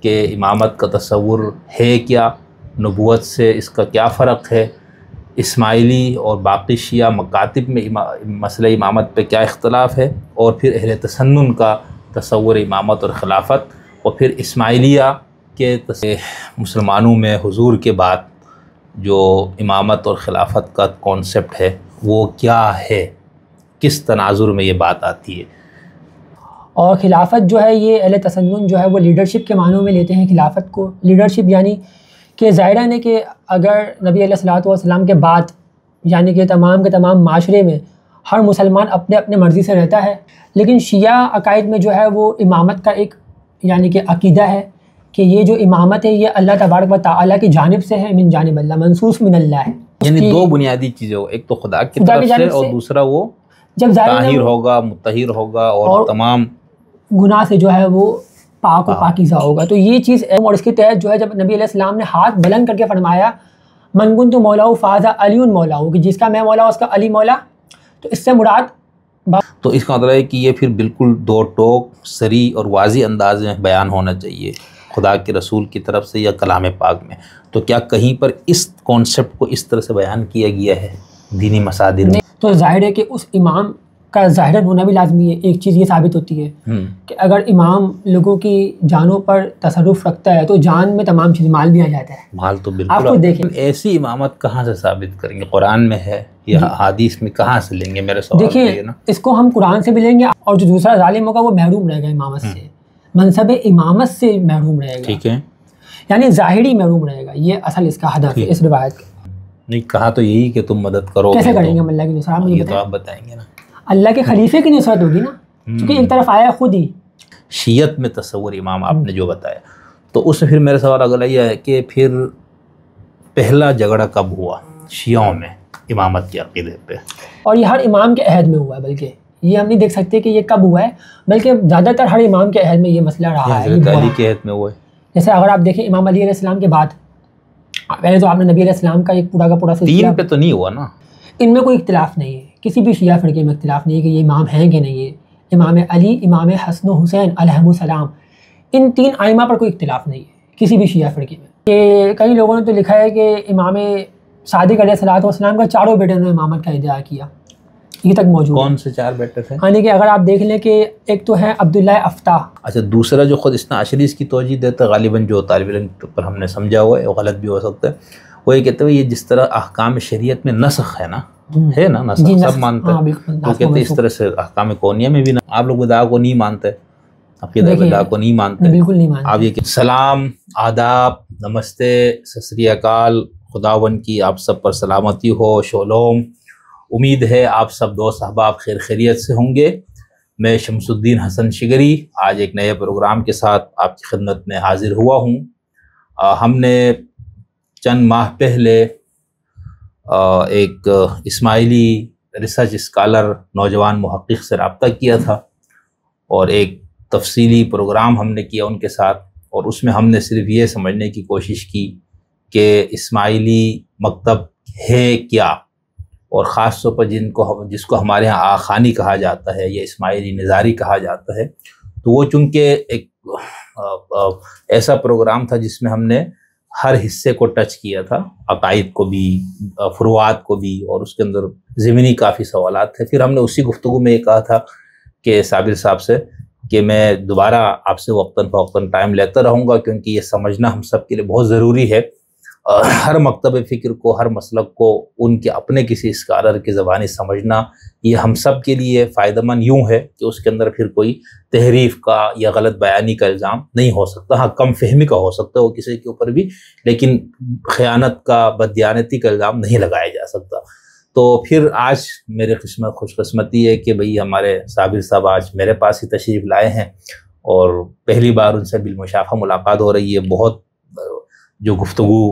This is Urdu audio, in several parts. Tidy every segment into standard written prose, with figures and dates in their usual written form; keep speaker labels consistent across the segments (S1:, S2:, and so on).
S1: کہ امامت کا تصور ہے کیا، نبوت سے اس کا کیا فرق ہے، اسماعیلی اور باقی شیعہ مکاتب میں مسئلہ امامت پہ کیا اختلاف ہے، اور پھر اہل تسنن کا تصور امامت اور خلافت، اور پھر اسماعیلیہ کے مسلمانوں میں حضور کے بعد جو امامت اور خلافت کا کانسیپٹ ہے وہ کیا ہے، کس تناظر میں یہ بات آتی ہے۔
S2: اور خلافت جو ہے یہ اہل تسنن جو ہے وہ لیڈرشپ کے معنوں میں لیتے ہیں خلافت کو۔ لیڈرشپ یعنی کہ ظاہرہ ہے کہ اگر نبی علیہ الصلوۃ والسلام کے بعد یعنی کہ تمام کے تمام معاشرے میں ہر مسلمان اپنے اپنے مرضی سے رہتا ہے، لیکن شیعہ عقائد میں جو ہے وہ امامت کا ایک یعنی کہ عقیدہ ہے کہ یہ جو امامت ہے یہ اللہ تبارک و تعالیٰ کی جانب سے ہے، من جانب اللہ، منصوص من اللہ ہے۔
S1: یعنی دو بنیادی چیزیں ہو، ایک تو خدا کی طرف سے اور دوسرا وہ
S2: جب
S1: طاہر ہوگا، مطہر ہوگا اور تمام
S2: گناہ سے جو ہے وہ پاک و پاکیزہ ہوگا۔ تو یہ چیز اور اس کے تحت جو ہے جب نبی علیہ السلام نے ہاتھ بلند کر کے فرمایا من کنت مولاہ فہذا علی مولاہ، کہ جس کا میں مولا اس کا علی مولا، تو اس سے مراد
S1: تو اس کا مطلب ہے کہ یہ پھر بالکل دو ٹوک صریح اور واضح انداز میں بیان ہونا چاہیے خدا کے رسول کی طرف سے یا کلام پاک میں۔ تو کیا کہیں پر اس کانسیپٹ کو اس طرح سے بیان کیا گیا ہے دینی مصادر میں؟
S2: تو ظاہر ہے کہ اس امام کا ظاہراً ہونا بھی لازمی ہے۔ ایک چیز یہ ثابت ہوتی ہے کہ اگر امام لوگوں کی جانوں پر تصرف رکھتا ہے تو جان میں تمام چیز مال بھی آ جاتا ہے۔
S1: مال تو بالکل
S2: آپ کو دیکھیں
S1: ایسی امامت کہاں سے ثابت کریں گے؟ قرآن میں ہے یا حدیث میں کہاں سے لیں گے؟ میرے سوال
S2: دیکھیں اس کو ہم قرآن سے بھی لیں گے، اور جو دوسرا ظالم ہوگا وہ محروم رہے گا امامت سے، منصب امامت سے محروم رہے گا،
S1: ٹھیک ہے،
S2: یعنی ظاہری محروم رہے گا۔ یہ اصل اس کا ہدف ہے اس روایت کا۔
S1: نہیں کہا تو یہی کہ تم مدد کرو،
S2: کیسے کریں گے ہم اللہ کی نصرت؟
S1: یہ تو آپ بتائیں گے نا،
S2: اللہ کے خلیفے کی نصرت ہوگی نا، کیونکہ ایک طرف آیا خود ہی
S1: شیعت میں تصور امام آپ نے جو بتایا، تو اس میں پھر میرا سوال اگلا یہ ہے کہ پھر پہلا جھگڑا کب ہوا شیعوں میں امامت کے عقیدے پہ؟
S2: اور یہ ہر امام کے عہد میں ہوا ہے، بلکہ یہ ہم نہیں دیکھ سکتے کہ یہ کب ہوا ہے، بلکہ زیادہ تر ہر امام کے عہد میں یہ مسئلہ رہا ہے۔
S1: حضرت علی کے عہد میں ہوا ہے۔
S2: جیسے اگر آپ دیکھیں امام علی علیہ السلام کے بعد پہلے تو آپ نے نبی علیہ السلام کا ایک پورا کا پورا سلسلہ،
S1: تین پہ تو نہیں ہوا نا،
S2: ان میں کوئی اختلاف نہیں ہے، کسی بھی شیعہ فرقے میں اختلاف نہیں ہے کہ یہ امام ہیں کہ نہیں ہے۔ امام علی، امام حسن و حسین علیہم السلام، ان تین ائمہ پر کوئی اختلاف نہیں ہے کسی بھی شیعہ فرقے میں۔ کہ کئی لوگوں نے تو لکھا ہے کہ امام صادق علیہ الصلوۃ والسلام کا چاروں بیٹے نے امامت کا ادعا کیا، یہ تک موجود ہے۔
S1: کون سے چار بیٹے تھے؟
S2: یعنی کہ اگر آپ دیکھ لیں کہ ایک تو ہے عبداللہ افتاح،
S1: اچھا دوسرا جو خود اثنا عشری اس کی توجہ دیتا ہے، غالباً جو طالب علم پر ہم نے سمجھا ہوا ہے وہ غلط بھی ہو سکتا ہے، وہ یہ کہتے ہیں یہ جس طرح احکام شریعت میں نسخ ہے نا، ہے نا نسخ، سب مانتے ہیں، تو کہتے ہیں اس طرح سے احکام کونیہ میں بھی نا، آپ لوگ بدعہ کو نہیں مانتے، عقیدہ بدعہ کو نہیں مانتے،
S2: بالکل نہیں مانتے۔
S1: آپ یہ کہ سلام، آداب، نمستے، ست سری اکال، خداون کی آپ سب پر سلامتی ہو، شولوم، امید ہے آپ سب دوست احباب خیر خیریت سے ہوں گے۔ میں شمس الدین حسن شگری آج ایک نئے پروگرام کے ساتھ آپ کی خدمت میں حاضر ہوا ہوں۔ ہم نے چند ماہ پہلے ایک اسماعیلی ریسرچ اسکالر نوجوان محقق سے رابطہ کیا تھا اور ایک تفصیلی پروگرام ہم نے کیا ان کے ساتھ، اور اس میں ہم نے صرف یہ سمجھنے کی کوشش کی کہ اسماعیلی مکتب ہے کیا، اور خاص طور پر جس کو ہمارے ہاں آخانی کہا جاتا ہے یا اسماعیلی نظاری کہا جاتا ہے، تو وہ چونکہ ایک ایسا پروگرام تھا جس میں ہم نے ہر حصے کو ٹچ کیا تھا، عقائد کو بھی، فروعات کو بھی، اور اس کے اندر ضمنی کافی سوالات تھے۔ پھر ہم نے اسی گفتگو میں یہ کہا تھا کہ صابر صاحب سے کہ میں دوبارہ آپ سے وقتاً فوقتاً ٹائم لیتا رہوں گا، کیونکہ یہ سمجھنا ہم سب کے لیے بہت ضروری ہے۔ ہر مکتب فکر کو، ہر مسلک کو ان کے اپنے کسی اسکالر کی زبانی سمجھنا یہ ہم سب کے لیے فائدہ مند یوں ہے کہ اس کے اندر پھر کوئی تحریف کا یا غلط بیانی کا الزام نہیں ہو سکتا۔ ہاں کم فہمی کا ہو سکتا ہے وہ کسی کے اوپر بھی، لیکن خیانت کا، بددیانتی کا الزام نہیں لگایا جا سکتا۔ تو پھر آج میرے خوش قسمتی ہے کہ بھئی ہمارے صابر صاحب آج میرے پاس ہی تشریف لائے ہیں، اور پہلی بار ان سے بالمشافہ ملاقات ہو رہی ہے۔ بہت جو گفتگو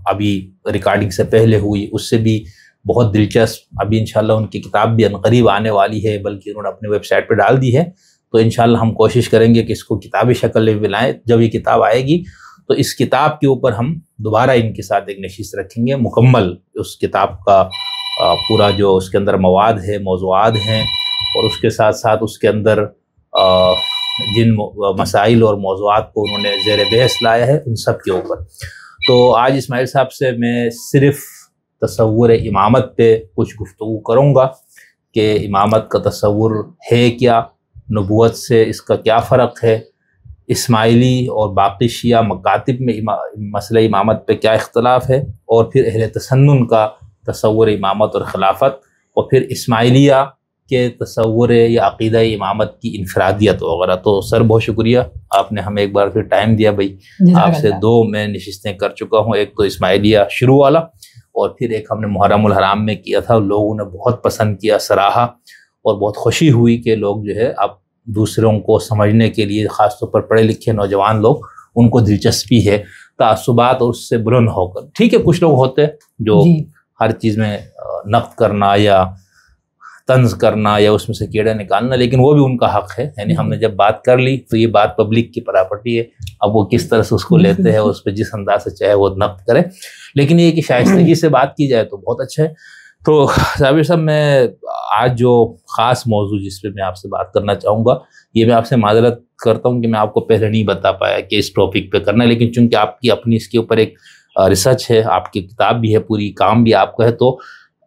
S1: ابھی ریکارڈنگ سے پہلے ہوئی اس سے بھی بہت دلچسپ، ابھی انشاءاللہ ان کی کتاب بھی عنقریب آنے والی ہے، بلکہ انہوں نے اپنے ویب سائٹ پہ ڈال دی ہے، تو انشاءاللہ ہم کوشش کریں گے کہ اس کو کتابی شکل میں بھی لائیں۔ جب یہ کتاب آئے گی تو اس کتاب کے اوپر ہم دوبارہ ان کے ساتھ ایک نشست رکھیں گے، مکمل اس کتاب کا پورا جو اس کے اندر مواد ہے، موضوعات ہیں، اور اس کے ساتھ ساتھ اس کے اندر جن مسائل اور موضوعات کو انہوں نے زیر بحث لایا ہے ان سب کے اوپر. تو آج اسماعیل صاحب سے میں صرف تصور امامت پہ کچھ گفتگو کروں گا کہ امامت کا تصور ہے کیا، نبوت سے اس کا کیا فرق ہے، اسماعیلی اور باقی شیعہ مکاتب میں مسئلہ امامت پہ کیا اختلاف ہے، اور پھر اہل تسنن کا تصور امامت اور خلافت، اور پھر اسماعیلیہ کے تصور یا عقیدہ امامت کی انفرادیت وغیرہ. تو سر بہت شکریہ، آپ نے ہمیں ایک بار پھر ٹائم دیا. بھائی آپ سے 2 میں نشستیں کر چکا ہوں، ایک تو اسماعیلیہ شروع والا اور پھر ایک ہم نے محرم الحرام میں کیا تھا. لوگوں نے بہت پسند کیا، سراہا، اور بہت خوشی ہوئی کہ لوگ جو ہے اب دوسروں کو سمجھنے کے لیے، خاص طور پر پڑھے لکھے نوجوان لوگ، ان کو دلچسپی ہے تعصبات اور اس سے بلند ہو کر. ٹھیک ہے، کچھ لوگ ہوتے جو ہر چیز میں نقد کرنا یا طنز کرنا یا اس میں سے کیڑے نکالنا، لیکن وہ بھی ان کا حق ہے. یعنی ہم نے جب بات کر لی تو یہ بات پبلک کی پراپرٹی ہے، اب وہ کس طرح سے اس کو لیتے ہیں، اس پہ جس انداز سے چاہے وہ نقد کرے، لیکن یہ کہ شائستگی سے بات کی جائے تو بہت اچھا ہے. تو صابر صاحب، میں آج جو خاص موضوع جس پہ میں آپ سے بات کرنا چاہوں گا، یہ میں آپ سے معذرت کرتا ہوں کہ میں آپ کو پہلے نہیں بتا پایا کہ اس ٹاپک پہ کرنا ہے، لیکن چونکہ آپ کی اپنی اس کے اوپر ایک ریسرچ ہے، آپ کی کتاب بھی ہے، پوری کام بھی آپ کا ہے، تو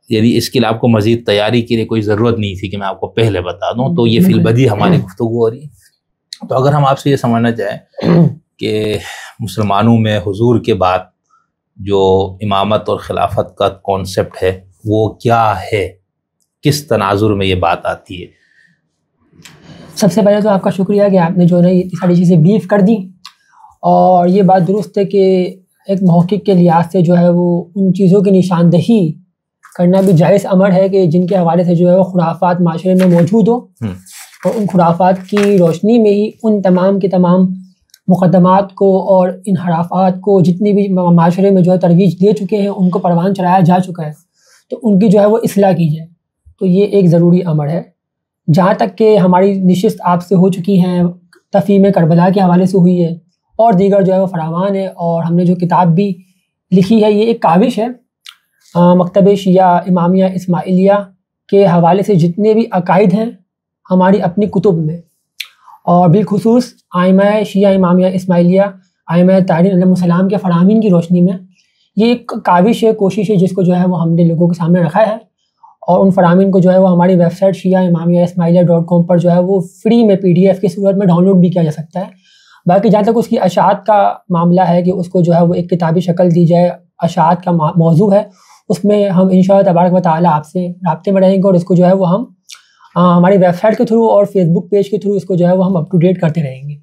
S1: یعنی اس کے لیے آپ کو مزید تیاری کے لیے کوئی ضرورت نہیں تھی کہ میں آپ کو پہلے بتا دوں. تو یہ فی البدیہہ ہماری گفتگو ہو رہی ہے. تو اگر ہم آپ سے یہ سمجھنا چاہیں کہ مسلمانوں میں حضور کے بعد جو امامت اور خلافت کا کانسیپٹ ہے وہ کیا ہے، کس تناظر میں یہ بات آتی ہے؟
S2: سب سے پہلے تو آپ کا شکریہ کہ آپ نے جو ہے یہ ساری چیزیں بریف کر دی، اور یہ بات درست ہے کہ ایک محقق کے لحاظ سے جو ہے وہ ان چیزوں کی نشاندہی کرنا بھی جائز امر ہے کہ جن کے حوالے سے جو ہے وہ خرافات معاشرے میں موجود ہو، اور ان خرافات کی روشنی میں ہی ان تمام کے تمام مقدمات کو اور انحرافات کو جتنی بھی معاشرے میں جو ہے ترویج دے چکے ہیں ان کو پروان چڑھایا جا چکا ہے، تو ان کی جو ہے وہ اصلاح کی جائے. تو یہ ایک ضروری امر ہے. جہاں تک کہ ہماری نشست آپ سے ہو چکی ہیں، تفہیم کربلا کے حوالے سے ہوئی ہے، اور دیگر جو ہے وہ فراوان ہے، اور ہم نے جو کتاب بھی لکھی ہے یہ ایک کاوش ہے مکتب شیعہ امامیہ اسماعیلیہ کے حوالے سے جتنے بھی عقائد ہیں ہماری اپنی کتب میں، اور بالخصوص ائمہ شیعہ امامیہ اسماعیلیہ، ائمہ طاہرین علیہم السلام کے فرامین کی روشنی میں یہ ایک کاوش ہے، کوشش ہے، جس کو جو ہے وہ ہم نے لوگوں کے سامنے رکھا ہے. اور ان فرامین کو جو ہے وہ ہماری ویب سائٹ شیعہ امامیہ اسماعیلیہ.com پر جو ہے وہ فری میں PDF کی صورت میں ڈاؤن لوڈ بھی کیا جا سکتا ہے. باقی جہاں تک اس کی اشاعت کا معاملہ ہے کہ اس کو جو ہے وہ ایک کتابی شکل دی جائے، اشاعت کا موضوع ہے، اس میں ہم انشاءاللہ تبارک و تعالیٰ آپ سے رابطے میں رہیں گے، اور اس کو جو ہے وہ ہم ہماری ویب سائٹ کے تھرو اور فیس بک پیج کے تھرو اس کو جو ہے وہ ہم اپ ٹو ڈیٹ کرتے رہیں گے.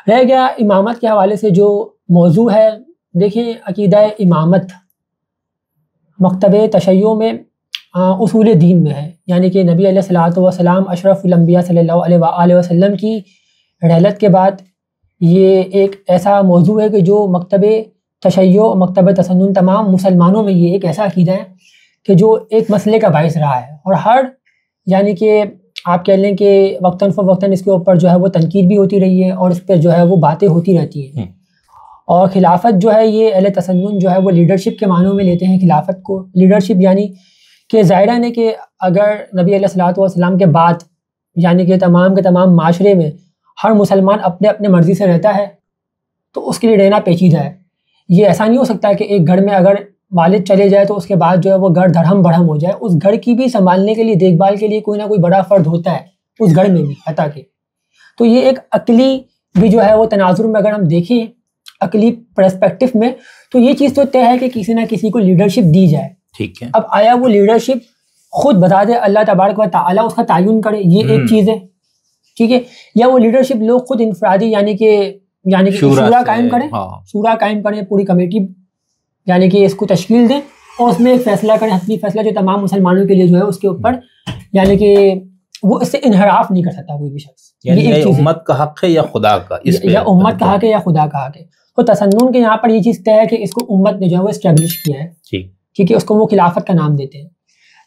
S2: رہ گیا امامت کے حوالے سے جو موضوع ہے، دیکھیں عقیدہ امامت مکتب تشیع میں اصول دین میں ہے، یعنی کہ نبی علیہ الصلوۃ والسلام اشرف الانبیاء صلی اللہ علیہ وآلہ وسلم کی رحلت کے بعد یہ ایک ایسا موضوع ہے کہ جو مکتب تشیع، مکتب تسنن تمام مسلمانوں میں یہ ایک ایسا عقیدہ ہے کہ جو ایک مسئلے کا باعث رہا ہے، اور ہر یعنی کہ آپ کہہ لیں کہ وقتاً فوقتاً اس کے اوپر جو ہے وہ تنقید بھی ہوتی رہی ہے، اور اس پہ جو ہے وہ باتیں ہوتی رہتی ہیں. اور خلافت جو ہے یہ اہل تسنن جو ہے وہ لیڈرشپ کے معنوں میں لیتے ہیں خلافت کو. لیڈرشپ یعنی کہ ظاہرہ نے کہ اگر نبی علیہ الصلوۃ والسلام کے بعد یعنی کہ تمام کے تمام معاشرے میں ہر مسلمان اپنے اپنے مرضی سے رہتا ہے تو اس کے لیے رہنا پیچیدہ ہے. یہ ایسا نہیں ہو سکتا کہ ایک گھر میں اگر والد چلے جائے تو اس کے بعد جو ہے وہ گھر دھڑم بڑھم ہو جائے. اس گھر کی بھی سنبھالنے کے لیے، دیکھ بھال کے لیے کوئی نہ کوئی بڑا فرد ہوتا ہے اس گھر میں بھی عطا کے. تو یہ ایک عقلی بھی جو ہے وہ تناظر میں اگر ہم دیکھیں عقلی پرسپیکٹو میں، تو یہ چیز تو طے ہے کہ کسی نہ کسی کو لیڈرشپ دی جائے.
S1: ٹھیک ہے.
S2: اب آیا وہ لیڈرشپ خود بتا دے اللہ تبارک و تعالیٰ اس کا تعین کرے، یہ ایک چیز ہے، ٹھیک ہے، یا وہ لیڈرشپ لوگ خود انفرادی یعنی کہ شورا قائم کریں، شورا قائم کریں، پوری کمیٹی یعنی کہ اس کو تشکیل دیں اور اس میں ایک فیصلہ کریں، حتمی فیصلہ جو تمام مسلمانوں کے لیے جو ہے اس کے اوپر یعنی کہ وہ اس سے انحراف نہیں کر سکتا کوئی بھی شخص.
S1: یعنی امت کا حق ہے یا خدا کا،
S2: یا امت کا حق ہے یا خدا کا حق ہے. تو تسنن کے یہاں پر یہ چیز طے ہے کہ اس کو امت نے جو ہے وہ اسٹیبلش کیا ہے، ٹھیک ہے، اس کو وہ خلافت کا نام دیتے ہیں.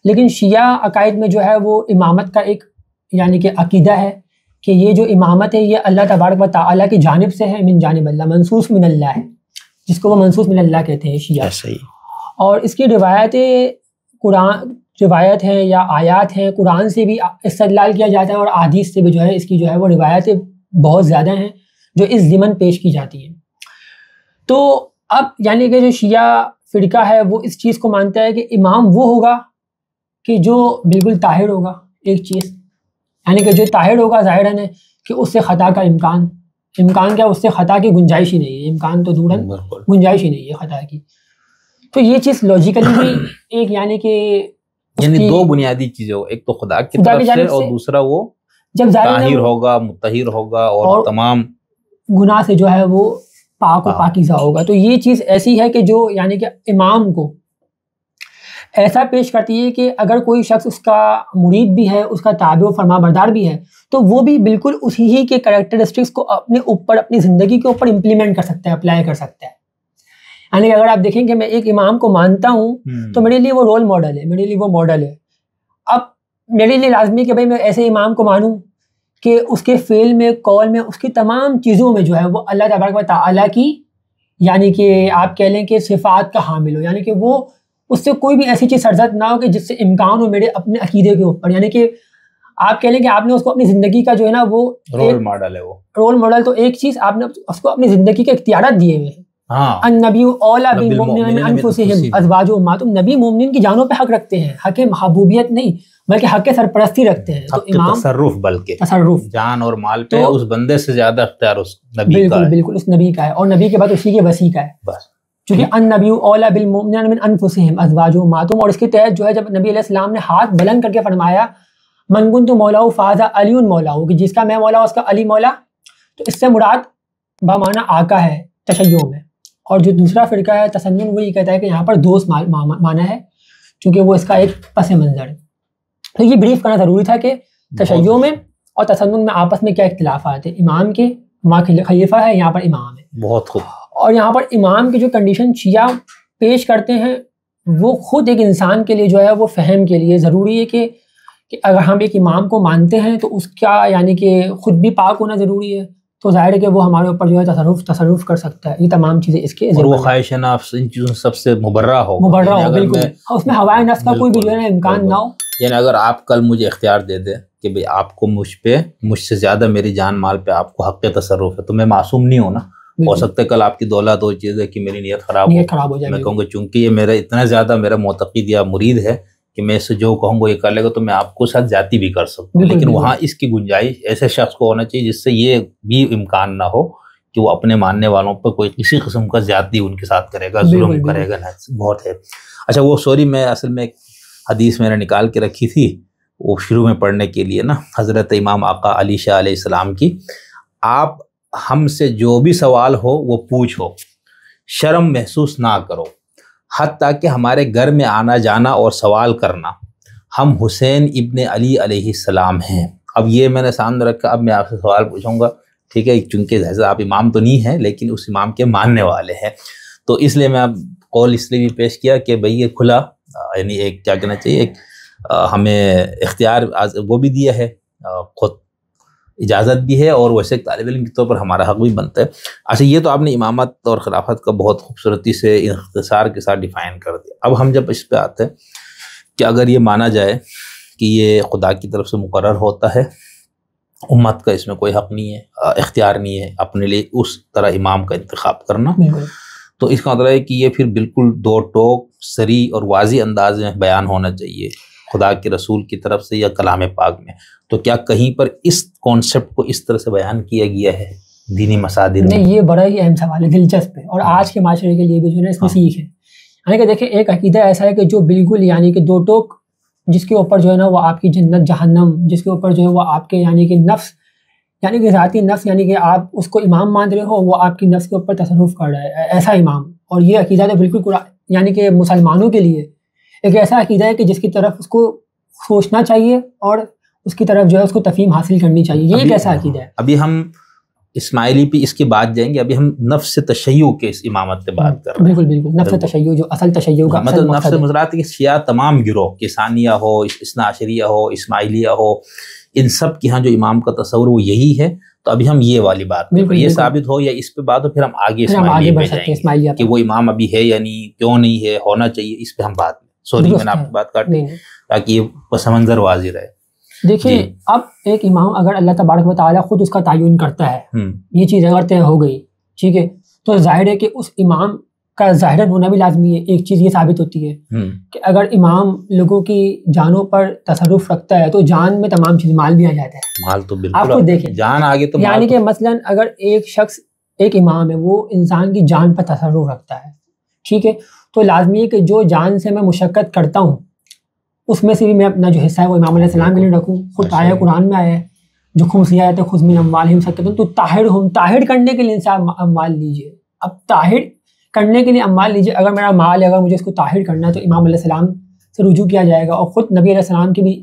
S2: لیکن شیعہ عقائد میں جو ہے وہ امامت کا ایک یعنی کہ عقیدہ ہے کہ یہ جو امامت ہے یہ اللہ تبارک و تعالیٰ کی جانب سے ہے، من جانب اللہ، منصوص من اللہ ہے، جس کو وہ منصوص من اللہ کہتے ہیں شیعہ. اور اس کی روایتیں قرآن روایت ہیں یا آیات ہیں، قرآن سے بھی استدلال کیا جاتا ہے اور احادیث سے بھی جو ہے اس کی جو ہے وہ روایتیں بہت زیادہ ہیں جو اس ضمن پیش کی جاتی ہیں. تو اب یعنی کہ جو شیعہ فرقہ ہے وہ اس چیز کو مانتا ہے کہ امام وہ ہوگا کہ جو بالکل طاہر ہوگا. ایک چیز یعنی کہ جو طاہر ہوگا ظاہر ہے کہ اس سے خطا کا امکان کیا، اس سے خطا کی گنجائش ہی نہیں ہے. امکان تو دور ہے، گنجائش ہی نہیں ہے خطا کی. تو یہ چیز لاجیکلی بھی ایک یعنی کہ
S1: دو بنیادی چیزیں ہو، ایک تو خدا کی طرف سے اور دوسرا وہ جب طاہر ہوگا، مطہر ہوگا اور تمام
S2: گناہ سے جو ہے وہ پاک و پاکیزہ ہوگا. تو یہ چیز ایسی ہے کہ جو یعنی کہ امام کو ایسا پیش کرتی ہے کہ اگر کوئی شخص اس کا مرید بھی ہے، اس کا تابع و فرما بردار بھی ہے، تو وہ بھی بالکل اسی ہی کے کریکٹرسٹکس کو اپنے اوپر، اپنی زندگی کے اوپر امپلیمنٹ کر سکتا ہے، اپلائی کر سکتا ہے. یعنی اگر آپ دیکھیں کہ میں ایک امام کو مانتا ہوں تو میرے لیے وہ رول ماڈل ہے، میرے لیے وہ ماڈل ہے. اب میرے لیے لازمی کہ بھائی میں ایسے امام کو مانوں کہ اس کے فعل میں، قول میں، اس کی تمام چیزوں میں جو ہے وہ اللہ تبارک و تعالیٰ کی یعنی کہ آپ کہہ لیں کہ صفات کا حامل ہو. یعنی کہ وہ اس سے کوئی بھی ایسی چیز سرزد نہ ہو کہ جس سے امکان ہو میرے اپنے عقیدے کے اوپر. یعنی کہ آپ کہہ لیں کہ آپ نے اس کو اپنی زندگی کا جو ہے نا وہ
S1: رول ماڈل ہے. وہ
S2: رول ماڈل تو ایک چیز آپ نے اس کو اپنی زندگی کے اختیارات دیے ہوئے ہیں. النبی اولیٰ بالمؤمنین من انفسہم ازواجہ امہاتہم. نبی مومنین کی جانوں پہ حق رکھتے ہیں، حق محبوبیت نہیں بلکہ حق سرپرستی رکھتے ہیں. تو امام
S1: تصرف، بلکہ
S2: تصرف
S1: جان اور مال پہ اس بندے سے زیادہ اختیار اس نبی کا ہے.
S2: بالکل اس نبی کا ہے، اور نبی کے بعد اسی کے وصی کا ہے
S1: بس.
S2: چونکہ النبی اولیٰ بالمؤمنین من انفسہم ازواجہ امہاتہم. اور اس کے تحت جو ہے جب نبی علیہ السلام نے ہاتھ بلند کر کے فرمایا من کنت مولاہ فہذا علی مولاہ، کہ جس کا میں مولا اس کا علی مولا، تو اس سے مراد بمعنی آقا ہے تشیع میں. اور جو دوسرا فرقہ ہے تسنن، وہ یہ کہتا ہے کہ یہاں پر دوست معنی ہے، چونکہ وہ اس کا ایک پس منظر ہے. تو یہ بریف کرنا ضروری تھا کہ تشیع میں اور تسنن میں آپس میں کیا اختلافات ہیں. امام کے وہاں خلیفہ ہے، یہاں پر امام ہے.
S1: بہت خوب.
S2: اور یہاں پر امام کی جو کنڈیشن شیعہ پیش کرتے ہیں وہ خود ایک انسان کے لیے جو ہے وہ فہم کے لیے ضروری ہے کہ اگر ہم ایک امام کو مانتے ہیں تو اس کا یعنی کہ خود بھی پاک ہونا ضروری ہے. تو ظاہر ہے کہ وہ ہمارے اوپر جو ہے تصرف کر سکتا ہے. یہ تمام چیزیں اس کے،
S1: اور وہ خواہش نفس ان چیزوں سب سے مبرہ ہو.
S2: بالکل اس میں ہوائے نفس کا کوئی بھی جو ہے نا امکان نہ ہو.
S1: یعنی اگر آپ کل مجھے اختیار دے دیں کہ بھئی آپ کو مجھ سے زیادہ میری جان مال پہ آپ کو حق تصرف ہے، تو میں معصوم نہیں ہوں نا. ہو سکتا ہے کل آپ کی دولت ہو چیز ہے کہ میری نیت خراب ہو جائے. میں کہوں گا چونکہ یہ میرا اتنا زیادہ میرا معتقد یا مرید ہے کہ میں اسے جو کہوں گا یہ کر لے گا، تو میں آپ کو ساتھ زیادتی بھی کر سکتا ہوں. لیکن وہاں اس کی گنجائش ایسے شخص کو ہونا چاہیے جس سے یہ بھی امکان نہ ہو کہ وہ اپنے ماننے والوں پر کوئی کسی قسم کا زیادتی ان کے ساتھ کرے گا، ظلم کرے گا. بہت ہے. اچھا وہ سوری میں اصل میں ایک حدیث میں نے نکال کے رکھی تھی وہ شروع میں پڑھنے کے لیے نا، حضرت امام آقا علی شاہ علیہ السلام کی. آپ ہم سے جو بھی سوال ہو وہ پوچھو، شرم محسوس نہ کرو، حتیٰ کہ ہمارے گھر میں آنا جانا اور سوال کرنا. ہم حسین ابن علی علیہ السلام ہیں. اب یہ میں نے سامنے رکھا، اب میں آپ سے سوال پوچھوں گا، ٹھیک ہے، چونکہ جیسا آپ امام تو نہیں ہیں لیکن اس امام کے ماننے والے ہیں، تو اس لیے میں اب قول اس لیے بھی پیش کیا کہ بھئی یہ کھلا یعنی ایک کیا کہنا چاہیے، ایک ہمیں اختیار وہ بھی دیا ہے، خود اجازت بھی ہے، اور ویسے ایک طالب علم کے طور پر ہمارا حق بھی بنتا ہے. اچھا یہ تو آپ نے امامت اور خلافت کا بہت خوبصورتی سے اختصار کے ساتھ ڈیفائن کر دیا. اب ہم جب اس پہ آتے ہیں کہ اگر یہ مانا جائے کہ یہ خدا کی طرف سے مقرر ہوتا ہے، امت کا اس میں کوئی حق نہیں ہے، اختیار نہیں ہے اپنے لیے اس طرح امام کا انتخاب کرنا، تو اس کا مطلب ہے کہ یہ پھر بالکل دو ٹوک صریح اور واضح انداز میں بیان ہونا چاہیے خدا کے رسول کی طرف سے یا کلام پاک میں. تو کیا کہیں پر اس کانسیپٹ کو اس طرح سے بیان کیا گیا ہے دینی مصادر میں؟
S2: نہیں، یہ بڑا ہی اہم سوال ہے، دلچسپ ہے، اور آج کے معاشرے کے لیے بھی جو ہے اس میں سیکھ ہے. یعنی کہ دیکھیں ایک عقیدہ ایسا ہے کہ جو بالکل یعنی کہ دو ٹوک، جس کے اوپر جو ہے نا وہ آپ کی جنت جہنم، جس کے اوپر جو ہے وہ آپ کے یعنی کہ نفس، یعنی کہ ذاتی نفس، یعنی کہ آپ اس کو امام مان رہے ہو، وہ آپ کی نفس کے اوپر تصرف کر رہا ہے، ایسا امام. اور یہ عقیدہ تو بالکل یعنی کہ مسلمانوں کے لیے ایک ایسا عقیدہ ہے کہ جس کی طرف اس کو سوچنا چاہیے اور اس کی طرف جو ہے اس کو تفہیم حاصل کرنی چاہیے. یہ ایک ایسا عقیدہ ہے.
S1: ابھی ہم اسماعیلی پہ اس کی بات جائیں گے، ابھی ہم نفس تشیع کے اس امامت پہ بات کر رہے ہیں.
S2: بالکل نفس تشیع، جو اصل تشیع کا
S1: مطلب نفس مزرات کے شیعہ تمام گروہ، کہ ثانیہ ہو، اثنا عشریہ ہو، اسماعیلیہ ہو، ان سب کے ہاں جو امام کا تصور وہ یہی ہے. تو ابھی ہم یہ والی بات یہ ثابت ہو یا اس پہ بات ہو، پھر ہم آگے اسماعیلیہ پہ جائیں گے کہ وہ امام ابھی ہے یا نہیں، کیوں نہیں ہے، ہونا چاہیے. اس پہ ہم بات، سوری میں نے آپ کی بات کاٹ دی تاکہ یہ پس منظر واضح رہے.
S2: دیکھیے اب ایک امام اگر اللہ تبارک و تعالیٰ خود اس کا تعین کرتا ہے، یہ چیز اگر طے ہو گئی، ٹھیک ہے، تو ظاہر ہے کہ اس امام کا ظاہراً ہونا بھی لازمی ہے۔ ایک چیز یہ ثابت ہوتی ہے کہ اگر امام لوگوں کی جانوں پر تصرف رکھتا ہے تو جان میں تمام چیز مال بھی آ جاتا ہے۔
S1: مال تو بالکل
S2: آپ خود دیکھیں،
S1: جان آگے تو
S2: یعنی کہ مثلاً اگر ایک شخص ایک امام ہے، وہ انسان کی جان پر تصرف رکھتا ہے، ٹھیک ہے، تو لازمی ہے کہ جو جان سے میں مشقت کرتا ہوں اس میں سے بھی میں اپنا جو حصہ ہے وہ امام علیہ السلام کے لیے رکھوں۔ خود آیا قرآن میں آیا ہے جو خمسیہ آیت ہے خذ من اموالہم صدقۃ تو طاہرہم، طاہر کرنے کے لیے انسان اموال لیجیے۔ اب طاہر کرنے کے لیے اموال لیجیے، اگر میرا مال ہے اگر مجھے اس کو طاہر کرنا ہے تو امام علیہ السلام سے رجوع کیا جائے گا، اور خود نبی علیہ السلام کی بھی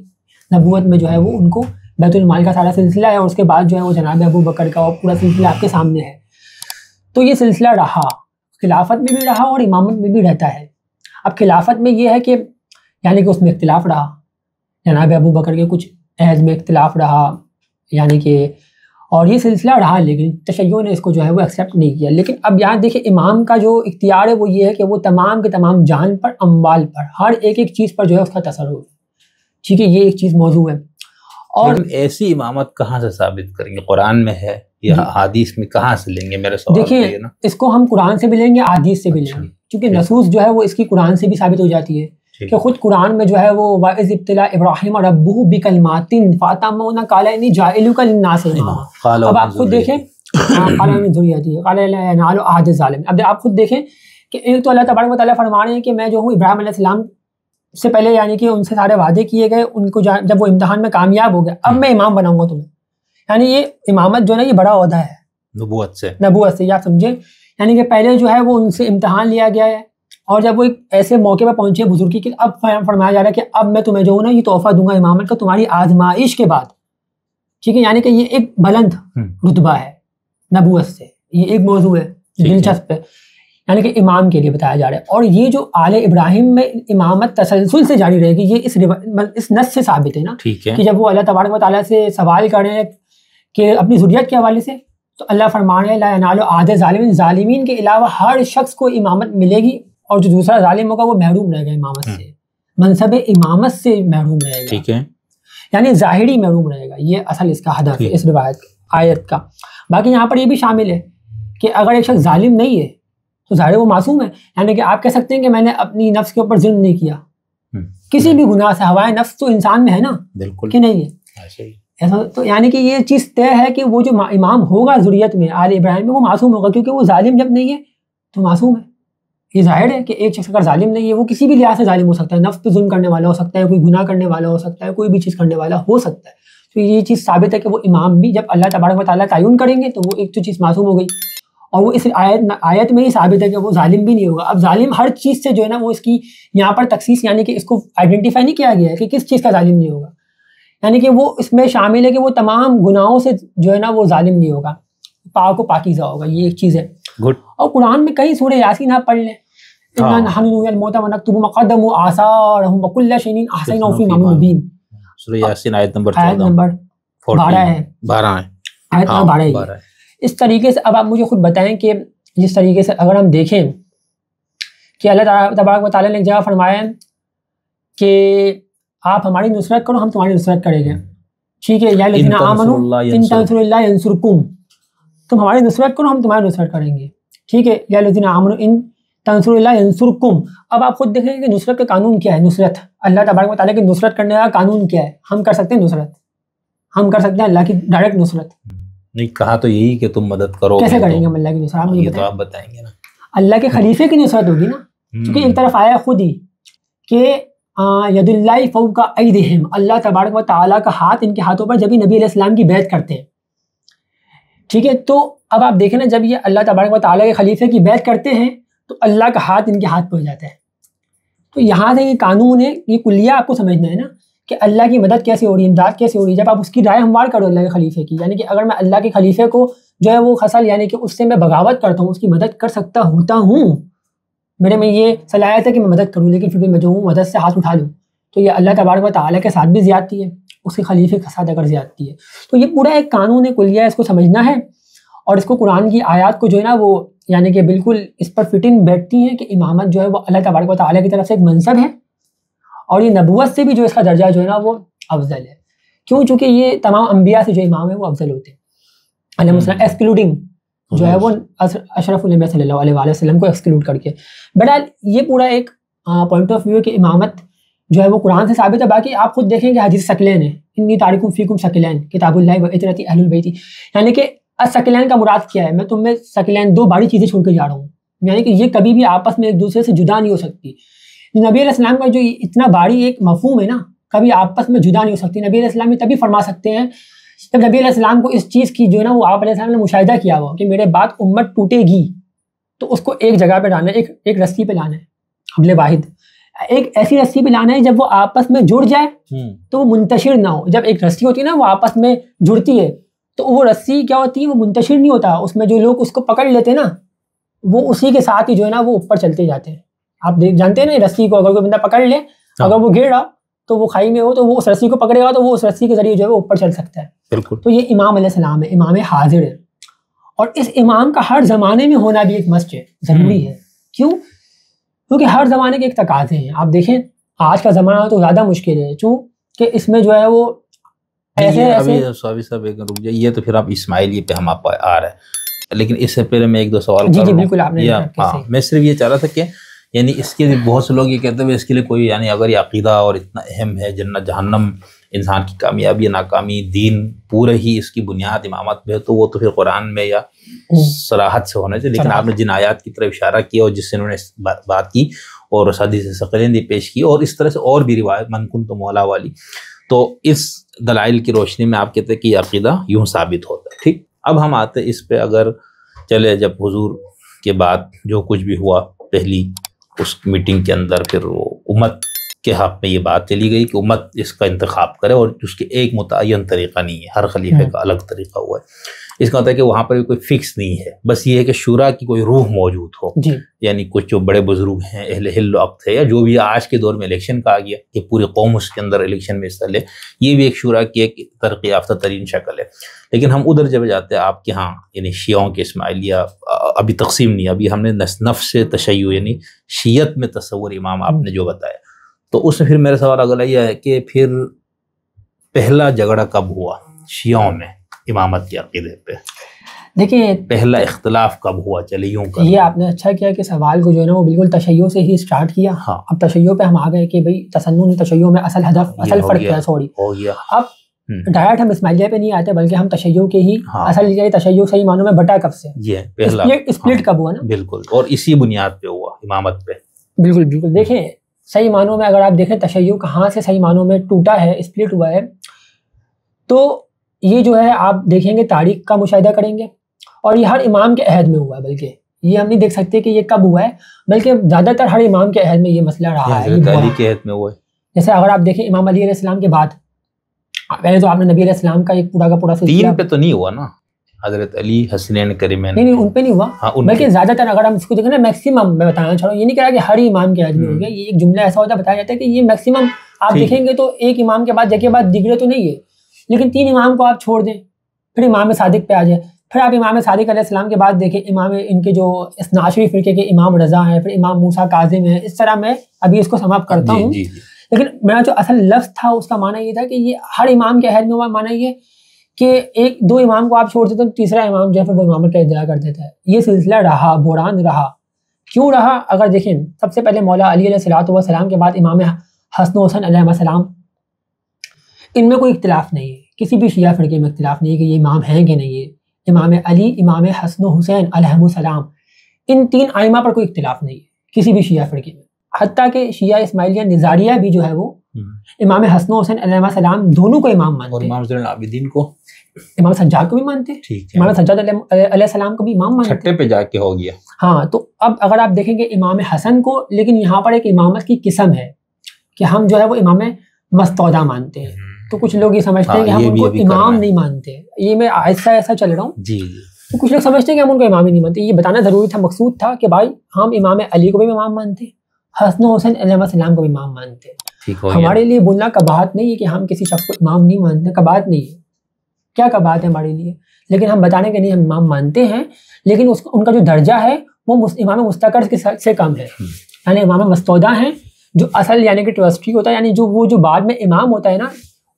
S2: نبوت میں جو ہے وہ ان کو بیت المال کا سارا سلسلہ ہے، اور اس کے بعد جو ہے وہ جناب ابو بکر کا پورا سلسلہ آپ کے سامنے ہے۔ تو یہ سلسلہ رہا، خلافت میں بھی رہا اور امامت میں بھی رہتا ہے۔ اب خلافت میں یہ ہے کہ یعنی کہ اس میں اختلاف رہا، جناب ابو بکر کے کچھ عہد میں اختلاف رہا، یعنی کہ اور یہ سلسلہ رہا، لیکن تشیع نے اس کو جو ہے وہ ایکسیپٹ نہیں کیا۔ لیکن اب یہاں دیکھیں امام کا جو اختیار ہے وہ یہ ہے کہ وہ تمام کے تمام جان پر، اموال پر، ہر ایک چیز پر جو ہے اس کا تصرف، ٹھیک ہے، یہ ایک چیز موضوع ہے۔ اور
S1: ایسی امامت کہاں سے ثابت کریں گے؟ قرآن میں ہے یا حدیث میں کہاں سے لیں گے؟ میرے سوال
S2: دیکھیے اس کو ہم قرآن سے بھی لیں گے، حدیث سے بھی لیں گے، کیونکہ نصوص جو ہے وہ اس کی قرآن سے بھی ثابت ہو جاتی ہے کہ خود قرآن میں جو ہے وہ وَإِذِ ابْتَلَىٰ إِبْرَاهِيمَ رَبُّهُ بِكَلِمَاتٍ فَأَتَمَّهُنَّ قَالَ إِنِّي جَاعِلُكَ لِلنَّاسِ إِمَامًا۔ اب آپ خود دیکھیں قال من ذریتی قال لا ينال عهد الظالمین۔ اب آپ خود دیکھیں کہ ایک تو اللہ تبارک و تعالیٰ فرما رہے ہیں کہ میں جو ہوں ابراہیم علیہ السلام سے پہلے، یعنی کہ ان سے سارے وعدے کیے گئے، ان کو جب وہ امتحان میں کامیاب ہو گئے اب میں امام بناؤں گا تمہیں، یعنی یہ امامت جو ہے نا یہ بڑا عہدہ ہے نبوت سے، یا سمجھے، یعنی کہ پہلے جو ہے وہ ان سے امتحان لیا گیا ہے، اور جب وہ ایک ایسے موقع پہ پہنچے بزرگی کے، اب فرمایا جا رہا ہے کہ اب میں تمہیں جو ہوں نا یہ تحفہ دوں گا امامت کا تمہاری آزمائش کے بعد، ٹھیک ہے، یعنی کہ یہ ایک بلند رتبہ ہے نبوت سے، یہ ایک موضوع ہے دلچسپ ہے، یعنی کہ امام کے لیے بتایا جا رہا ہے۔ اور یہ جو آل ابراہیم میں امامت تسلسل سے جاری رہے گی، یہ اس نص سے ثابت ہے نا، کہ جب وہ اللہ تبارک و تعالیٰ سے سوال کریں کہ اپنی ذریت کے حوالے سے، تو اللہ فرما رہے ہیں لا ینال عہد الظالمین، ظالمین کے علاوہ ہر شخص کو امامت ملے گی، اور جو دوسرا ظالم ہوگا وہ محروم رہے گا امامت سے، منصب امامت سے محروم رہے گا، ٹھیک ہے، یعنی ظاہری محروم رہے گا، یہ اصل اس کا ہدف ہے اس روایت آیت کا۔ باقی یہاں پر یہ بھی شامل ہے کہ اگر ایک شخص ظالم نہیں ہے تو ظاہر وہ معصوم ہے، یعنی کہ آپ کہہ سکتے ہیں کہ میں نے اپنی نفس کے اوپر ظلم نہیں کیا، کسی بھی گناہ سے، ہوائے نفس تو انسان میں ہے نا، بالکل کہ نہیں ہے ایسا، تو یعنی کہ یہ چیز طے ہے کہ وہ جو امام ہوگا ذریت میں آل ابراہیم میں وہ معصوم ہوگا، کیونکہ وہ ظالم جب نہیں ہے تو معصوم ہے۔ یہ ظاہر ہے کہ ایک شخص اگر ظالم نہیں ہے وہ کسی بھی لحاظ سے ظالم ہو سکتا ہے، نفس پہ ظلم کرنے والا ہو سکتا ہے، کوئی گناہ کرنے والا ہو سکتا ہے، کوئی بھی چیز کرنے والا ہو سکتا ہے، تو یہ چیز ثابت ہے کہ وہ امام بھی جب اللہ تبارک و تعالیٰ تعین کریں گے تو وہ ایک تو چیز معصوم ہو گئی، اور وہ اس آیت میں ہی ثابت ہے کہ وہ ظالم بھی نہیں ہوگا۔ اب ظالم ہر چیز سے جو ہے نا وہ اس کی یہاں پر تخصیص، یعنی کہ اس کو آئیڈینٹیفائی نہیں کیا گیا ہے کہ کس چیز کا ظالم نہیں ہوگا، یعنی کہ وہ اس میں شامل ہے کہ وہ تمام گناہوں سے جو ہے نا وہ ظالم نہیں ہوگا، پاک و پاکیزہ ہوگا، یہ ایک چیز ہے۔ اور قرآن میں کئی سورہ یاسین آپ پڑھ لیں، اِنَّا نَحْنُ نُحْيِي الْمَوْتَىٰ وَنَكْتُبُ مَا قَدَّمُوا وَآثَارَهُمْ وَكُلَّ شَيْءٍ أَحْصَيْنَاهُ فِي إِمَامٍ مُبِينٍ۔
S1: سورہ یاسین آیت نمبر
S2: 12 ہے، آیت نمبر 12 ہے۔ اس طریقے سے اب آپ مجھے خود بتائیں کہ جس طریقے سے اگر ہم دیکھیں کہ اللہ تبارک و تعالیٰ نے ایک جگہ فرمایا ہے کہ آپ ہماری نصرت کرو ہم تمہاری نصرت کریں گے، ٹھیک ہے، یا الذین آمنوا ان تنصروا اللہ ینصرکم، تم ہماری نصرت کرو ہم تمہاری نصرت کریں گے، ٹھیک ہے، یا الذین آمنوا ان تنصروا اللہ ینصرکم۔ اب آپ خود دیکھیں کہ نصرت کا قانون کیا ہے، نصرت اللہ تبارک و تعالیٰ کی نصرت کرنے کا قانون کیا ہے، ہم کر سکتے ہیں نصرت، ہم کر سکتے ہیں اللہ کی ڈائریکٹ نصرت نہیں،
S1: کہا تو یہی کہ تم مدد کرو،
S2: کیسے کریں گے ہم اللہ کی نصرت؟
S1: یہ تو آپ بتائیں گے نا،
S2: اللہ کے خلیفے کی نصرت ہوگی نا، کیونکہ ایک طرف آیا خود ہی کہ ید اللہ فوق ایدیہم، اللہ تبارک و تعالیٰ کا ہاتھ ان کے ہاتھوں پر جب ہی نبی علیہ السلام کی بیعت کرتے ہیں، ٹھیک ہے، تو اب آپ دیکھیں نا جب یہ اللہ تبارک و تعالیٰ کے خلیفے کی بیعت کرتے ہیں تو اللہ کا ہاتھ ان کے ہاتھ پہ ہو جاتا ہے۔ تو یہاں سے یہ قانون ہے، یہ کلیہ آپ کو سمجھنا ہے نا کہ اللہ کی مدد کیسے ہو رہی ہے، امداد کیسے ہو رہی ہے، جب آپ اس کی رائے ہموار کرو اللہ کے خلیفے کی، یعنی کہ اگر میں اللہ کے خلیفے کو جو ہے وہ خصل، یعنی کہ اس سے میں بغاوت کرتا ہوں، اس کی مدد کر سکتا ہوتا ہوں، میرے میں یہ صلاحیت ہے کہ میں مدد کروں، لیکن پھر بھی میں جو ہوں مدد سے ہاتھ اٹھا لوں، تو یہ اللہ تبارک و تعالیٰ کے ساتھ بھی زیادتی ہے، اس کے خلیفے کے ساتھ اگر زیادتی ہے، تو یہ پورا ایک قانون ہے کلیہ ہے، اس کو سمجھنا ہے، اور اس کو قرآن کی آیات کو جو ہے نا وہ یعنی کہ بالکل اس پر فٹنگ بیٹھتی ہیں کہ امامت جو ہے وہ اللہ تبارک و تعالیٰ کی طرف سے ایک منصب ہے، اور یہ نبوت سے بھی جو اس کا درجہ جو ہے نا وہ افضل ہے، کیوں؟ چونکہ یہ تمام انبیاء سے جو امام ہے وہ افضل ہوتے ہیں علیہ السلام، ایکسکلوڈنگ جو ہے وہ اشرف الانبیاء صلی اللہ علیہ وسلم کو ایکسکلوڈ کر کے. بہرحال یہ پورا ایک پوائنٹ آف ویو ہے کہ امامت جو ہے وہ قرآن سے ثابت ہے. باقی آپ خود دیکھیں کہ حدیث ثقلین ہے، انی تارکم فیکم ثقلین کتاب اللہ و اطرۃ اہل البیت، یعنی کہ ثقلین کا مراد کیا ہے؟ میں تم میں ثقلین 2 بڑی چیزیں چھوڑ کے جا رہا ہوں، یعنی کہ یہ کبھی بھی آپس میں ایک دوسرے سے جدا نہیں ہو سکتی. نبی علیہ السلام کا جو اتنا باری ایک مفہوم ہے نا، کبھی آپس میں جدا نہیں ہو سکتی. نبی علیہ السلام یہ تبھی فرما سکتے ہیں جب نبی علیہ السلام کو اس چیز کی جو ہے نا وہ آپ علیہ السلام نے مشاہدہ کیا ہوا کہ میرے بعد امت ٹوٹے گی، تو اس کو ایک جگہ پہ لانا ہے، ایک رسی پہ لانا ہے، حبل واحد، ایک ایسی رسی پہ لانا ہے جب وہ آپس میں جڑ جائے تو وہ منتشر نہ ہو. جب ایک رسی ہوتی ہے نا وہ آپس میں جڑتی ہے تو وہ رسی کیا ہوتی ہے، وہ منتشر نہیں ہوتا، اس میں جو لوگ اس کو پکڑ لیتے ہیں نا وہ اسی کے ساتھ ہی جو ہے نا وہ اوپر چلتے جاتے ہیں. آپ جانتے ہیں نا رسی کو اگر کوئی بندہ پکڑ لے، اگر وہ گر رہا تو وہ کھائی میں ہو تو وہ اس رسی کو پکڑے گا تو وہ اس رسی کے ذریعے جو ہے وہ اوپر چل سکتا ہے. بالکل. تو یہ امام علیہ السلام ہے، امام حاضر ہے، اور اس امام کا ہر زمانے میں ہونا بھی ایک مسٹ ہے، ضروری ہے. کیوں؟ کیونکہ ہر زمانے کے ایک تقاضے ہیں. آپ دیکھیں آج کا زمانہ تو زیادہ مشکل ہے، چونکہ اس میں جو ہے وہ ایسے
S1: یہ تو پھر آپ اسماعیلی پہ ہم آپ آ رہے ہیں، لیکن اس سے پہلے میں 1-2 سوال
S2: جی بالکل آپ نے
S1: میں صرف یہ چاہ رہا تھا کہ یعنی اس کے بہت سے لوگ یہ کہتے ہیں اس کے لیے کوئی یعنی اگر یہ عقیدہ اور اتنا اہم ہے، جنت جہنم انسان کی کامیابی ناکامی، دین پورے ہی اس کی بنیاد امامت میں ہے، تو وہ تو پھر قرآن میں یا صراحت سے ہونا چاہیے. لیکن آپ نے جن آیات کی طرف اشارہ کیا اور جس سے انہوں نے بات کی اور حدیث ثقلین بھی پیش کی اور اس طرح سے اور بھی روایت من کنت مولا والی، تو اس دلائل کی روشنی میں آپ کہتے ہیں کہ یہ عقیدہ یوں ثابت ہوتا ہے. ٹھیک، اب ہم آتے اس پہ. اگر چلے جب حضور کے بعد جو کچھ بھی ہوا پہلی اس میٹنگ کے اندر، پھر وہ امت کے حق میں یہ بات چلی گئی کہ امت اس کا انتخاب کرے اور اس کے ایک متعین طریقہ نہیں ہے، ہر خلیفے کا الگ طریقہ ہوا ہے. اس کا مطلب ہے کہ وہاں پر کوئی فکس نہیں ہے، بس یہ ہے کہ شورا کی کوئی روح موجود ہو. یعنی کچھ جو بڑے بزرگ ہیں، اہل حل و عقد ہے، یا جو بھی آج کے دور میں الیکشن کا آ گیا کہ پوری قوم اس کے اندر الیکشن میں حصہ لے، یہ بھی ایک شورا کی ایک ترقی یافتہ ترین شکل ہے. لیکن ہم ادھر جب جاتے ہیں آپ کے ہاں یعنی شیعوں کے اسماعیلیہ ابھی تقسیم نہیں، ابھی ہم نے نفس تشیع یعنی شیعت میں تصور امام آپ نے جو بتایا، تو اس میں پھر میرا سوال اگلا یہ ہے کہ پھر پہلا جھگڑا کب ہوا شیعوں میں امامت کے عقیدے پہ؟
S2: دیکھیں
S1: پہلا اختلاف کب ہوا؟ چلے یوں کر،
S2: یہ آپ نے اچھا کیا کہ سوال کو جو ہے نا وہ بالکل تشیع سے ہی اسٹارٹ کیا. اب تشیع پہ ہم آ گئے کہ بھئی تسنن تشیع میں اصل ہدف اصل فرق کیا ہے. سوری ہو گیا. اب ڈائریکٹ ہم اسماعیلیہ پہ نہیں آتے بلکہ ہم تشیع کے ہی اصل یہ تشیع صحیح معنوں میں بٹا کب سے،
S1: یہ پہلا
S2: اسپلٹ کب ہوا نا.
S1: بالکل، اور اسی بنیاد پہ ہوا امامت پہ.
S2: بالکل بالکل. دیکھیں صحیح معنوں میں اگر آپ دیکھیں تشیع کہاں سے صحیح معنوں میں ٹوٹا ہے، اسپلٹ ہوا ہے، تو یہ جو ہے آپ دیکھیں گے تاریخ کا مشاہدہ کریں گے اور یہ ہر امام کے عہد میں ہوا ہے. بلکہ یہ ہم نہیں دیکھ سکتے کہ یہ کب ہوا ہے، بلکہ زیادہ تر ہر امام کے عہد میں یہ مسئلہ رہا ہے.
S1: علی کے عہد میں ہوا ہے.
S2: جیسے اگر آپ دیکھیں امام علی علیہ السلام کے بعد پہلے تو آپ نے نبی علیہ السلام کا ایک پورا کا پورا سلسلہ،
S1: تین پہ تو نہیں ہوا نا، حضرت علی حسنین کریمین،
S2: نہیں ان پہ نہیں ہوا، بلکہ زیادہ تر اگر ہم اس کو دیکھیں نا میکسیمم، میں بتانا چاہ رہا ہوں یہ نہیں کہہ رہا کہ ہر امام کے عہد میں ہو گیا، یہ ایک جملہ ایسا ہوتا ہے بتایا جاتا ہے کہ یہ میکسیمم آپ دیکھیں گے تو ایک امام کے بعد جگہ بعد دیگرے تو نہیں ہے، لیکن 3 امام کو آپ چھوڑ دیں پھر امام صادق پہ آ جائے، پھر آپ امام صادق علیہ السلام کے بعد دیکھیں امام ان کے جو اثنا عشری فرقے کے امام رضا ہیں، پھر امام موسیٰ کاظم ہیں. اس طرح میں ابھی اس کو سماپت کرتا ہوں. لیکن میرا جو اصل لفظ تھا اس کا معنی یہ تھا کہ یہ ہر امام کے عہد میں ہوا. معنی یہ کہ 1-2 امام کو آپ چھوڑ دیتے ہیں تو تیسرا امام جو ہے پھر وہ امامت کا ادعا کر دیتا ہے. یہ سلسلہ رہا، بحران رہا. کیوں رہا؟ اگر دیکھیں سب سے پہلے مولا علی علیہ الصلوۃ والسلام کے بعد امام حسن و حسین علیہ السلام، ان میں کوئی اختلاف نہیں ہے، کسی بھی شیعہ فرقے میں اختلاف نہیں ہے کہ یہ امام ہیں کہ نہیں ہے. امام علی، امام حسن و حسین علیہ السلام، ان 3 ائمہ پر کوئی اختلاف نہیں ہے کسی بھی شیعہ فرقے میں. حتیٰ کہ شیعہ اسماعیلیہ نظاریہ بھی جو ہے وہ امام حسن و حسین علیہ السلام دونوں کو امام مانتے ہیں، اور
S1: امام زین العابدین کو،
S2: امام سجاد کو بھی مانتے ہیں، امام سجاد علیہ السلام کو بھی امام مانتے ہیں.
S1: چھٹے پہ جا کے ہو گیا.
S2: ہاں، تو اب اگر آپ دیکھیں گے امام حسن کو، لیکن یہاں پر ایک امامت کی قسم ہے کہ ہم جو ہے وہ امام مستودع مانتے ہیں. تو کچھ لوگ یہ سمجھتے ہیں کہ ہم ان کو امام نہیں مانتے. یہ میں ایسا ایسا چل رہا ہوں. تو کچھ لوگ سمجھتے ہیں کہ ہم ان کو امام ہی نہیں مانتے. یہ بتانا ضروری تھا، مقصود تھا کہ بھائی ہم امام علی کو بھی امام مانتے ہیں، حسن و حسین علیہ السلام کو بھی امام مانتے ہیں. ہمارے لیے بولنا کباہت نہیں ہے کہ ہم کسی شخص کو امام نہیں مانتے. کباہت نہیں ہے، کیا کباہت ہے ہمارے لیے؟ لیکن ہم بتانے کے نہیں ہم امام مانتے ہیں، لیکن ان کا جو درجہ ہے وہ امام مستقر سے کم ہے. یعنی امام مستودع ہیں جو اصل یعنی کہ ٹرسٹی ہوتا ہے، یعنی جو وہ جو بعد میں امام ہوتا ہے نا،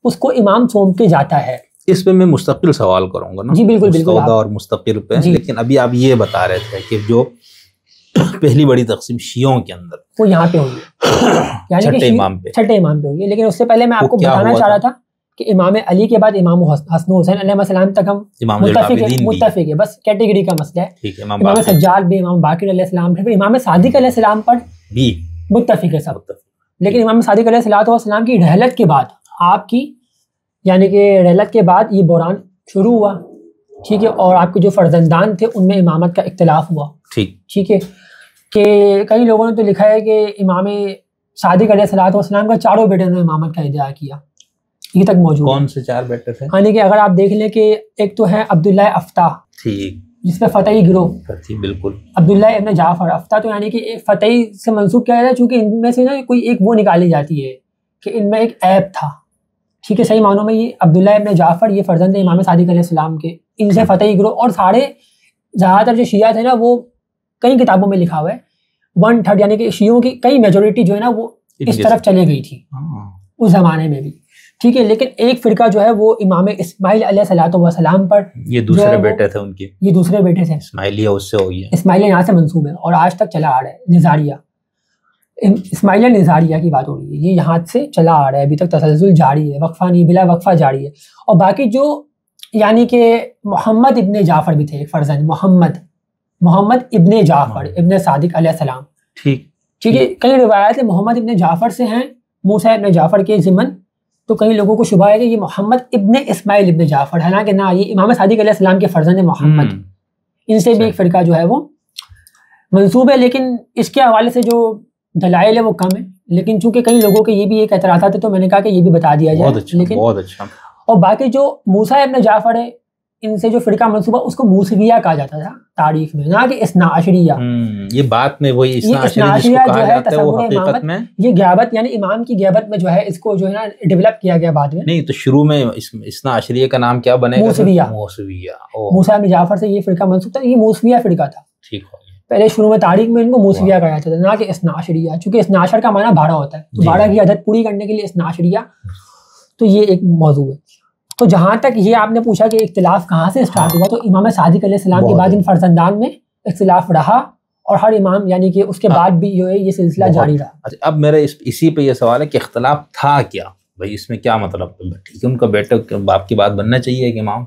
S2: اس کو امام سونپ کے جاتا ہے.
S1: اس پہ میں مستقل سوال کروں گا نا.
S2: جی بالکل
S1: مستودع اور مستقل پہ. لیکن ابھی آپ یہ بتا رہے تھے کہ جو پہلی بڑی تقسیم شیعوں کے اندر
S2: وہ یہاں پہ ہوئی یعنی
S1: چھٹے امام پہ
S2: ہوئی. لیکن اس سے پہلے میں آپ کو بتانا چاہ رہا تھا کہ امام علی کے بعد امام حسن و حسین علیہ السلام تک ہم متفق ہے. بس کیٹیگری کا مسئلہ ہے. امام سجاد بھی، امام باقر علیہ السلام بھی، امام صادق علیہ السلام پر بھی متفق ہے سب. لیکن امام صادق علیہ السلام کی رحلت کے بعد، آپ کی یعنی کہ رحلت کے بعد یہ بحران شروع ہوا. ٹھیک ہے. اور آپ کے جو فرزندان تھے ان میں امامت کا اختلاف ہوا. ٹھیک ہے. کہ کئی لوگوں نے تو لکھا ہے کہ امام صادق علیہ السلام کا چاروں بیٹے نے امامت کا ادعا کیا. یہ تک موجود. کون
S1: سے 4 بیٹے تھے؟
S2: یعنی کہ اگر آپ دیکھ لیں کہ ایک تو ہے عبداللہ افتح،
S1: ٹھیک،
S2: جس پہ فتحی گروہ.
S1: بالکل.
S2: عبداللہ ابن جعفر افتح تو یعنی کہ فتحی سے منسوب کیا جاتا ہے، چونکہ ان میں سے نا کوئی ایک وہ نکالی جاتی ہے کہ ان میں ایک عیب تھا. ٹھیک ہے. صحیح معنوں میں یہ عبداللہ ابن جعفر یہ فرزند امام صادق علیہ السلام کے، ان سے فتحی گروہ. اور سارے زیادہ تر جو شیعہ تھے نا وہ کئی کتابوں میں لکھا ہوا ہے 1/3 یعنی کہ شیعوں کی کئی میجورٹی جو ہے نا وہ اس طرف چلے گئی تھی اس زمانے میں بھی. ٹھیک ہے. لیکن ایک فرقہ جو ہے وہ امام اسماعیل علیہ السلام پر،
S1: یہ دوسرے بیٹے تھے ان کے،
S2: یہ دوسرے بیٹے تھے.
S1: اسماعیلیہ اس سے ہوئی ہے.
S2: اسماعیلیہ یہاں سے منسوب ہے اور آج تک چلا آ رہا ہے. نظاریہ، اسماعیلیہ نظاریہ کی بات ہو رہی ہے، یہ یہاں سے چلا آ رہا ہے ابھی تک، تسلسل جاری ہے، وقفہ نہیں، بلا وقفہ جاری ہے. اور باقی جو یعنی کہ محمد ابن جعفر بھی تھے ایک فرزند، محمد ابن جعفر ابن صادق علیہ السلام. ٹھیک ہے. کئی روایات محمد ابن جعفر سے ہیں، موسیٰ ابن جعفر کے ضمن. تو کئی لوگوں کو شبہ ہے کہ یہ محمد ابن اسماعیل ابن جعفر، حالانکہ نہ، یہ امام صادق علیہ السلام کے فرزند محمد. ان سے بھی ایک فرقہ جو ہے وہ منسوب ہے. لیکن اس کے حوالے سے جو دلائل ہے وہ کم ہے. لیکن چونکہ کئی لوگوں کے یہ بھی ایک اعتراضات ہے تو میں نے کہا کہ یہ بھی بتا دیا جائے.
S1: بہت اچھا.
S2: اور باقی جو موسیٰ ابن جعفر ہے، ان سے جو فرقہ منصوبہ اس کو موسویہ کہا جاتا تھا تاریخ میں، نہ کہ اثنا عشریہ.
S1: یہ بات میں وہی اثنا عشریہ جو ہے تصور امامت میں،
S2: یہ غیبت یعنی امام کی غیبت میں جو ہے اس کو جو ہے نا ڈیولپ کیا گیا بعد میں.
S1: نہیں تو شروع میں اثنا عشریہ کا نام کیا بنے گا؟
S2: موسویہ. موسیٰ ابن جعفر سے یہ فرقہ منسوب تھا، یہ موسویہ فرقہ تھا.
S1: ٹھیک ہو.
S2: پہلے شروع میں تاریخ میں ان کو موسویہ کہا جاتا تھا، نہ کہ اثنا عشریہ، چونکہ اثنا عشر کا معنی 12 ہوتا ہے، تو 12 کی عدد پوری کرنے کے لیے اثنا عشریہ. تو یہ ایک موضوع ہے. تو جہاں تک یہ آپ نے پوچھا کہ اختلاف کہاں سے اسٹارٹ ہوا، تو امام صادق علیہ السلام کے بعد ان فرزندان میں اختلاف رہا، اور ہر امام یعنی کہ اس کے بعد بھی جو ہے یہ سلسلہ جاری رہا.
S1: اچھا، اب میرا اسی پہ یہ سوال ہے کہ اختلاف تھا کیا بھائی؟ اس میں کیا مطلب؟ ٹھیک ہے، ان کا بیٹا باپ کی بات بننا چاہیے کہ امام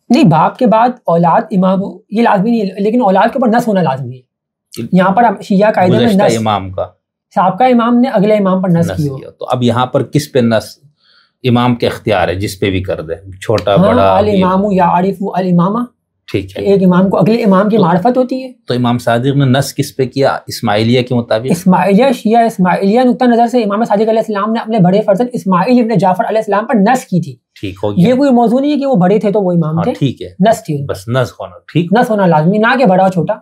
S2: نہیں، باپ کے بعد اولاد امام ہو یہ لازمی نہیں ہے، لیکن اولاد کے اوپر نس ہونا لازمی ہے. یہاں پر شیعہ قاعدے میں نس
S1: امام کا،
S2: سابقہ امام نے اگلے امام پر نس کیا.
S1: تو اب یہاں پر کس پہ نس؟ امام کے اختیار ہے، جس پہ بھی کر دے، چھوٹا بڑا.
S2: الامام یعرف الامامہ.
S1: ٹھیک ہے.
S2: ایک امام کو اگلے امام کی معرفت ہوتی ہے.
S1: تو امام صادق نے نس کس پہ کیا؟ اسماعیلیہ کے مطابق.
S2: اسماعیلیہ، شیعہ اسماعیلیہ نقطہ نظر سے امام صادق علیہ السلام نے اپنے بڑے فرزند اسماعیل ابن جعفر علیہ السلام پر نس کی تھی.
S1: ٹھیک ہو گیا.
S2: یہ کوئی موضوع نہیں ہے کہ وہ بڑے تھے تو وہ امام تھے.
S1: ٹھیک ہے،
S2: نس تھی،
S1: بس نس ہونا. ٹھیک،
S2: نس ہونا لازمی، نہ کہ بڑا چھوٹا.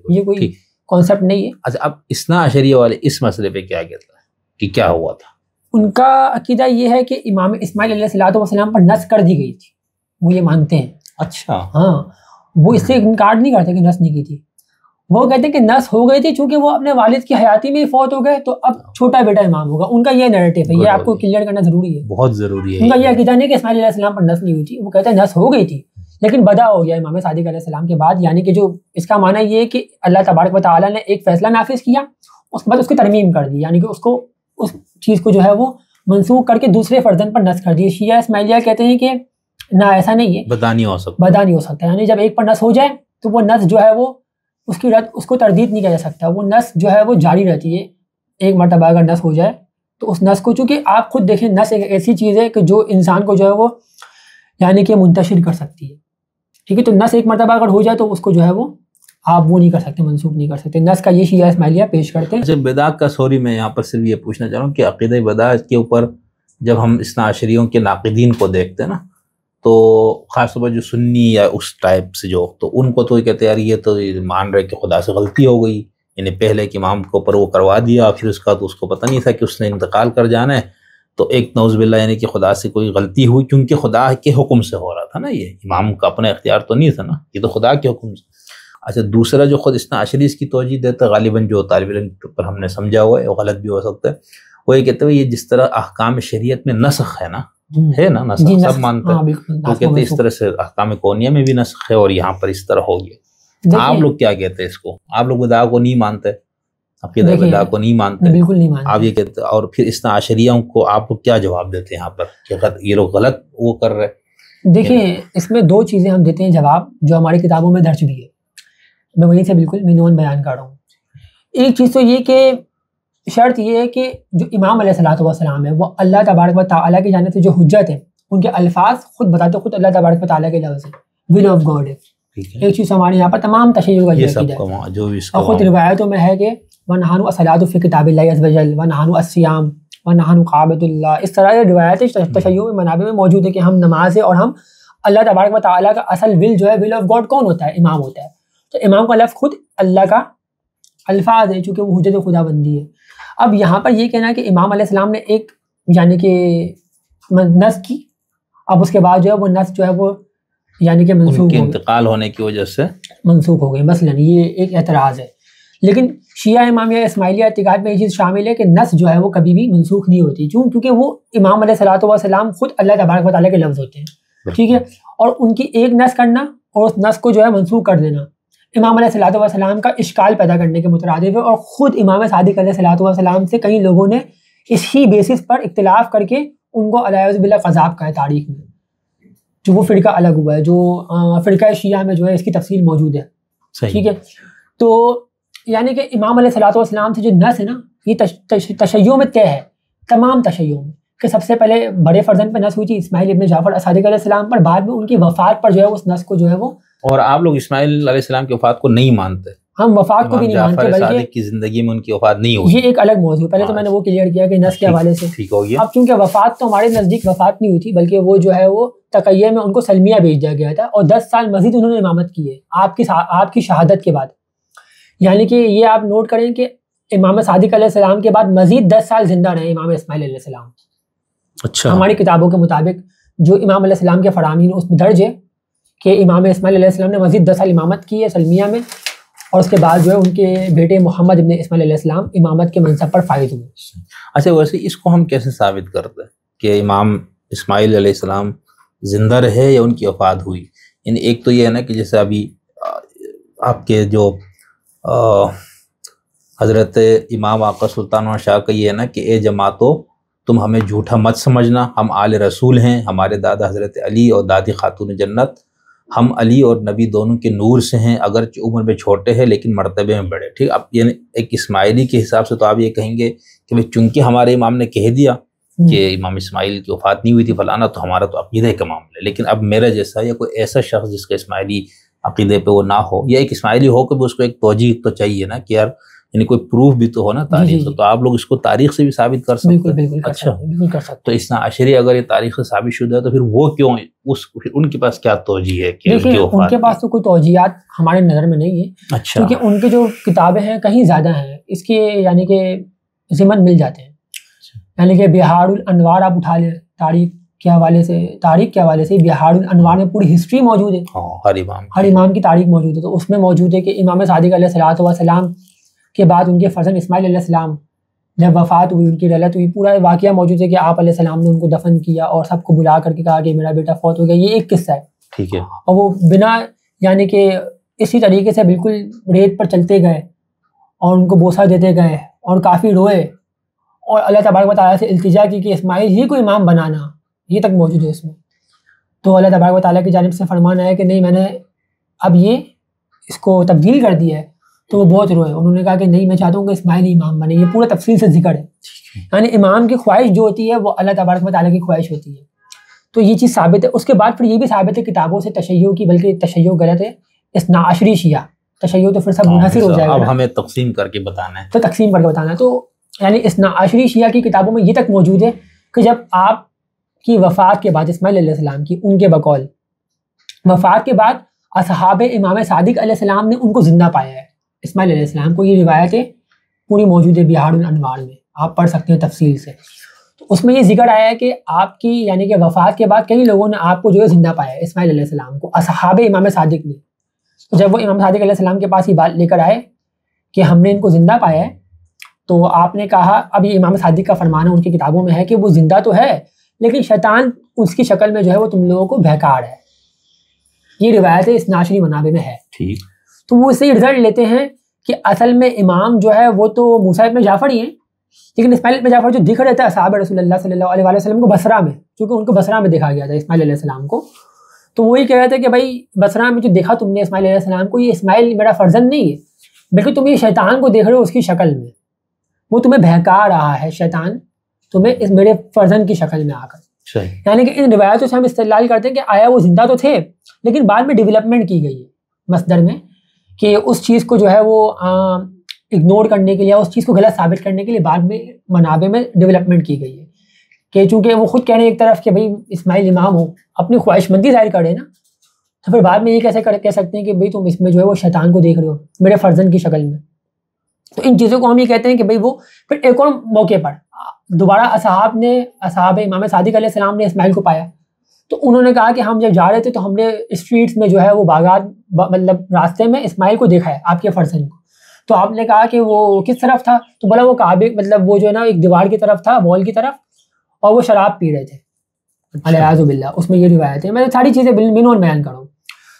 S2: یہ کوئی کانسیپٹ نہیں ہے.
S1: اچھا، اب اثنا عشریہ والے اس مسئلے پہ کیا کہتا ہے کہ کیا ہوا تھا؟
S2: ان کا عقیدہ یہ ہے کہ امام اسماعیل علیہ السلام پر نس کر دی گئی تھی، وہ یہ مانتے ہیں.
S1: اچھا.
S2: ہاں، وہ اس سے انکار نہیں کرتے کہ نس نہیں کی تھی. وہ کہتے ہیں کہ نس ہو گئی تھی چونکہ وہ اپنے والد کی حیاتی میں فوت ہو گئے، تو اب چھوٹا بیٹا امام ہوگا. ان کا یہ نیریٹو ہے، یہ آپ کو کلیئر کرنا ضروری ہے،
S1: بہت ضروری ہے.
S2: ان کا یہ عقیدہ نہیں کہ اسماعیل علیہ السلام پر نس نہیں ہوئی تھی. وہ کہتے ہیں نس ہو گئی تھی لیکن بدا ہو گیا امام صادق علیہ السلام کے بعد. یعنی کہ جو اس کا معنی یہ ہے کہ اللہ تبارک و تعالیٰ نے ایک فیصلہ نافذ کیا، اس کے بعد اس کی ترمیم کر دی، یعنی کہ اس کو اس چیز کو جو ہے وہ منسوخ کر کے دوسرے فرزند پر نس کر دی. شیعہ اسماعیلیہ کہتے ہیں کہ نہ، ایسا نہیں ہے،
S1: بدا نہیں ہو سکتا.
S2: یعنی جب ایک پر نس ہو جائے تو وہ نس جو ہے وہ اس کی رد، اس کو تردید نہیں کیا جا سکتا. وہ نس جو ہے وہ جاری رہتی ہے. ایک مرتبہ اگر نس ہو جائے تو اس نس کو، چونکہ آپ خود دیکھیں نس ایک ایسی چیز ہے کہ جو انسان کو جو ہے وہ یعنی کہ منتشر کر سکتی ہے. ٹھیک ہے، تو نس ایک مرتبہ اگر ہو جائے تو اس کو جو ہے وہ آپ وہ نہیں کر سکتے، منسوخ نہیں کر سکتے. نس کا یہ شیعہ اسماعیلیہ پیش کرتے ہیں.
S1: اچھا، بدع کا، سوری میں یہاں پر صرف یہ پوچھنا چاہ رہا ہوں کہ عقیدہ بدع کے اوپر جب ہم اثنا عشریوں کے ناقدین کو دیکھتے ہیں نا، تو خاص طور پر جو سنی یا اس ٹائپ سے جو، تو ان کو تو یہ کہتے ہیں یار یہ تو مان رہے کہ خدا سے غلطی ہو گئی، یعنی پہلے کے امام کے اوپر وہ کروا دیا، پھر اس کا تو اس کو پتہ نہیں تھا کہ اس نے انتقال کر جانا ہے، تو ایک نعوذ باللہ یعنی کہ خدا سے کوئی غلطی ہوئی، کیونکہ خدا کے حکم سے ہو رہا تھا نا، یہ امام کا اپنا اختیار تو نہیں تھا نا، یہ تو خدا کے حکم سے. اچھا، دوسرا جو خود اثنا عشری اس کی توجہ دیتا ہے، غالباً جو طالب علم پر ہم نے سمجھا ہوا ہے، وہ غلط بھی ہو سکتا ہے، وہ یہ کہتے ہیں یہ جس طرح احکام شریعت میں نسخ ہے نا، ہے نا نسخ سب مانتے ہیں، تو کہتے ہیں اس طرح سے احکام کونیہ میں بھی نسخ ہے اور یہاں پر اس طرح ہو گیا. آپ لوگ کیا کہتے ہیں اس کو؟ آپ لوگ بدعہ کو نہیں مانتے، عقیدہ بدعہ کو نہیں مانتے،
S2: بالکل نہیں مانتے
S1: آپ یہ کہتے ہیں. اور پھر اثنا عشریہ کو آپ لوگ کیا جواب دیتے ہیں یہاں پر کہ یہ لوگ غلط وہ کر رہے؟
S2: دیکھیں اس میں دو چیزیں ہم دیتے ہیں جواب جو ہماری کتابوں میں درج بھی ہے، میں وہیں سے بالکل مینون بیان کر رہا ہوں. ایک چیز تو یہ کہ شرط یہ ہے کہ جو امام علیہ الصلوۃ والسلام ہے وہ اللہ تبارک و تعالیٰ کی جانب سے جو حجت ہے ان کے الفاظ خود بتاتے خود اللہ تبارک و تعالیٰ کے لفظ ہے، ول آف گاڈ ہے. ایک چیز ہمارے یہاں پر تمام تشیع کا ذکر ہے
S1: جو
S2: اور خود روایتوں میں ہے کہ وَنَحْنُ الصَّلَاةُ فِي كِتَابِ اللَّهِ عَزَّ وَجَلَّ وَنَحْنُ الصِّيَامُ وَنَحْنُ قَابِضُ اللَّهِ. اس طرح یہ روایتیں تشیع میں منابع میں موجود ہے کہ ہم نماز ہے اور ہم اللہ تبارک و تعالیٰ کا اصل ول جو ہے ول آف گاڈ کون ہوتا ہے؟ امام ہوتا ہے. تو امام کا لفظ خود اللہ کا الفاظ ہے چونکہ وہ حجت خدا بندی ہے. اب یہاں پر یہ کہنا ہے کہ امام علیہ السلام نے ایک یعنی کہ نسخ کی، اب اس کے بعد جو ہے وہ نسخ جو ہے وہ یعنی کہ منسوخ
S1: کے انتقال ہونے کی وجہ سے
S2: منسوخ ہو گئی مثلاً، یہ ایک اعتراض ہے. لیکن شیعہ امامیہ اسماعیلیہ اعتقاد میں یہ چیز شامل ہے کہ نسخ جو ہے وہ کبھی بھی منسوخ نہیں ہوتی، کیونکہ وہ امام علیہ الصلوۃ والسلام خود اللہ تبارک و تعالیٰ کے لفظ ہوتے ہیں، ٹھیک ہے. اور ان کی ایک نسخ کرنا اور اس نسخ کو جو ہے منسوخ کر دینا امام علیہ الصلوۃ والسلام کا اشکال پیدا کرنے کے مترادف ہے. اور خود امام صادق علیہ الصلوۃ والسلام سے کئی لوگوں نے اس ہی بیسس پر اختلاف کر کے ان کو علیہ باللہ قذاب کہا ہے تاریخ میں، جو وہ فرقہ الگ ہوا ہے، جو فرقہ شیعہ میں جو ہے اس کی تفصیل موجود ہے، ٹھیک ہے. تو یعنی کہ امام علیہ الصلوۃ والسلام سے جو نس ہے نا یہ تشیع میں طے ہے، تمام تشیع میں، کہ سب سے پہلے بڑے فرزند پہ نس ہوئی تھی اسماعیل ابن جعفر صادق علیہ السلام پر، بعد میں ان کی وفات پر جو ہے اس نس کو جو ہے وہ.
S1: اور آپ لوگ اسماعیل علیہ السلام کی وفات کو نہیں مانتے؟
S2: ہم وفات کو بھی نہیں مانتے، بلکہ
S1: کی زندگی میں ان کی وفات نہیں ہوئی،
S2: یہ ایک الگ موضوع. پہلے تو میں نے وہ کلیئر کیا کہ نس کے حوالے سے
S1: ٹھیک ہو گیا.
S2: اب چونکہ وفات تو ہمارے نزدیک وفات نہیں ہوئی تھی، بلکہ وہ جو ہے وہ تقیہ میں ان کو سلمیہ بھیج دیا گیا تھا اور 10 سال مزید انہوں نے امامت کی ہے آپ کی شہادت کے بعد. یعنی کہ یہ آپ نوٹ کریں کہ امام صادق علیہ السلام کے بعد مزید 10 سال زندہ رہے امام اسماعیل علیہ السلام.
S1: اچھا،
S2: ہماری کتابوں کے مطابق جو امام علیہ السلام کے فرامین اس میں درج ہے کہ امام اسماعیل علیہ السلام نے مزید 10 سال امامت کی ہے سلمیہ میں، اور اس کے بعد جو ہے ان کے بیٹے محمد ابن اسماعیل علیہ السلام امامت کے منصب پر فائز ہوئے.
S1: اچھا، ویسے اس کو ہم کیسے ثابت کرتے ہیں کہ امام اسماعیل علیہ السلام زندہ رہے یا ان کی وفات ہوئی؟ یعنی ایک تو یہ ہے نا کہ جیسے ابھی آپ کے جو حضرت امام آقا سلطان و شاہ کا یہ ہے نا کہ اے جماعتو تم ہمیں جھوٹا مت سمجھنا، ہم آل رسول ہیں، ہمارے دادا حضرت علی اور دادی خاتون جنت، ہم علی اور نبی دونوں کے نور سے ہیں، اگرچہ عمر میں چھوٹے ہیں لیکن مرتبے میں بڑے. ٹھیک، اب یعنی ایک اسماعیلی کے حساب سے تو آپ یہ کہیں گے کہ چونکہ ہمارے امام نے کہہ دیا کہ امام اسماعیل کی وفات نہیں ہوئی تھی فلانا، تو ہمارا تو عقیدہ کا معاملہ ہے. لیکن اب میرا جیسا یا کوئی ایسا شخص جس کا اسماعیلی عقیدے پہ وہ نہ ہو، یا ایک اسماعیلی ہو کہ اس کو ایک توجیہ تو چاہیے نا کہ یار یعنی کوئی پروف بھی تو ہو نا تاریخ سے. تو آپ لوگ اس کو تاریخ سے بھی ثابت کر سکتے ہیں.
S2: بالکل
S1: اچھا،
S2: بالکل کر سکتے.
S1: تو اثنا عشری اگر یہ تاریخ سے ثابت شدہ ہے تو پھر وہ کیوں پھر ان کے پاس کیا توجیہ ہے کہ
S2: ان کے پاس تو کوئی توجیہات ہمارے نظر میں نہیں ہے.
S1: اچھا،
S2: کیونکہ ان کے جو کتابیں ہیں کہیں زیادہ ہیں اس کے یعنی کہ ضمن مل جاتے ہیں. یعنی کہ بہار الانوار آپ اٹھا لیں تاریخ کے حوالے سے بہار الانوار میں پوری ہسٹری موجود ہے، ہر امام کی تاریخ موجود ہے. تو اس میں موجود ہے کہ امام صادق علیہ الصلوۃ والسلام کے بعد ان کے فرزند اسماعیل علیہ السلام جب وفات ہوئی، ان کی رحلت ہوئی، پورا واقعہ موجود ہے کہ آپ علیہ السلام نے ان کو دفن کیا اور سب کو بلا کر کے کہا کہ میرا بیٹا فوت ہو گیا. یہ ایک قصہ ہے،
S1: ٹھیک ہے.
S2: اور وہ بنا یعنی کہ اسی طریقے سے بالکل ریت پر چلتے گئے اور ان کو بوسہ دیتے گئے اور کافی روئے اور اللہ تبارک و تعالیٰ سے التجا کی کہ اسماعیل ہی کو امام بنانا، یہ تک موجود ہے اس میں. تو اللہ تبارک و تعالیٰ کی جانب سے فرمان آیا کہ نہیں میں نے اب یہ اس کو تبدیل کر دیا ہے. تو وہ بہت روئے، انہوں نے کہا کہ نہیں میں چاہتا ہوں کہ اسماعیل امام بنے. یہ پورا تفصیل سے ذکر ہے. یعنی امام کی خواہش جو ہوتی ہے وہ اللہ تبارک و تعالیٰ کی خواہش ہوتی ہے. تو یہ چیز ثابت ہے. اس کے بعد پھر یہ بھی ثابت ہے کتابوں سے تشیع کی، بلکہ تشیع غلط ہے، اثنا عشری شیعہ تشیع تو پھر سب منحصر ہو جائے گا.
S1: اب ہمیں تقسیم کر کے بتانا ہے.
S2: تو تقسیم کر کے بتانا ہے. تو یعنی اثنا عشری شیعہ کی کتابوں میں یہ تک موجود ہے کہ جب آپ کی وفات کے بعد اسماعیل علیہ السلام کی ان کے بقول وفات کے بعد اصحاب امام صادق علیہ السلام نے ان کو زندہ پایا ہے اسماعیل علیہ السلام کو. یہ روایتیں پوری موجود ہے بہار الانوار میں، آپ پڑھ سکتے ہیں تفصیل سے. تو اس میں یہ ذکر آیا ہے کہ آپ کی یعنی کہ وفات کے بعد کئی لوگوں نے آپ کو جو ہے زندہ پایا ہے اسماعیل علیہ السلام کو، اصحاب امام صادق نے. تو جب وہ امام صادق علیہ السلام کے پاس یہ بات لے کر آئے کہ ہم نے ان کو زندہ پایا ہے، تو آپ نے کہا، اب یہ امام صادق کا فرمان ہے، ان کی کتابوں میں ہے کہ وہ زندہ تو ہے لیکن شیطان اس کی شکل میں جو ہے وہ تم لوگوں کو بہکا رہا ہے. یہ روایت اسناشری منابع میں ہے.
S1: ٹھیک.
S2: تو وہ اس سے رزلٹ لیتے ہیں کہ اصل میں امام جو ہے وہ تو موسیٰ ابن جعفر ہی ہیں, لیکن اسماعیل ابن جعفر جو دکھ رہے تھے اصحاب رسول اللہ صلی اللہ علیہ وسلم کو بصرہ میں, چونکہ ان کو بصرہ میں دیکھا گیا تھا اسماعیل علیہ السلام کو, تو وہی کہہ رہے تھے کہ بھائی بصرہ میں جو دیکھا تم نے اسماعیل علیہ السلام کو, یہ اسماعیل میرا فرزند نہیں ہے, بلکہ تم یہ شیطان کو دیکھ رہے ہو اس کی شکل میں, وہ تمہیں بہکا رہا ہے شیطان تمہیں اس میرے فرزند کی شکل میں آ کر. یعنی کہ ان روایتوں سے ہم استدلال کرتے ہیں کہ آیا وہ زندہ تو تھے, لیکن بعد میں ڈیولپمنٹ کی گئی ہے مصدر میں, کہ اس چیز کو جو ہے وہ اگنور کرنے کے لیے, اس چیز کو غلط ثابت کرنے کے لیے بعد میں منابع میں ڈیولپمنٹ کی گئی ہے. کہ چونکہ وہ خود کہہ رہے ہیں ایک طرف کہ بھائی اسماعیل امام ہو, اپنی خواہش مندی ظاہر کرے نا, تو پھر بعد میں یہ کیسے کہہ سکتے ہیں کہ بھائی تم اس میں جو ہے وہ شیطان کو دیکھ رہے ہو میرے فرزند کی شکل میں. تو ان چیزوں کو ہم یہ کہتے ہیں کہ بھائی وہ پھر ایک اور موقع پر دوبارہ اصحاب امام صادق علیہ السلام نے اسماعیل کو پایا, تو انہوں نے کہا کہ ہم جب جا رہے تھے تو ہم نے اسٹریٹس میں جو ہے وہ باغات مطلب راستے میں اسماعیل کو دیکھا ہے آپ کے فرزند کو. تو آپ نے کہا کہ وہ کس طرف تھا, تو بولا وہ کعبے مطلب وہ جو ہے نا ایک دیوار کی طرف تھا, وال کی طرف, اور وہ شراب پی رہے تھے الیاذ باللہ. اس میں یہ روایت ہے, میں ساری چیزیں بنون بیان کروں.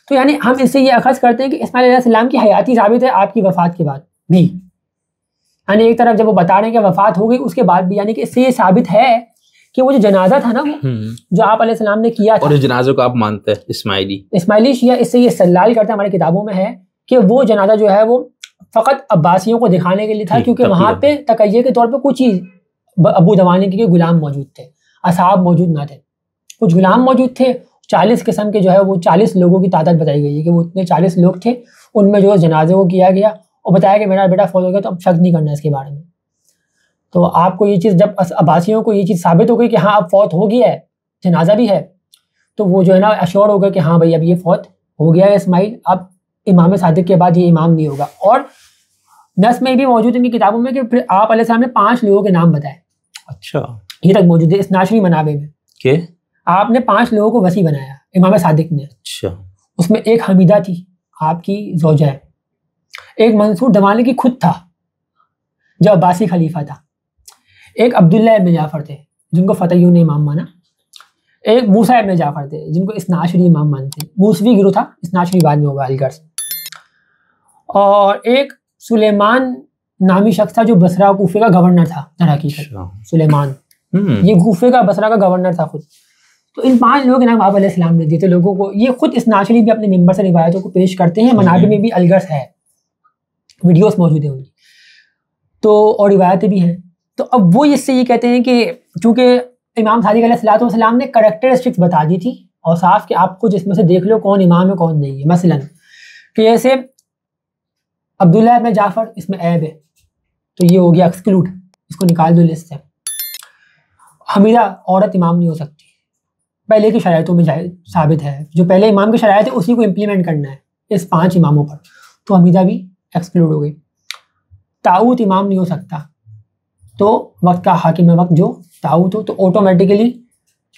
S2: تو یعنی ہم اس سے یہ اخذ کرتے ہیں کہ اسماعیل علیہ السلام کی حیاتی ثابت ہے آپ کی وفات کے بعد بھی, یعنی ایک طرف جب وہ بتا رہے ہیں کہ وفات ہو گئی اس کے بعد بھی, یعنی کہ اس سے یہ ثابت ہے کہ وہ جو جنازہ تھا نا وہ جو آپ علیہ السلام نے کیا تھا,
S1: اور اس جنازے کو آپ مانتے ہیں
S2: اسماعیلی شیعہ اس سے یہ استدلال کرتے ہیں, ہماری کتابوں میں ہے کہ وہ جنازہ جو ہے وہ فقط عباسیوں کو دکھانے کے لیے تھا, کیونکہ وہاں پہ تقیہ کے طور پہ کچھ ہی ابو دوانی کے غلام موجود تھے, اصحاب موجود نہ تھے, کچھ غلام موجود تھے. 40 قسم کے جو ہے وہ 40 لوگوں کی تعداد بتائی گئی ہے کہ وہ اتنے 40 لوگ تھے, ان میں جو جنازے کو کیا گیا اور بتایا کہ میرا بیٹا فوت ہو گیا, تو اب شک نہیں کرنا اس کے بارے میں. تو آپ کو یہ چیز جب عباسیوں کو یہ چیز ثابت ہو گئی کہ ہاں اب فوت ہو گیا ہے, جنازہ بھی ہے, تو وہ جو ہے نا اشور ہو گیا کہ ہاں بھائی اب یہ فوت ہو گیا ہے اسماعیل, اب امام صادق کے بعد یہ امام نہیں ہوگا. اور نس میں بھی موجود ان کی کتابوں میں کہ پھر آپ علیہ السلام نے 5 لوگوں کے نام بتائے.
S1: اچھا,
S2: یہ تک موجود ہے اس ناشری منابع میں
S1: کہ
S2: آپ نے 5 لوگوں کو وصی بنایا امام صادق نے.
S1: اچھا,
S2: اس میں ایک حمیدہ تھی آپ کی زوجہ, ایک منصور دمالی کی خود تھا جو عباسی خلیفہ تھا, ایک عبداللہ ابن جعفر تھے جن کو فتحیوں نے امام مانا, ایک موسیٰ ابن جعفر تھے جن کو اسناشری امام مانتے, موسوی گروہ تھا, اسناشری بعد میں ہوگا الگر سے, اور ایک سلیمان نامی شخص تھا جو بصرہ کوفے کا گورنر تھا در حقیقت. سلیمان یہ کوفے کا بصرہ کا گورنر تھا خود. تو ان 5 لوگوں کے نام آپ علیہ السلام نے دیے تھے لوگوں کو. یہ خود اسناشری بھی اپنے ممبر سے روایتوں کو پیش کرتے ہیں, منابع میں بھی الگرس ہے, ویڈیوز موجود ہیں ان کی, تو اور روایتیں بھی ہیں. تو اب وہ اس سے یہ کہتے ہیں کہ چونکہ امام صادق علیہ السلام نے کریکٹرسٹکس بتا دی تھی اور صاف کہ آپ کو جس میں سے دیکھ لو کون امام ہے کون نہیں ہے. مثلا کہ جیسے عبداللہ ابن جعفر اس میں عیب ہے, تو یہ ہو گیا ایکسکلوڈ, اس کو نکال دو لسٹ سے. حمیدہ عورت امام نہیں ہو سکتی, پہلے کی شرائطوں میں ثابت ہے, جو پہلے امام کی شرائط ہے اسی کو امپلیمنٹ کرنا ہے اس 5 اماموں پر, تو حمیدہ بھی ایکسکلوڈ ہو گئی. طاؤت امام نہیں ہو سکتا, تو وقت کا حاکم وقت جو طاؤت ہو تو آٹومیٹیکلی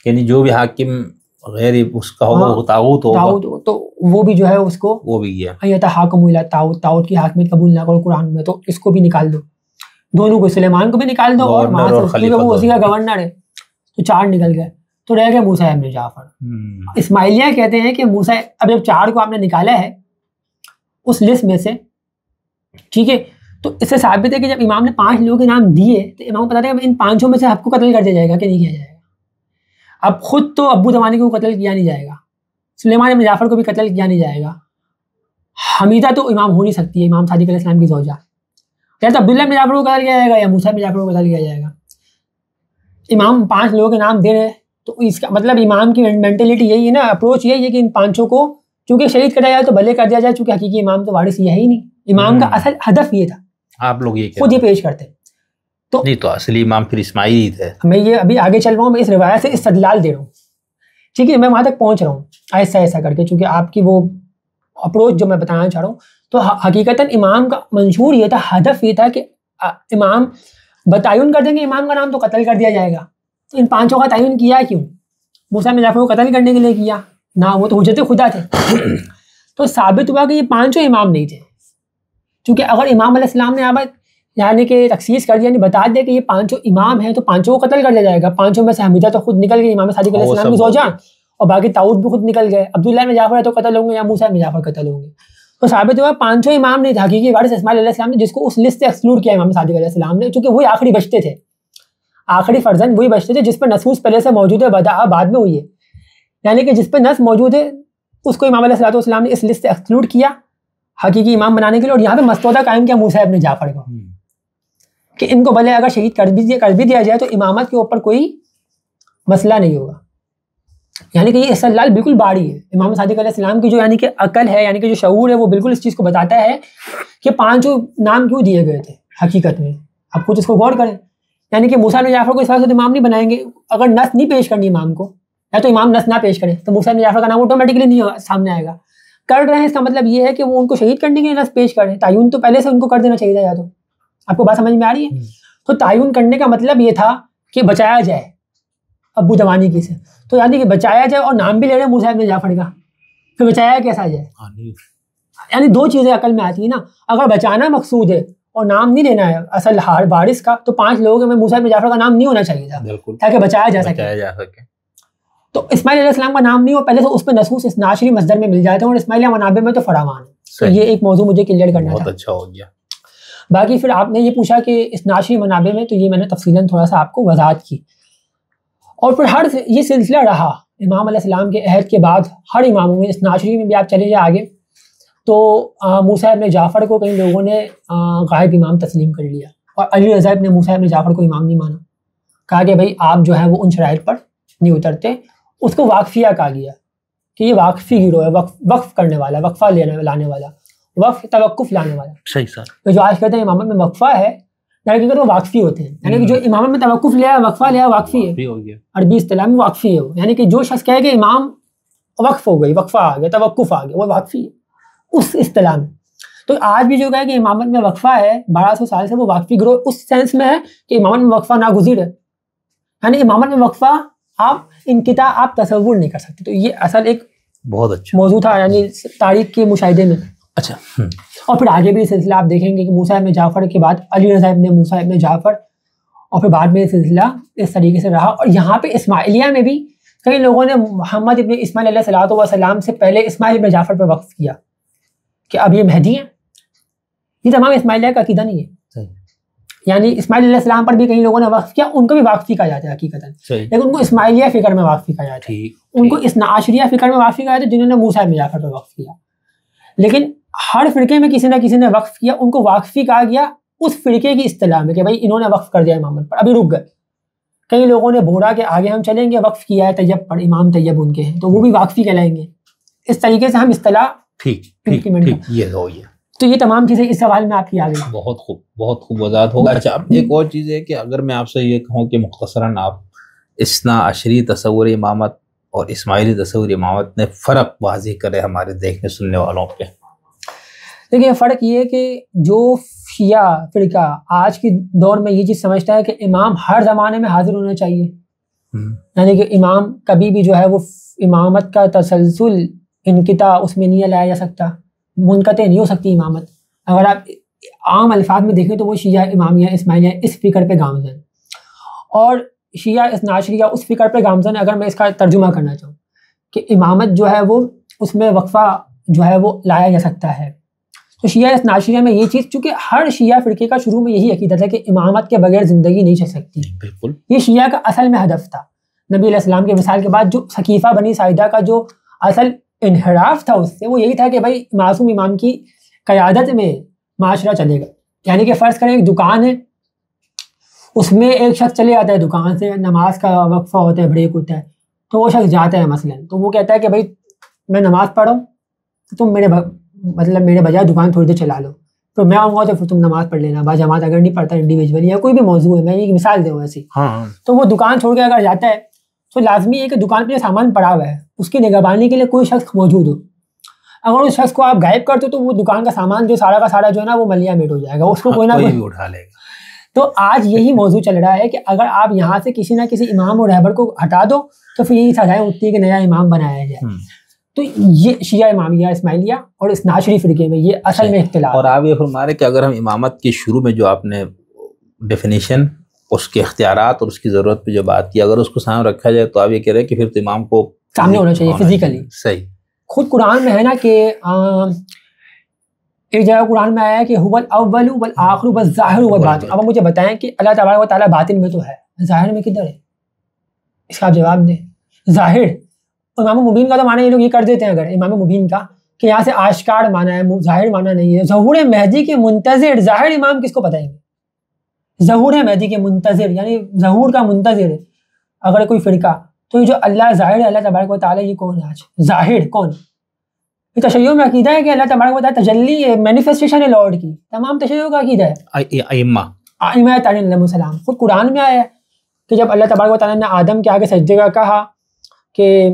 S1: یعنی جو بھی حاکم غیر اس کا ہوگا وہ طاغوت ہوگا,
S2: تو وہ بھی جو ہے اس کو
S1: وہ بھی گیا.
S2: حاکم الی طاغوت, طاغوت کی حاکمیت قبول نہ کرو قرآن میں, تو اس کو بھی نکال دو, دونوں کو, سلیمان کو بھی نکال دو اور وہاں سے وہ اسی کا گورنر ہے, تو 4 نکل گئے. تو رہ گئے موسیٰ ابن جعفر. اسماعیلیہ کہتے ہیں کہ موسیٰ, اب جب 4 کو آپ نے نکالا ہے اس لسٹ میں سے, ٹھیک ہے, تو اس سے ثابت ہے کہ جب امام نے 5 لوگوں کے نام دیے تو امام کو بتا دیں ان 5 میں سے آپ کو قتل کر دیا جائے گا کہ نہیں کیا جائے گا. اب خود تو ابو دوانی کو قتل کیا نہیں جائے گا, سلیمان ابن جعفر کو بھی قتل کیا نہیں جائے گا, حمیدہ تو امام ہو نہیں سکتی ہے امام صادق علیہ السلام کی زوجہ, تو عبداللہ ابن جعفر کو قتل کیا جائے گا یا موسیٰ ابن جعفر کو قتل کیا جائے گا. امام 5 لوگوں کے نام دے رہے ہیں, تو اس کا مطلب امام کی مینٹلٹی یہی ہے نا, اپروچ یہی ہے کہ ان 5 کو چونکہ شہید کر دیا جائے تو بھلے کر دیا جائے, چونکہ حقیقی امام تو وارث یہ ہے ہی نہیں. امام کا اصل ہدف یہ تھا,
S1: آپ لوگ یہ
S2: خود یہ پیش کرتے.
S1: تو نہیں تو اصلی امام پھر اسماعیلی تھے.
S2: میں یہ ابھی آگے چل رہا ہوں, میں اس روایت سے استدلال دے رہا ہوں, ٹھیک ہے, میں وہاں تک پہنچ رہا ہوں ایسا ایسا کر کے, چونکہ آپ کی وہ اپروچ جو میں بتانا چاہ رہا ہوں. تو حقیقتاً امام کا منشور یہ تھا, ہدف یہ تھا کہ امام بتعین کر دیں گے امام کا نام تو قتل کر دیا جائے گا. تو ان 5 کا تعین کیا کیوں؟ موسیٰ بن جعفر کو قتل کرنے کے لیے کیا نہ, وہ تو حجت خدا تھے. تو ثابت ہوا کہ یہ 5 امام نہیں تھے, چونکہ اگر امام علیہ السلام نے یعنی کہ تخصیص کر دیا، یعنی بتا دیا کہ یہ پانچوں امام ہیں تو پانچوں کو قتل کر دیا جائے گا. پانچوں میں سے حمیدہ تو خود نکل گئی، امام صادق علیہ السلام کی زوجہ، اور باقی طاؤد بھی خود نکل گئے. عبداللہ بن جعفر تو قتل ہوں گے یا موسیٰ بن جعفر قتل ہوں گے. تو ثابت ہوا پانچوں امام نہیں تھے، حقیقی وارث اسماعیل علیہ السلام نے، جس کو اس لسٹ سے ایکسکلوڈ کیا امام صادق علیہ السلام نے، چونکہ وہی آخری بچتے تھے، آخری فرزند وہی بچتے تھے جس پر نصوص پہلے سے موجود ہے، بعد میں ہوئی ہے. یعنی کہ جس پہ نص موجود ہے اس کو امام علیہ السلام نے اس لسٹ سے ایکسکلوڈ کیا حقیقی امام بنانے کے لیے. اور یہاں پہ مستودہ قائم کیا موسیٰ بن جعفر کو کہ ان کو بھلے اگر شہید کر بھی دیا جائے تو امامت کے اوپر کوئی مسئلہ نہیں ہوگا. یعنی کہ یہ استدلال بالکل باڑی ہے. امام صادق علیہ السلام کی جو یعنی کہ عقل ہے، یعنی کہ جو شعور ہے، وہ بالکل اس چیز کو بتاتا ہے کہ پانچوں نام کیوں دیے گئے تھے حقیقت میں. اب کچھ اس کو غور کریں. یعنی کہ موسیٰ بن جعفر کو اس وقت امام نہیں بنائیں گے اگر نص نہیں پیش کرنی امام کو، یا تو امام نص نہ پیش کرے تو موسیٰ بن جعفر کا نام آٹومیٹکلی نہیں سامنے آئے گا. کر رہے ہیں اس کا مطلب یہ ہے کہ وہ ان کو شہید کرنے کے لیے نص پیش کریں. تعین تو پہلے سے ان کو کر دینا چاہیے تھا. یا تو آپ کو بات سمجھ میں آ رہی ہے؟ تو تعین کرنے کا مطلب یہ تھا کہ بچایا جائے ابو جوانی کی سے. تو یعنی کہ بچایا جائے اور نام بھی لے رہے ہیں موسیٰ بن جعفر کا، پھر بچایا کیسا جائے؟ یعنی دو چیزیں عقل میں آتی ہیں نا. اگر بچانا مقصود ہے اور نام نہیں لینا ہے اصل وارث کا، تو 5 لوگوں میں موسیٰ بن جعفر کا نام نہیں ہونا چاہیے تھا تاکہ بچایا جا سکے. تو اسماعیل علیہ السلام کا نام نہیں ہو، پہلے سے اس پہ نصوص اس ناشری مصدر میں مل جاتے ہیں، اور اسماعیلیہ منابع میں تو فراوان ہے. تو یہ ایک موضوع مجھے کلیئر کرنا تھا.
S1: بہت اچھا ہو گیا.
S2: باقی پھر آپ نے یہ پوچھا کہ اس ناشری منابع میں، تو یہ میں نے تفصیلاً تھوڑا سا آپ کو وضاحت کی. اور پھر ہر یہ سلسلہ رہا امام علیہ السلام کے عہد کے بعد ہر اماموں میں. اس ناشری میں بھی آپ چلے جائیں آگے تو موسیٰ بن جعفر کو کئی لوگوں نے غائب امام تسلیم کر لیا، اور علی رضا نے موسیٰ بن جعفر کو امام نہیں مانا. کہا کہ بھائی آپ جو ہے وہ ان شرائط پر نہیں اترتے. اس کو واقفیہ کہا گیا کہ یہ واقفی گروہ ہے، وقف کرنے والا، وقفہ لانے والا، وقف توقف لانے والا.
S1: صحیح سر.
S2: تو جو آج کہتے ہیں امامت میں وقفہ ہے، لیکن وہ واقفی ہوتے ہیں. یعنی کہ جو امامت میں توقف لیا ہے، وقفہ لیا، واقفی ہے. عربی اصطلاح میں واقفی ہے وہ. یعنی کہ جو شخص کہے کہ امام وقف ہو گئی، وقفہ آ گیا، توقف آ گیا، وہ واقفی ہے اس اصطلاح میں. تو آج بھی جو کہے کہ امامت میں وقفہ ہے 1200 سال سے، وہ واقفی گروہ اس سینس میں ہے کہ امامت میں وقفہ ناگزیر ہے. یعنی امامت میں وقفہ آپ انقطاع آپ تصور نہیں کر سکتے. تو یہ اصل ایک
S1: بہت اچھا
S2: موضوع تھا یعنی تاریخ کے مشاہدے میں.
S1: اچھا.
S2: اور پھر آگے بھی سلسلہ آپ دیکھیں گے کہ موسیٰ بن جعفر کے بعد علی رضا ابن موسیٰ بن جعفر، اور پھر بعد میں یہ سلسلہ اس طریقے سے رہا. اور یہاں پہ اسماعیلیہ میں بھی کئی لوگوں نے محمد ابن اسماعیل علیہ السلام سے پہلے اسماعیل بن جعفر پہ وقف کیا کہ اب یہ مہدی ہیں. یہ تمام اسماعیلیہ کا عقیدہ نہیں ہے. یعنی اسماعیل علیہ السلام پر بھی کئی لوگوں نے وقف کیا، ان کو بھی واقفی کہا جاتا ہے حقیقتاً، لیکن ان کو اسماعیلیہ فکر میں واقفی کہا جاتا ہے. ان کو اثنا عشریہ فکر میں واقفی کہا جاتا ہے جنہوں نے موسیٰ بن جعفر پہ وقف کیا. لیکن ہر فرقے میں کسی نہ کسی نے وقف کیا، ان کو واقفی کہا گیا اس فرقے کی اصطلاح میں کہ بھائی انہوں نے وقف کر دیا امامت پر، ابھی رک گئے. کئی لوگوں نے بولا کہ آگے ہم چلیں گے، وقف کیا ہے طیب پر، امام طیب ان کے ہیں، تو وہ بھی واقفی کہلائیں گے. اس طریقے سے ہم اصطلاح
S1: یہ ہو گیا.
S2: تو یہ تمام چیزیں اس سوال میں آپ کی آ گئی.
S1: بہت خوب وضاحت ہوگا. اچھا اب ایک اور چیز ہے کہ اگر میں آپ سے یہ کہوں کہ مختصراً آپ اثنا عشری تصور امامت اور اسماعیلی تصور امامت نے فرق واضح کرے ہمارے دیکھنے سننے والوں پہ.
S2: دیکھیے فرق یہ ہے کہ جو شیعہ فرقہ آج کے دور میں یہ چیز سمجھتا ہے کہ امام ہر زمانے میں حاضر ہونا چاہیے، یعنی کہ امام کبھی بھی جو ہے وہ امامت کا تسلسل انقطاع اس میں نہیں لایا جا سکتا، منقطع نہیں ہو سکتی امامت. اگر آپ عام الفاظ میں دیکھیں تو وہ شیعہ امامیہ اسماعیلیہ اس فکر پہ گامزن ہیں، اور شیعہ اثنا عشریہ اس فکر پہ گامزن ہے. اگر میں اس کا ترجمہ کرنا چاہوں کہ امامت جو ہے وہ اس میں وقفہ جو ہے وہ لایا جا سکتا ہے، تو شیعہ اثنا عشریہ میں یہ چیز، چونکہ ہر شیعہ فرقے کا شروع میں یہی عقیدت ہے کہ امامت کے بغیر زندگی نہیں چل سکتی.
S1: بالکل
S2: یہ شیعہ کا اصل میں ہدف تھا. نبی علیہ السلام کے وصال کے بعد جو سقیفہ بنی ساعدہ کا جو اصل انحراف تھا اس سے، وہ یہی تھا کہ بھائی معصوم امام کی قیادت میں معاشرہ چلے گا. یعنی کہ فرض کریں ایک دکان ہے، اس میں ایک شخص چلے جاتا ہے دکان سے، نماز کا وقفہ ہوتا ہے، بریک ہوتا ہے، تو وہ شخص جاتا ہے مثلا، تو وہ کہتا ہے کہ بھائی میں نماز پڑھ رہا ہوں تو تم میرے بجائے دکان تھوڑی دیر چلا لو، تو میں آؤں گا تو پھر تم نماز پڑھ لینا. با جماعت اگر نہیں پڑھتا انڈیویجولی یا کوئی بھی موضوع ہے، میں ایک مثال دوں ایسی، تو وہ دکان چھوڑ کے اگر جاتا ہے تو لازمی ہے کہ دکان پہ جو سامان پڑا ہوا ہے اس کی نگہبانی کے لیے کوئی شخص موجود ہو. اگر اس شخص کو آپ غائب کرتے تو وہ دکان کا سامان جو سارا کا سارا جو ہے نا وہ ملیا میٹ ہو جائے گا، اس کو کوئی نہ کوئی
S1: اٹھا لے گا.
S2: تو آج یہی موضوع چل رہا ہے کہ اگر آپ یہاں سے کسی نہ کسی امام اور رہبر کو ہٹا دو تو پھر یہی سزائیں اٹھتی ہے کہ نیا امام بنایا جائے. تو یہ شیعہ امامیہ اسماعیلیہ اور اس ناشری فرقے میں یہ اصل میں اختلاف.
S1: اور آپ یہ فرما رہے کہ اگر ہم امامت کے شروع میں جو آپ نے ڈیفینیشن اس کے اختیارات اور اس کی ضرورت پہ جو بات کی اگر اس کو سامنے رکھا جائے تو آپ یہ کہہ رہے ہیں کہ پھر تو امام کو
S2: سامنے ہونا چاہیے فزیکلی.
S1: صحیح.
S2: خود قرآن میں ہے نا کہ ایک جگہ قرآن میں آیا کہ هو الاول والآخر والظاہر والباطن. اب مجھے بتائیں کہ اللہ تبارک و تعالیٰ باطن میں تو ہے, ظاہر میں کدھر ہے؟ اس کا آپ جواب دیں. ظاہر امام مبین کا تو معنی یہ لوگ یہ کر دیتے ہیں اگر امام مبین کا کہ یہاں سے آشکار معنی ہے, ظاہر معنی نہیں ہے. ظہور مہدی کے منتظر, ظاہر امام کس کو بتائیں گے؟ ظہور مہدی کے منتظر یعنی ظہور کا منتظر ہے اگر کوئی فرقہ, تو یہ جو اللہ ظاہر ہے اللہ تبارک و تعالیٰ یہ کون ہے؟ آج ظاہر کون؟ یہ تشیع میں عقیدہ ہے کہ اللہ تبارک و تعالیٰ تجلی ہے, مینیفیسٹیشن ہے لارڈ کی. تمام تشیع کا عقیدہ ہے. ائمہ تعلیم علیہ السلام. خود قرآن میں آیا ہے کہ جب اللہ تبارک و تعالیٰ نے آدم کے آگے سجدے کا کہا کہ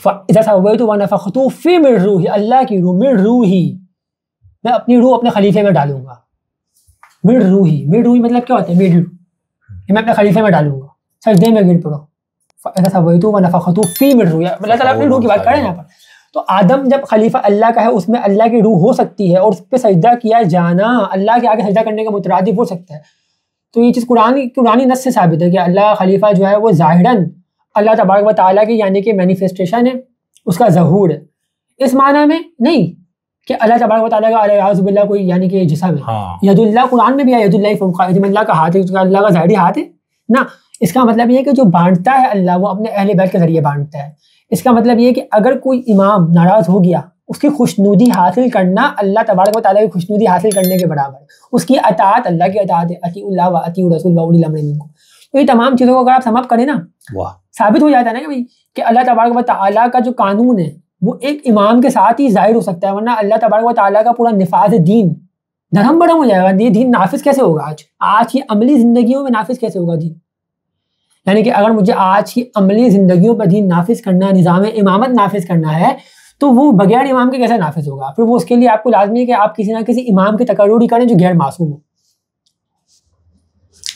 S2: اذا سویت ونفخت فی من روحی, اللہ کی روح, من روحی, میں اپنی روح اپنے خلیفے میں ڈالوں گا. من روحی, من روحی مطلب کیا ہوتا ہے؟ مڈ, میں اپنے خلیفے میں ڈالوں گا. سجدے میں گر پڑو. اذا سویت ونفخت فی من روحی, اللہ تعالیٰ اپنی روح کی بات کر رہے ہیں یہاں پر. تو آدم جب خلیفہ اللہ کا ہے اس میں اللہ کی روح ہو سکتی ہے اور اس پہ سجدہ کیا جانا اللہ کے آگے سجدہ کرنے کا مترادف ہو سکتا ہے. تو یہ چیز قرآنی نص سے ثابت ہے کہ اللہ خلیفہ جو ہے وہ ظاہراً اللہ تبارک و تعالیٰ کی یعنی کہ مینیفیسٹیشن ہے, اس کا ظہور ہے. اس معنی میں نہیں کہ اللہ تبارک و تعالیٰ کا اعوذ باللہ کوئی یعنی کہ جسم ہے. ید اللہ قرآن میں بھی ہے, ید اللہ فوق ایدیہم, اللہ کا ہاتھ ہے, اللہ کا ظاہری ہاتھ ہے نا. اس کا مطلب یہ ہے کہ جو بانٹتا ہے اللہ وہ اپنے اہل بیت کے ذریعے بانٹتا ہے. اس کا مطلب یہ ہے کہ اگر کوئی امام ناراض ہو گیا اس کی خوشنودی حاصل کرنا اللہ تبارک و تعالیٰ کی خوشنودی حاصل کرنے کے برابر ہے. اس کی اطاعت اللہ کی اطاعت ہے, اطیعوا اللہ و اطیعوا الرسول و اولی الامر منکم. تو یہ تمام چیزوں کو اگر آپ سم اپ کریں نا ثابت ہو جاتا ہے نا کہ اللہ تبارک و تعالیٰ کا جو قانون ہے وہ ایک امام کے ساتھ ہی ظاہر ہو سکتا ہے, ورنہ اللہ تبارک و تعالیٰ کا پورا نفاذ دین دھرم برہم ہو جائے گا. یہ دین نافذ کیسے ہوگا آج کی عملی زندگیوں میں نافذ کیسے ہوگا دین؟ یعنی کہ اگر مجھے آج کی عملی زندگیوں پر دین نافذ کرنا ہے, نظام امامت نافذ کرنا ہے, تو وہ بغیر امام کے کیسے نافذ ہوگا؟ پھر وہ اس کے لیے آپ کو لازمی ہے کہ آپ کسی نہ کسی امام کی تقرری کریں جو غیر معصوم ہو.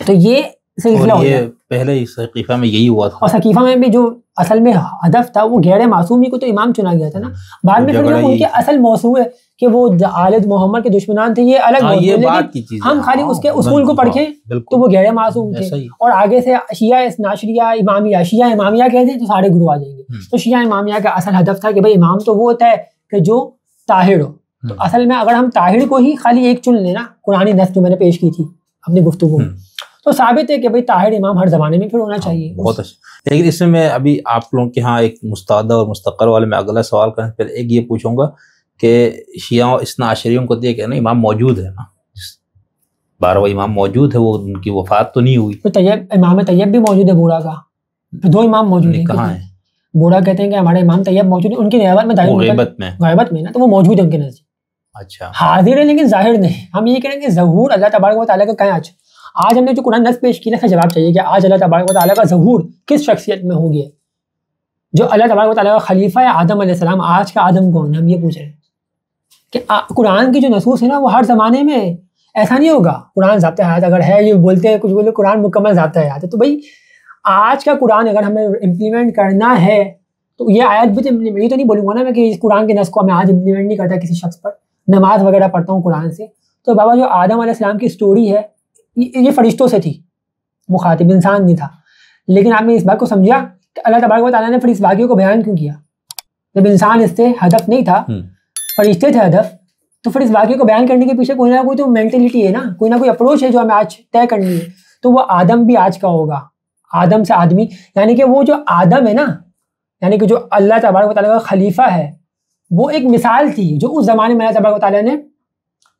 S2: تو یہ سلسلہ ہو گیا.
S1: پہلے ہی ثقیفہ میں یہی ہوا تھا,
S2: اور ثقیفہ میں بھی جو اصل میں ہدف تھا وہ غیر معصومی کو تو امام چنا گیا تھا نا. بعد میں پھر ان کے اصل موضوع ہے کہ وہ آلد محمد کے دشمنان تھے, یہ الگ موضوع ہے, لیکن ہم خالی اس کے اصول کو پڑھیں تو وہ غیر معصوم تھے. اور آگے سے شیعہ ناشریہ امامیہ, شیعہ امامیہ کہتے ہیں تو سارے گروہ آ جائیں گے. تو شیعہ امامیہ کا اصل ہدف تھا کہ بھائی امام تو وہ ہوتا ہے کہ جو طاہر ہو. تو اصل میں اگر ہم طاہر کو ہی خالی ایک چن لینا, قرآنی نص جو میں نے پیش کی تھی اپنی گفتگو میں, تو ثابت ہے کہ بھائی طاہر امام ہر زمانے میں پھر ہونا چاہیے.
S1: بہت اچھا. لیکن اس میں ابھی آپ لوگوں کے ہاں ایک مستعدہ اور مستقر والے میں اگلا سوال کرنے سے پہلے ایک یہ پوچھوں گا کہ شیعہ اثنا عشریوں کو دیکھ نا امام موجود ہے نا, 12واں امام موجود ہے, وہ ان کی وفات تو نہیں ہوئی.
S2: طیب امام طیب بھی موجود ہے بوڑھا کا, 2 امام موجود ہیں.
S1: کہاں ہیں؟
S2: بوڑھا کہتے ہیں کہ ہمارے امام طیب موجود ہیں, ان کی غیبت میں غیبت میں نا, تو وہ موجود ہے ان کے نزدیک.
S1: اچھا,
S2: حاضر ہے لیکن ظاہر نہیں. ہم یہ کہیں گے ظہور اللہ تبارک و تعالیٰ کا کہاں آج ہم نے جو قرآن نص پیش کی نا, جواب چاہیے کہ آج اللہ تبارک و تعالیٰ کا ظہور کس شخصیت میں ہو گیا؟ جو اللہ تبارک و تعالیٰ کا خلیفہ ہے آدم علیہ السلام, آج کا آدم کون ہے؟ ہم یہ پوچھ رہے ہیں کہ قرآن کی جو نصوص ہے نا وہ ہر زمانے میں ایسا نہیں ہوگا. قرآن ضابطۂ حیات اگر ہے, یہ بولتے ہیں کچھ بولے قرآن مکمل ضابطۂ حیات ہے, تو بھائی آج کا قرآن اگر ہمیں امپلیمنٹ کرنا ہے تو یہ آیت بھی تو یہ تو نہیں بولوں گا نا میں کہ اس قرآن کے نص کو میں آج امپلیمنٹ نہیں کرتا کسی شخص پر, نماز وغیرہ پڑھتا ہوں قرآن سے. تو بابا جو آدم علیہ السلام کی اسٹوری ہے یہ فرشتوں سے تھی, مخاطب انسان نہیں تھا. لیکن آپ نے اس بات کو سمجھا کہ اللہ تبارک و تعالیٰ نے پھر اس واقعے کو بیان کیوں کیا؟ جب انسان اس سے ہدف نہیں تھا, فرشتے تھے ہدف, تو پھر اس واقعے کو بیان کرنے کے پیچھے کوئی نہ کوئی تو مینٹلٹی ہے نا, کوئی نہ کوئی اپروچ ہے جو ہمیں آج طے کرنی ہے. تو وہ آدم بھی آج کا ہوگا, آدم سے آدمی, یعنی کہ وہ جو آدم ہے نا, یعنی کہ جو اللہ تبارک و تعالیٰ کا خلیفہ ہے, وہ ایک مثال تھی جو اس زمانے میں اللہ تبارک و تعالیٰ نے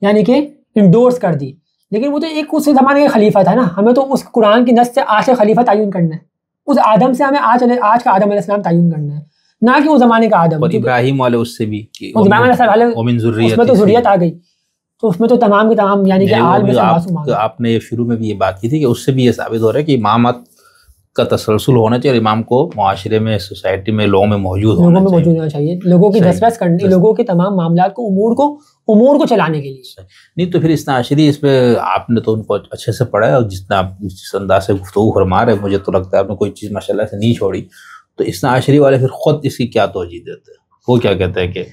S2: یعنی کہ انڈورس کر دی. لیکن وہ تو ایک اس زمانے کا خلیفہ تھا نا, ہمیں تو اس قرآن کی نص سے آج کا خلیفہ تعین کرنا ہے, اس آدم سے ہمیں آج کا آدم علیہ السلام تعین کرنا ہے, نہ کہ اس زمانے کا آدم. اور
S1: ابراہیم والے اس سے بھی
S2: اس میں تو ذریت آ گئی, تو اس میں تو تمام کے تمام یعنی کہ آل میں سے
S1: آپ نے شروع میں بھی یہ بات کی تھی کہ اس سے بھی یہ ثابت ہو رہا ہے کہ امامت کا تسلسل ہونا چاہیے, اور امام کو معاشرے میں, سوسائٹی میں, لوگوں میں موجود
S2: ہونا چاہیے, لوگوں کی دسترس کرنے, لوگوں کے تمام معاملات کو امور کو چلانے کے لیے.
S1: نہیں تو پھر اثنا عشری اس پہ آپ نے تو ان کو اچھے سے پڑھا ہے, اور جتنا آپ جس انداز سے گفتگو فرما رہے ہیں مجھے تو لگتا ہے آپ نے کوئی چیز ماشاء اللہ سے نہیں چھوڑی. تو اثنا عشری والے پھر خود اس کی کیا توجہ دیتے ہیں؟ وہ کیا کہتے ہیں کہ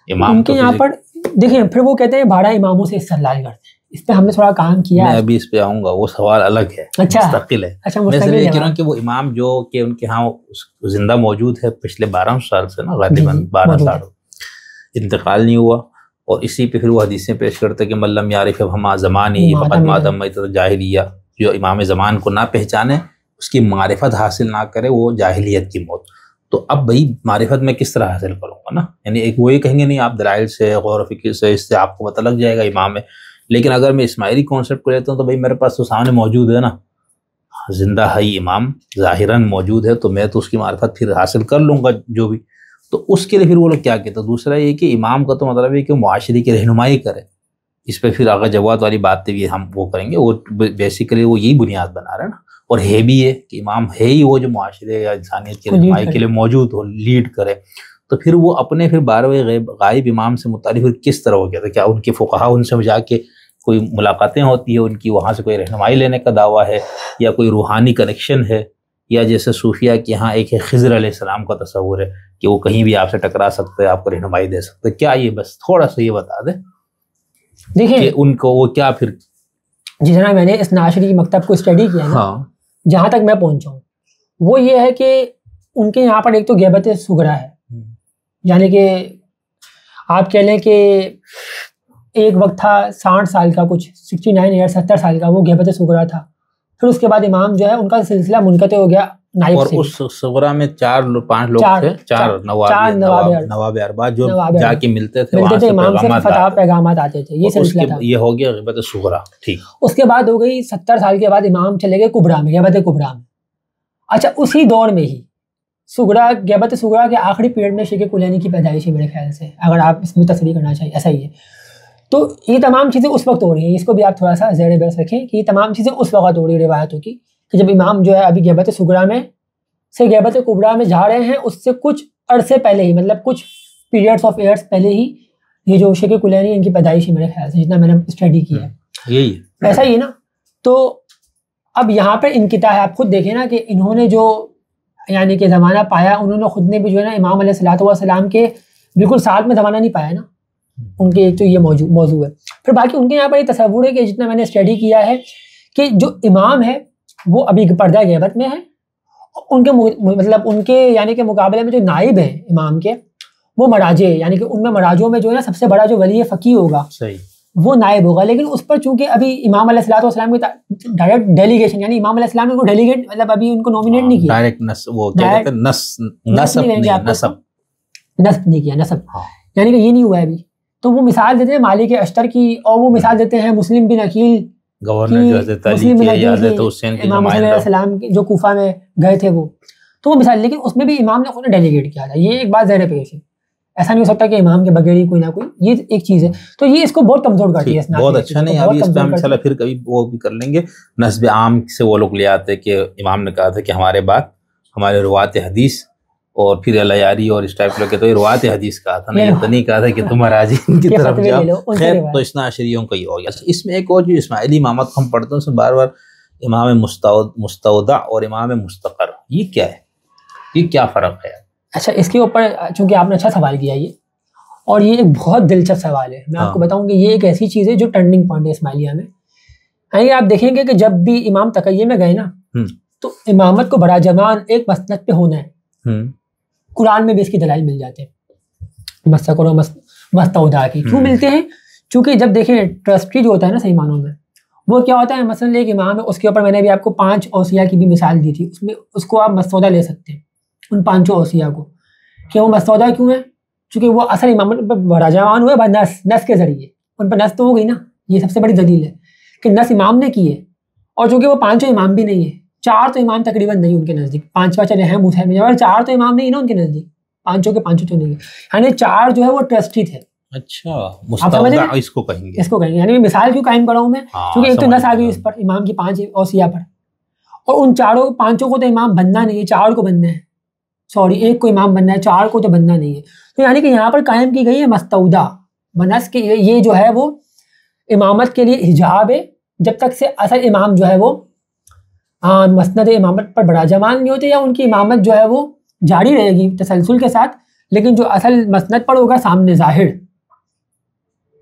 S1: امام
S2: ان کے یہاں پر دیکھیں پھر وہ کہتے ہیں 12 اماموں سے استدلال کرتے ہیں. اس پہ ہم نے تھوڑا کام کیا
S1: میں ابھی اس پہ آؤں گا, وہ سوال الگ ہے, مستقل ہے. میں صرف یہ کہہ رہا ہوں کہ وہ امام جو کہ ان کے ہاں زندہ موجود ہے پچھلے 12 سال سے نا, غالباً 12 سال انتقال نہیں ہوا, اور اسی پہ پھر وہ حدیثیں پیش کرتے کہ ملم یعرف ہما زمانی فقط مادم میت جاہلیہ, جو امام زمان کو نہ پہچانے, اس کی معرفت حاصل نہ کرے, وہ جاہلیت کی موت. تو اب بھائی معرفت میں کس طرح حاصل کروں گا نا, یعنی ایک وہ یہ کہیں گے نہیں آپ دلائل سے غور و فکر سے اس سے آپ کو پتہ لگ جائے گا امام ہے, لیکن اگر میں اسماعیلی کانسیپٹ کو لیتا ہوں تو بھائی میرے پاس تو سامنے موجود ہے نا, زندہ ہے امام ظاہراً موجود ہے, تو میں تو اس کی معرفت پھر حاصل کر لوں گا جو بھی. تو اس کے لیے پھر وہ لوگ کیا کہتے ہیں, دوسرا یہ کہ امام کا تو مطلب ہے کہ معاشرے کی رہنمائی کرے. اس پہ پھر آغا جواد والی بات بھی ہم وہ کریں گے, وہ بیسیکلی وہ یہی بنیاد بنا رہے ہیں نا, اور ہے بھی ہے کہ امام ہے ہی وہ جو معاشرے یا انسانیت کی رہنمائی کے لیے موجود ہو, لیڈ کرے. تو پھر وہ اپنے پھر 12ویں غائب امام سے متعلق پھر کس طرح ہو گیا تھا, کیا ان کے فقہا ان سے جا کے کوئی ملاقاتیں ہوتی ہیں ان کی, وہاں سے کوئی رہنمائی لینے کا دعویٰ ہے, یا کوئی روحانی کنیکشن ہے, یا جیسے صوفیہ کے یہاں ایک خضر علیہ السلام کا تصور ہے کہ وہ کہیں بھی آپ سے ٹکرا سکتے ہیں, آپ کو رہنمائی دے سکتے ہیں, کیا یہ بس تھوڑا سا یہ بتا دیں
S2: دیکھیں
S1: کہ ان کو وہ کیا پھر.
S2: جی جناب, میں نے اس ناشری مکتب کو اسٹڈی کیا نا, جہاں تک میں پہنچا ہوں وہ یہ ہے کہ ان کے یہاں پر ایک تو غیبت صغریٰ ہے, یعنی کہ آپ کہہ لیں کہ ایک وقت تھا 60 سال کا, کچھ 69 ایئر 70 سال کا, وہ غیبت صغریٰ تھا. پھر اس کے بعد امام جو ہے ان کا سلسلہ منقطع ہو گیا نائب
S1: اور
S2: سے.
S1: اس صغریٰ میں 4-5 لوگ تھے, 4 نواب ارباب جو جا کے ملتے تھے
S2: امام سے, فتح پیغامات آتے تھے, یہ سلسلہ تھا.
S1: یہ ہو گیا غیبت صغریٰ. ٹھیک.
S2: اس کے بعد ہو گئی 70 سال کے بعد امام چلے گئے کبریٰ میں, غیبت کبریٰ میں. اچھا اسی دور میں ہی صغریٰ, غیبت صغریٰ کے آخری پیریڈ میں شیخ کلینی کی پیدائش ہے میرے خیال سے, اگر آپ اس میں تصریح کرنا چاہیے, ایسا ہی ہے. تو یہ تمام چیزیں اس وقت ہو رہی ہیں, اس کو بھی آپ تھوڑا سا زیر بحث رکھیں کہ یہ تمام چیزیں اس وقت ہو رہی ہیں روایتوں کی, کہ جب امام جو ہے ابھی غیبت صغریٰ میں سے غیبت کبریٰ میں جا رہے ہیں, اس سے کچھ عرصے پہلے ہی, مطلب کچھ پیریڈس آف ایئرس پہلے ہی یہ جو شیخ کلینی ان کی پیدائش ہے میرے خیال سے, جتنا میں نے اسٹڈی کیا ہے
S1: یہی
S2: ایسا ہی ہے نا. تو اب یہاں پہ انقطاع ہے, آپ خود دیکھیں نا کہ انہوں نے جو یعنی کہ زمانہ پایا, انہوں نے خود نے بھی جو ہے نا امام علیہ الصلوۃ والسلام کے بالکل ساتھ میں زمانہ نہیں پایا نا, ان کے ایک تو یہ موضوع ہے. پھر باقی ان کے یہاں پر یہ تصور ہے کہ جتنا میں نے اسٹڈی کیا ہے کہ جو امام ہے وہ ابھی پردہ غیبت میں ہے, ان کے مطلب ان کے یعنی کہ مقابلے میں جو نائب ہیں امام کے وہ مراجع, یعنی کہ ان میں مراجعوں میں جو ہے نا سب سے بڑا جو ولی فقیہ ہوگا وہ نائب ہوگا. لیکن اس پر چونکہ ابھی امام علیہ الصلوۃ والسلام کی ڈائریکٹ ڈیلیگیشن, یعنی امام علیہ السلام نے کو ڈیلیگیٹ مطلب ابھی ان کو نومینیٹ نہیں کیا,
S1: ڈائریکٹ
S2: نصب نہیں کیا, نصب یعنی کہ یہ نہیں ہوا ہے ابھی. تو وہ مثال دیتے ہیں مالک اشتر کی, اور وہ مثال دیتے ہیں مسلم بن عقیل,
S1: گورنر جو حضرت علی کے حضرت حسین کے
S2: امام حسین علیہ السلام جو کوفہ میں گئے تھے تو وہ مثال, لیکن اس میں بھی امام نے خود نے ڈیلیگیٹ کیا تھا. یہ ایک بات زیر پیش ہے, ایسا نہیں ہو سکتا کہ امام کے بغیر ہی کوئی نہ کوئی, یہ ایک چیز ہے. تو یہ اس کو بہت کمزور کرتی ہے,
S1: بہت اچھا نہیں. ابھی اس پہ ہم انشاءاللہ پھر کبھی وہ بھی کر لیں گے. نسب عام سے وہ لوگ لے آتے کہ امام نے کہا تھا کہ ہمارے بعد ہمارے روات حدیث, اور پھر اللہ یاری اور اس ٹائپ لوگ, تو یہ روات حدیث کہا تھا نا, یہ تو نہیں کہا تھا کہ تم راجین کی طرف جاؤ. خیر, تو اسنا عشریوں کا یہ ہو گیا. اس میں ایک اور جو اسماعیلی امامت ہم پڑھتے ہیں اس میں بار بار امام مستودع اور امام مستقر, یہ کیا ہے, یہ کیا فرق ہے؟
S2: اچھا اس کے اوپر چونکہ آپ نے اچھا سوال کیا یہ, اور یہ ایک بہت دلچسپ سوال ہے. میں آپ کو بتاؤں کہ یہ ایک ایسی چیز ہے جو ٹرننگ پوائنٹ ہے اسماعیلیہ میں. یعنی آپ دیکھیں گے کہ جب بھی امام تقیہ میں گئے نا تو امامت کو بڑا جمان ایک مسند پہ ہونا ہے. قرآن میں بھی اس کی دلائل مل جاتے ہیں, مستقر و مستودع کی. کیوں ملتے ہیں؟ چونکہ جب دیکھیں ٹرسٹی جو ہوتا ہے نا صحیح معنوں میں, وہ کیا ہوتا ہے, مثلا ایک امام ہے, اس کے اوپر میں نے بھی آپ کو 5 اوصیاء کی بھی مثال دی تھی, اس میں اس کو آپ مستودع لے سکتے ہیں, ان 5 اوصیاء کو. کہ وہ مستودع کیوں ہے؟ چونکہ وہ اصل امامت پر بڑا جوان ہوئے نس کے ذریعے, ان پر نس تو ہو گئی نا, یہ سب سے بڑی دلیل ہے کہ نس امام نے کی ہے. اور چونکہ وہ 5 امام بھی نہیں ہے, 4 تو امام تقریباً نہیں ان کے نزدیک, 5 چلے ہیں مسلم میں, 4 تو امام نہیں نا ان کے نزدیک, 5 کے 5 تو نہیں ہے, یعنی 4 جو ہے وہ ٹرسٹی تھے.
S1: اچھا مستودع اس کو کہیں گے,
S2: اس کو کہیں گے. یعنی مثال کیوں قائم کر رہا ہوں میں, کیونکہ ایک تو نس آ گئی اس پر امام کی 5 اوصیاء پر, اور ان 5 کو تو امام بننا نہیں ہے, 4 کو بننا ہے, ایک کو امام بننا ہے, 4 کو تو بننا نہیں ہے. تو یعنی کہ یہاں پر قائم کی گئی ہے مستودع بنس کے, یہ جو ہے وہ امامت کے لیے حجاب ہے, جب تک سے اصل امام جو ہے وہ مسند امامت پر بڑا جمان نہیں ہوتے, یا ان کی امامت جو ہے وہ جاری رہے گی تسلسل کے ساتھ, لیکن جو اصل مسند پر ہوگا سامنے ظاہر،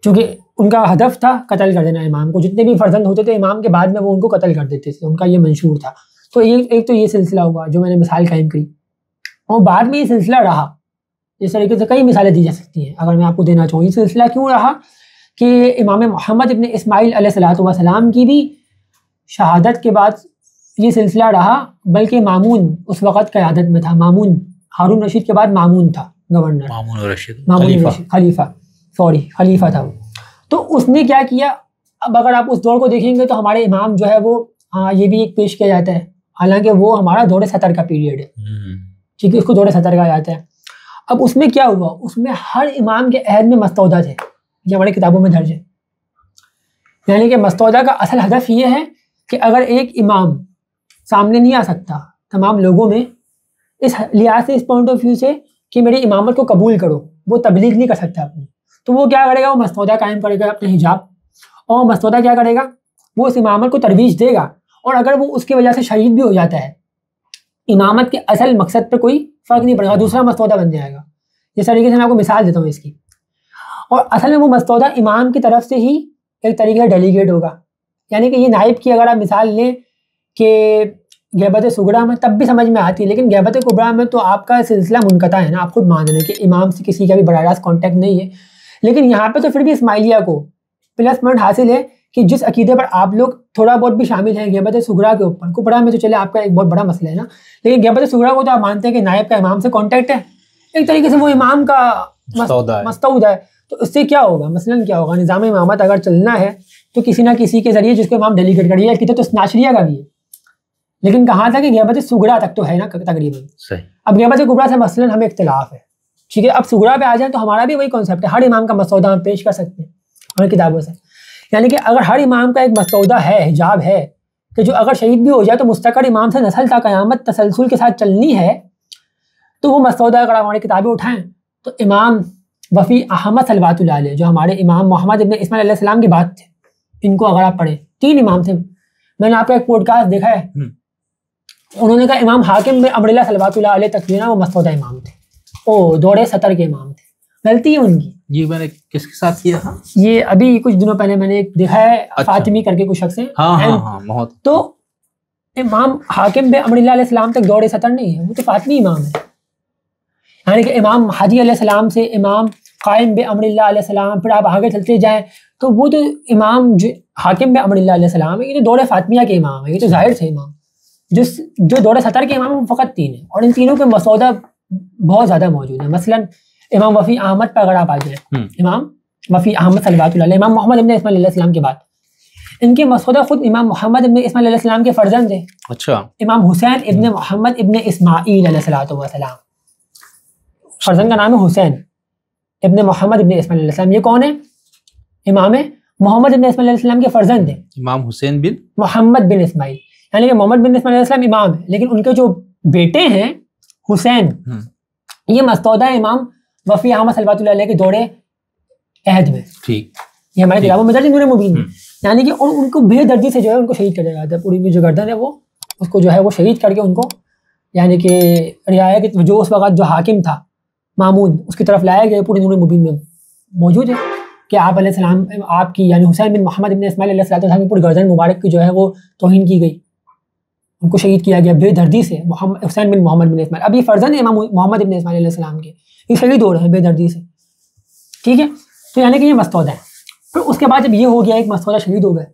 S2: چونکہ ان کا ہدف تھا قتل کر دینا امام کو، جتنے بھی فرزند ہوتے تھے امام کے بعد میں وہ ان کو قتل کر دیتے تھے، ان کا یہ منشور تھا. تو ایک تو یہ سلسلہ ہوا جو میں نے مثال قائم کی، اور بعد میں یہ سلسلہ رہا. اس طریقے سے کئی مثالیں دی جا سکتی ہیں اگر میں آپ کو دینا چاہوں. یہ سلسلہ کیوں رہا کہ امام محمد ابن اسماعیل علیہ الصلوۃ والسلام کی بھی شہادت کے بعد یہ سلسلہ رہا، بلکہ مامون اس وقت قیادت میں تھا. مامون ہارون رشید کے بعد مامون تھا گورنر، خلیفہ تھا وہ. تو اس نے کیا کیا، اب اگر آپ اس دور کو دیکھیں گے تو ہمارے امام جو ہے وہ یہ بھی ایک پیش کیا جاتا ہے، حالانکہ وہ ہمارا دور سطر کا پیریڈ ہے، ٹھیک ہے، اس کو دور سطر کہا جاتا ہے. اب اس میں کیا ہوا، اس میں ہر امام کے عہد میں مستودہ تھے، یہ ہماری کتابوں میں درج ہے. یعنی کہ مستودہ کا اصل ہدف یہ ہے کہ اگر ایک امام سامنے نہیں آ سکتا تمام لوگوں میں، اس لحاظ سے، اس پوائنٹ آف ویو سے کہ میری امامت کو قبول کرو، وہ تبلیغ نہیں کر سکتا اپنی، تو وہ کیا کرے گا، وہ مستودہ قائم کرے گا اپنے حجاب، اور مستودہ کیا کرے گا، وہ اس امامت کو ترویج دے گا. اور اگر وہ اس کی وجہ سے شہید بھی ہو جاتا ہے، امامت کے اصل مقصد پہ کوئی فرق نہیں پڑے گا، دوسرا مستودہ بن جائے گا. جس طریقے سے میں آپ کو مثال دیتا ہوں اس کی. اور اصل میں وہ مستودہ امام کی طرف سے ہی ایک طریقے سے ڈیلیگیٹ ہوگا. یعنی کہ یہ نائب کی اگر آپ مثال لیں کہ غیبت صغریٰ میں تب بھی سمجھ میں آتی ہے، لیکن غیبت کبریٰ میں تو آپ کا سلسلہ منقطع ہے نا، آپ خود مان لیں کہ امام سے کسی کا بھی براہ راست کانٹیکٹ نہیں ہے. لیکن یہاں پہ تو پھر بھی اسماعیلیہ کو پلس پوائنٹ حاصل ہے کہ جس عقیدے پر آپ لوگ تھوڑا بہت بھی شامل ہیں غیبت صغریٰ کے اوپر، کبریٰ میں تو چلے آپ کا ایک بہت بڑا مسئلہ ہے نا، لیکن غیبت صغریٰ کو تو آپ مانتے ہیں کہ نائب کا امام سے کانٹیکٹ ہے، ایک طریقے سے وہ امام کا مستعود ہے. تو اس سے کیا ہوگا، مثلاً کیا ہوگا، نظام امامت اگر چلنا ہے تو کسی نہ کسی کے ذریعے جس کو امام ڈیلیگیٹ کر دیا. عقیدہ تو ناشریہ کا بھی ہے، لیکن کہاں تھا کہ غیبت صغریٰ تک تو ہے نا تقریباً. اب غیبت کبریٰ سے مثلاً ہمیں اختلاف ہے، ٹھیک ہے. اب صغریٰ پہ آ جائیں تو ہمارا بھی وہی کانسیپٹ ہے، ہر امام کا مستودہ ہم پیش کر سکتے ہیں ہماری کتابوں سے. یعنی کہ اگر ہر امام کا ایک مستودہ ہے، حجاب ہے، کہ جو اگر شہید بھی ہو جائے تو مستقر امام سے نسل تا قیامت تسلسل کے ساتھ چلنی ہے، تو وہ مستودہ اگر آپ ہماری کتابیں اٹھائیں تو امام وفی احمد صلوات اللہ علیہ، جو ہمارے امام محمد ابن اسماعیل علیہ السلام کی بات تھے، ان کو اگر آپ پڑھیں، 3 امام تھے. میں نے آپ کا ایک پوڈ کاسٹ دیکھا ہے، انہوں نے کہا امام حاکم بن امر اللہ صلوات اللہ علیہ تک وہ مستودہ امام تھے، او دور سطر کے امام تھے. غلطی ہے ان کی.
S1: یہ میں نے کس کے ساتھ کیا تھا؟
S2: یہ ابھی کچھ دنوں پہلے میں نے ایک دیکھا ہے، فاطمی کر کے کچھ شخص ہیں.
S1: بہت.
S2: تو امام حاکم بن امر اللہ علیہ السلام تک دور سطر نہیں ہے، وہ تو فاطمی امام ہے. یعنی کہ امام مہدی علیہ السلام سے امام قائم بن امر اللہ علیہ السلام، پھر آپ آگے چلتے جائیں تو وہ تو امام حاکم بن امر اللہ علیہ السلام ہے، یہ تو دور فاطمیہ کے امام ہے، یہ تو ظاہر سے امام. جو دور سطر کے امام ہیں وہ فقط 3 ہیں، اور ان تینوں کے مسودہ بہت زیادہ موجود ہیں. مثلاً امام وفی احمد پر اگر آپ آ جائیں، امام وفی احمد صلوات اللہ علیہ، امام محمد ابن اسماعیل علیہ السلام کے بعد ان کے مسودہ خود امام محمد ابن اسماعیل علیہ السلام کے فرزند ہیں.
S1: اچھا.
S2: امام حسین ابن محمد ابن اسماعیل علیہ الصلوۃ والسلام، فرزند کا نام ہے حسین ابن محمد ابن اسماعیل علیہ السلام. یہ کون ہے؟ امام محمد ابن اسماعیل علیہ السلام کے فرزند ہیں،
S1: امام حسین بن
S2: محمد بن اسماعیل. یعنی کہ محمد بن اسماعیل علیہ السلام امام ہے، لیکن ان کے جو بیٹے ہیں حسین، یہ مستودہ امام وفی احمد صلوات اللہ علیہ کے دور عہد میں. ٹھیک. یہ ہماری کتابوں میں درج نور مبین ہے. یعنی کہ ان کو بے دردی سے جو ہے ان کو شہید کر دیا جاتا ہے، پوری جو گردن ہے وہ اس کو جو ہے وہ شہید کر کے ان کو، یعنی کہ رعایا کے جو اس وقت جو حاکم تھا مامون، اس کی طرف لایا گیا. پوری نور مبین میں موجود ہے کہ آپ علیہ السلام، آپ کی یعنی حسین بن محمد ابن اسماعیل علیہ السلام کی پوری گردن مبارک کی جو ہے وہ توہین کی گئی، ان کو شہید کیا گیا بے دردی سے. حسین بن محمد بن اسماعیل، اب یہ فرزند امام محمد ابن اسماعیل علیہ السلام کے، یہ شہید ہو رہے ہیں بے دردی سے. ٹھیک ہے. تو یعنی کہ یہ مستودہ ہے. پھر اس کے بعد جب یہ ہو گیا، ایک مستودہ شہید ہو گئے،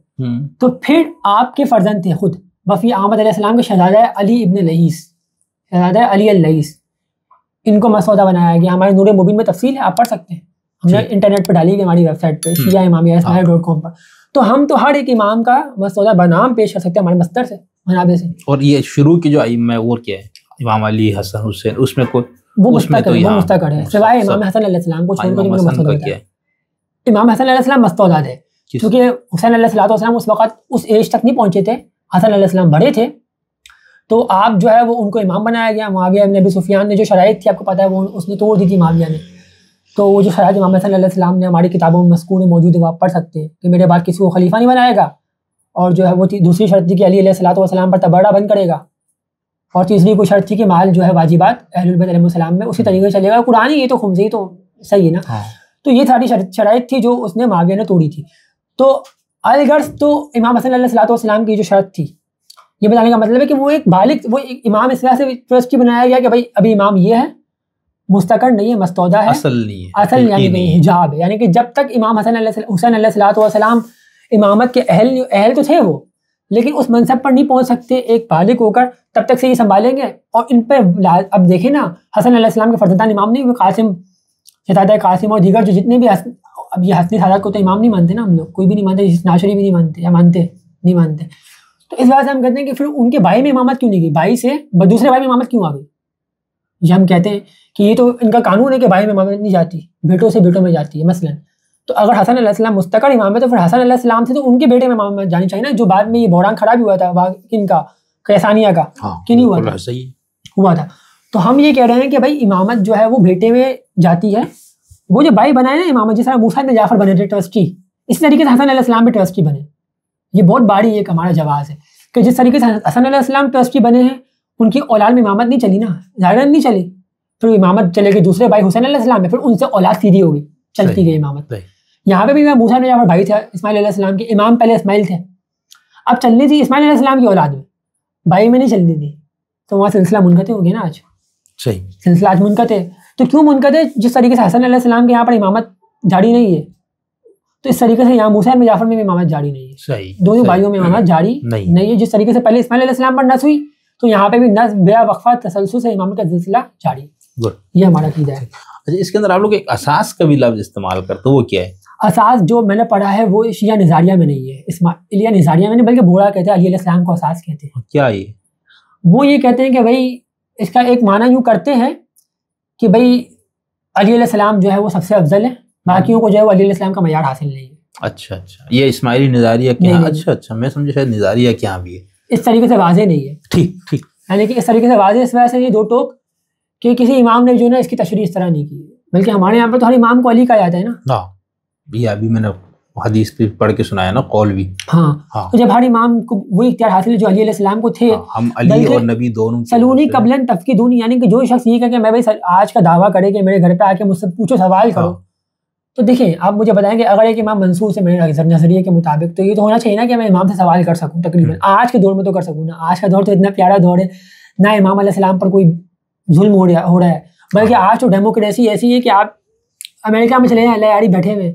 S2: تو پھر آپ کے فرزند تھے خود وفی احمد علیہ السلام کے شہزادہ علی ابن لئیس، شہزادہ علی اللئیس، ان کو مسودہ بنایا گیا. ہمارے نور مبین میں تفصیل ہے، آپ پڑھ سکتے ہیں، ہم نے انٹرنیٹ پہ ڈالی گئی ہماری ویب سائٹ پہ shiaimamiya.com پر. تو ہم تو ہر ایک امام کا مسودہ بنام پیش کر سکتے ہیں ہمارے مصدر سے، منابع سے.
S1: اور یہ شروع کی جو ائمہ وہ کیا ہے، امام علی، حسن، حسین، اس میں کوئی
S2: وہ مستقر ہے سوائے امام حسن علیہ السلام کو چھوڑ کر جو مسودہ ہے. امام حسن علیہ السلام مستودہ ہے کیونکہ حسین علیہ السلام اس وقت اس ایج تک نہیں پہنچے تھے، حسن علیہ السلام بڑے تھے، تو آپ جو ہے وہ ان کو امام بنایا گیا. معاویہ ابن ابی سفیان نے جو شرائط تھی آپ کو پتہ ہے وہ اس نے توڑ دی تھی معاویہ نے. تو وہ جو شرائط امام حسن علیہ السلام نے ہماری کتابوں میں مذکور موجود ہے، وہ آپ پڑھ سکتے ہیں کہ میرے بعد کسی کو خلیفہ نہیں بنائے گا، اور جو ہے وہ دوسری شرط تھی کہ علی علیہ الصلوۃ والسلام پر تبرہ بند کرے گا، اور تیسری کوئی شرط تھی کہ مال جو ہے واجبات اہل البیت علیہ السلام میں اسی طریقے سے چلے گا. قرآن یہ تو خمسی تو صحیح ہے نا. تو یہ ساری شرائط تھی جو اس نے معاویہ نے توڑی تھی. تو الغرض تو امام حسن علیہ السلام کی جو شرط تھی, یہ بتانے کا مطلب ہے کہ وہ ایک بالغ, وہ ایک امام اس طرح سے ٹرسٹی بنایا گیا کہ بھائی ابھی امام یہ ہے, مستقر نہیں ہے, مستودع ہے,
S1: اصل نہیں ہے,
S2: اصل یعنی کہ حجاب ہے. یعنی کہ جب تک امام حسن علیہ السلام امامت کے اہل تو تھے وہ, لیکن اس منصب پر نہیں پہنچ سکتے ایک بالغ ہو کر, تب تک سے یہ سنبھالیں گے. اور ان پہ اب دیکھیں نا, حسن علیہ السلام کے فرزندان امام نہیں ہوئے, قاسم, شہزادہ قاسم اور دیگر جو جتنے بھی, اب یہ حسنی سادات کو تو امام نہیں مانتے نا ہم لوگ, کوئی بھی نہیں مانتے, ناشری بھی نہیں مانتے, یا نہیں مانتے. تو اس وجہ سے ہم کہتے ہیں کہ پھر ان کے بھائی میں امامت کیوں نہیں گئی, بھائی سے دوسرے بھائی میں امامت کیوں آ گئی. یہ ہم کہتے ہیں کہ یہ تو ان کا قانون ہے کہ بھائی میں امامت نہیں جاتی, بیٹوں سے بیٹوں میں جاتی ہے. مثلا تو اگر حسن علیہ السلام مستقر امام ہے تو پھر حسن علیہ السلام سے تو ان کے بیٹے میں امامت جانی چاہیے نا, جو بعد میں یہ بحران خراب ہوا تھا کن کا, کیسانیہ کا, کہ نہیں ہوا تھا. تو ہم یہ کہہ رہے ہیں کہ بھائی امامت جو ہے وہ بیٹے میں جاتی ہے. وہ جو بھائی بنائے نا امامت, جس طرح موسیٰ بن جعفر بنے تھے ٹرسٹی, اس طریقے سے حسن علیہ السلام بھی ٹرسٹی بنے. یہ بہت باری ایک ہمارا جواز ہے کہ جس طریقے سے حسن علیہ السلام ٹرسٹی بنے ہیں, ان کی اولاد میں امامت نہیں چلی نا, ظاہراً نہیں چلی. پھر امامت چلے گئی دوسرے بھائی حسین علیہ السلام میں, پھر ان سے اولاد سیدھی ہو گئی, چلتی گئی امامت. یہاں پہ بھی موسیٰ بن جعفر بھائی تھے اسماعیل علیہ السلام کے, امام پہلے اسماعیل تھے, اب چلنی تھی اسماعیل علیہ السلام کی اولاد میں, بھائی میں نہیں چلنی تھی, تو وہاں سلسلہ منقطع ہو گیا نا آج. صحیح, سلسلہ آج منقطع ہے. تو کیوں منقطع ہے؟ جس طریقے سے حسن علیہ السلام کے یہاں پر امامت جاری نہیں ہے, تو اس طریقے سے یہاں موسیٰ بن جعفر میں بھی امامت جاری نہیں ہے. دونوں بھائیوں میں امامت جاری نہیں ہے. جس طریقے سے پہلے اسماعیل علیہ السلام پر نص ہوئی, تو یہاں پہ بھی نص بلا وقفہ تسلسل سے امامت کا سلسلہ جاری. یہ ہمارا عقیدہ ہے.
S1: اچھا, اس کے اندر آپ لوگ ایک اساس کا بھی لفظ استعمال کرتے, وہ کیا ہے؟
S2: اساس جو میں نے پڑھا ہے وہ شیعہ نظاریہ میں نہیں ہے, اسماعیلیہ نظاریہ میں نہیں, بلکہ بوڑھا کہتے ہیں علی علیہ السلام کو اساس کہتے ہیں.
S1: کیا یہ؟
S2: وہ یہ کہتے ہیں کہ بھائی اس کا ایک معنی یوں کرتے ہیں کہ بھائی علی علیہ السلام جو ہے وہ سب سے افضل ہے, باقیوں کو جو ہے وہ علی علیہ السلام کا معیار حاصل نہیں ہے.
S1: اچھا, یہ اسماعیلی نظاریہ کے یہاں. اچھا, میں سمجھا شاید نظاریہ کے یہاں بھی ہے.
S2: اس طریقے سے واضح نہیں ہے. ٹھیک, یعنی کہ اس طریقے سے واضح اس وجہ سے یہ دو ٹوک کہ کسی امام نے جو نا اس کی تشریح اس طرح نہیں کی, بلکہ ہمارے یہاں پر تو ہر امام کو علی کہا جاتا ہے نا.
S1: یہ ابھی میں نے حدیث پہ پڑھ کے سنایا نا, قول بھی.
S2: ہاں, تو جب ہر امام کو وہی اختیار حاصل ہے جو علی علیہ السلام کو تھے,
S1: ہم علی اور نبی دونوں
S2: سلونی قبلن تفقیدونی, یعنی کہ جو شخص یہ کہے کہ میں بھائی آج کا دعویٰ کرے کہ میرے گھر پہ آ کے مجھ سے پوچھو, سوال کرو, تو دیکھیں آپ مجھے بتائیں کہ اگر ایک امام منصوص ہے میرے نظریے کے مطابق, تو یہ تو ہونا چاہیے نا کہ میں امام سے سوال کر سکوں. تقریباً آج کے دور میں تو کر سکوں نا, آج کا دور تو اتنا پیارا دور ہے, نہ امام علیہ السلام پر کوئی ظلم ہو رہا ہے, بلکہ آج تو ڈیموکریسی ایسی ہے کہ آپ امریکہ میں چلے جائیں, اللہ یاری بیٹھے ہوئے,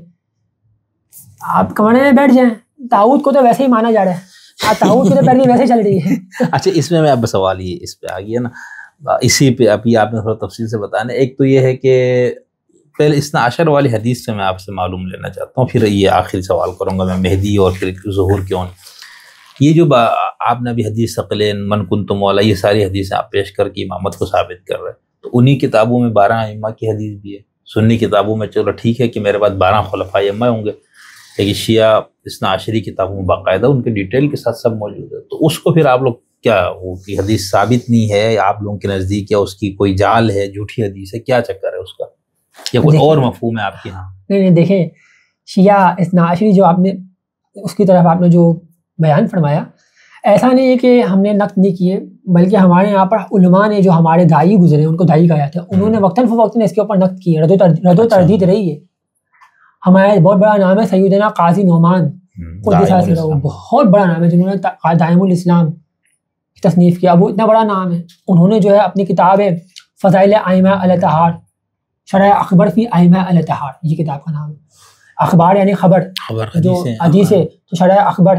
S2: آپ کمرے میں بیٹھ جائیں, طاغوت کو تو ویسے ہی مانا جا رہا ہے, طاغوت کی تو پہلے ویسے چل رہی ہے.
S1: اچھا, اس میں اب سوال یہ اس پہ آ گیا نا, اسی پہ ابھی آپ نے تھوڑا تفصیل سے بتانا. ایک تو یہ ہے کہ پہلے اثنا عشر والی حدیث سے میں آپ سے معلوم لینا چاہتا ہوں, پھر یہ آخری سوال کروں گا میں مہدی اور پھر ظہور کیوں. یہ جو آپ نے ابھی حدیث ثقلین, من کنتم مولا, یہ ساری حدیثیں آپ پیش کر کے امامت کو ثابت کر رہے ہیں, تو انہی کتابوں میں 12 ائمہ کی حدیث بھی ہے. سنی کتابوں میں چلو ٹھیک ہے کہ میرے پاس 12 خلفائے ائمہ ہوں گے, لیکن شیعہ اثنا عشری کتابوں میں باقاعدہ ان کے ڈیٹیل کے ساتھ سب موجود ہے. تو اس کو پھر آپ لوگ کیا, وہ کی حدیث ثابت نہیں ہے آپ لوگوں کے نزدیک, یا اس کی کوئی جال ہے, جھوٹی حدیث ہے, کیا چکر ہے اس کا, یا کوئی اور مفہوم ہے آپ کے یہاں؟
S2: نہیں, دیکھیں شیعہ اثنا عشری جو آپ نے اس کی طرف آپ نے جو بیان فرمایا, ایسا نہیں ہے کہ ہم نے نقد نہیں کیے, بلکہ ہمارے یہاں پر علماء نے جو ہمارے دائی گزرے, ان کو دائی کہا جاتا ہے, انہوں نے وقتاً فوقتاً اس کے اوپر نقد کیے, رد و تردید رہی ہے. ہمارا بہت بڑا نام ہے سیدنا قاضی نعمان, بہت بڑا نام ہے, جنہوں نے دائم الاسلام کی تصنیف کیا. وہ اتنا بڑا نام ہے, انہوں نے جو ہے اپنی کتاب فضائل ائمہ الاطہار, شرح اخبار فی ائمہ الاطہار, یہ کتاب کا نام ہے. اخبار یعنی خبر, جو حدیث ہے تو شرح اخبار,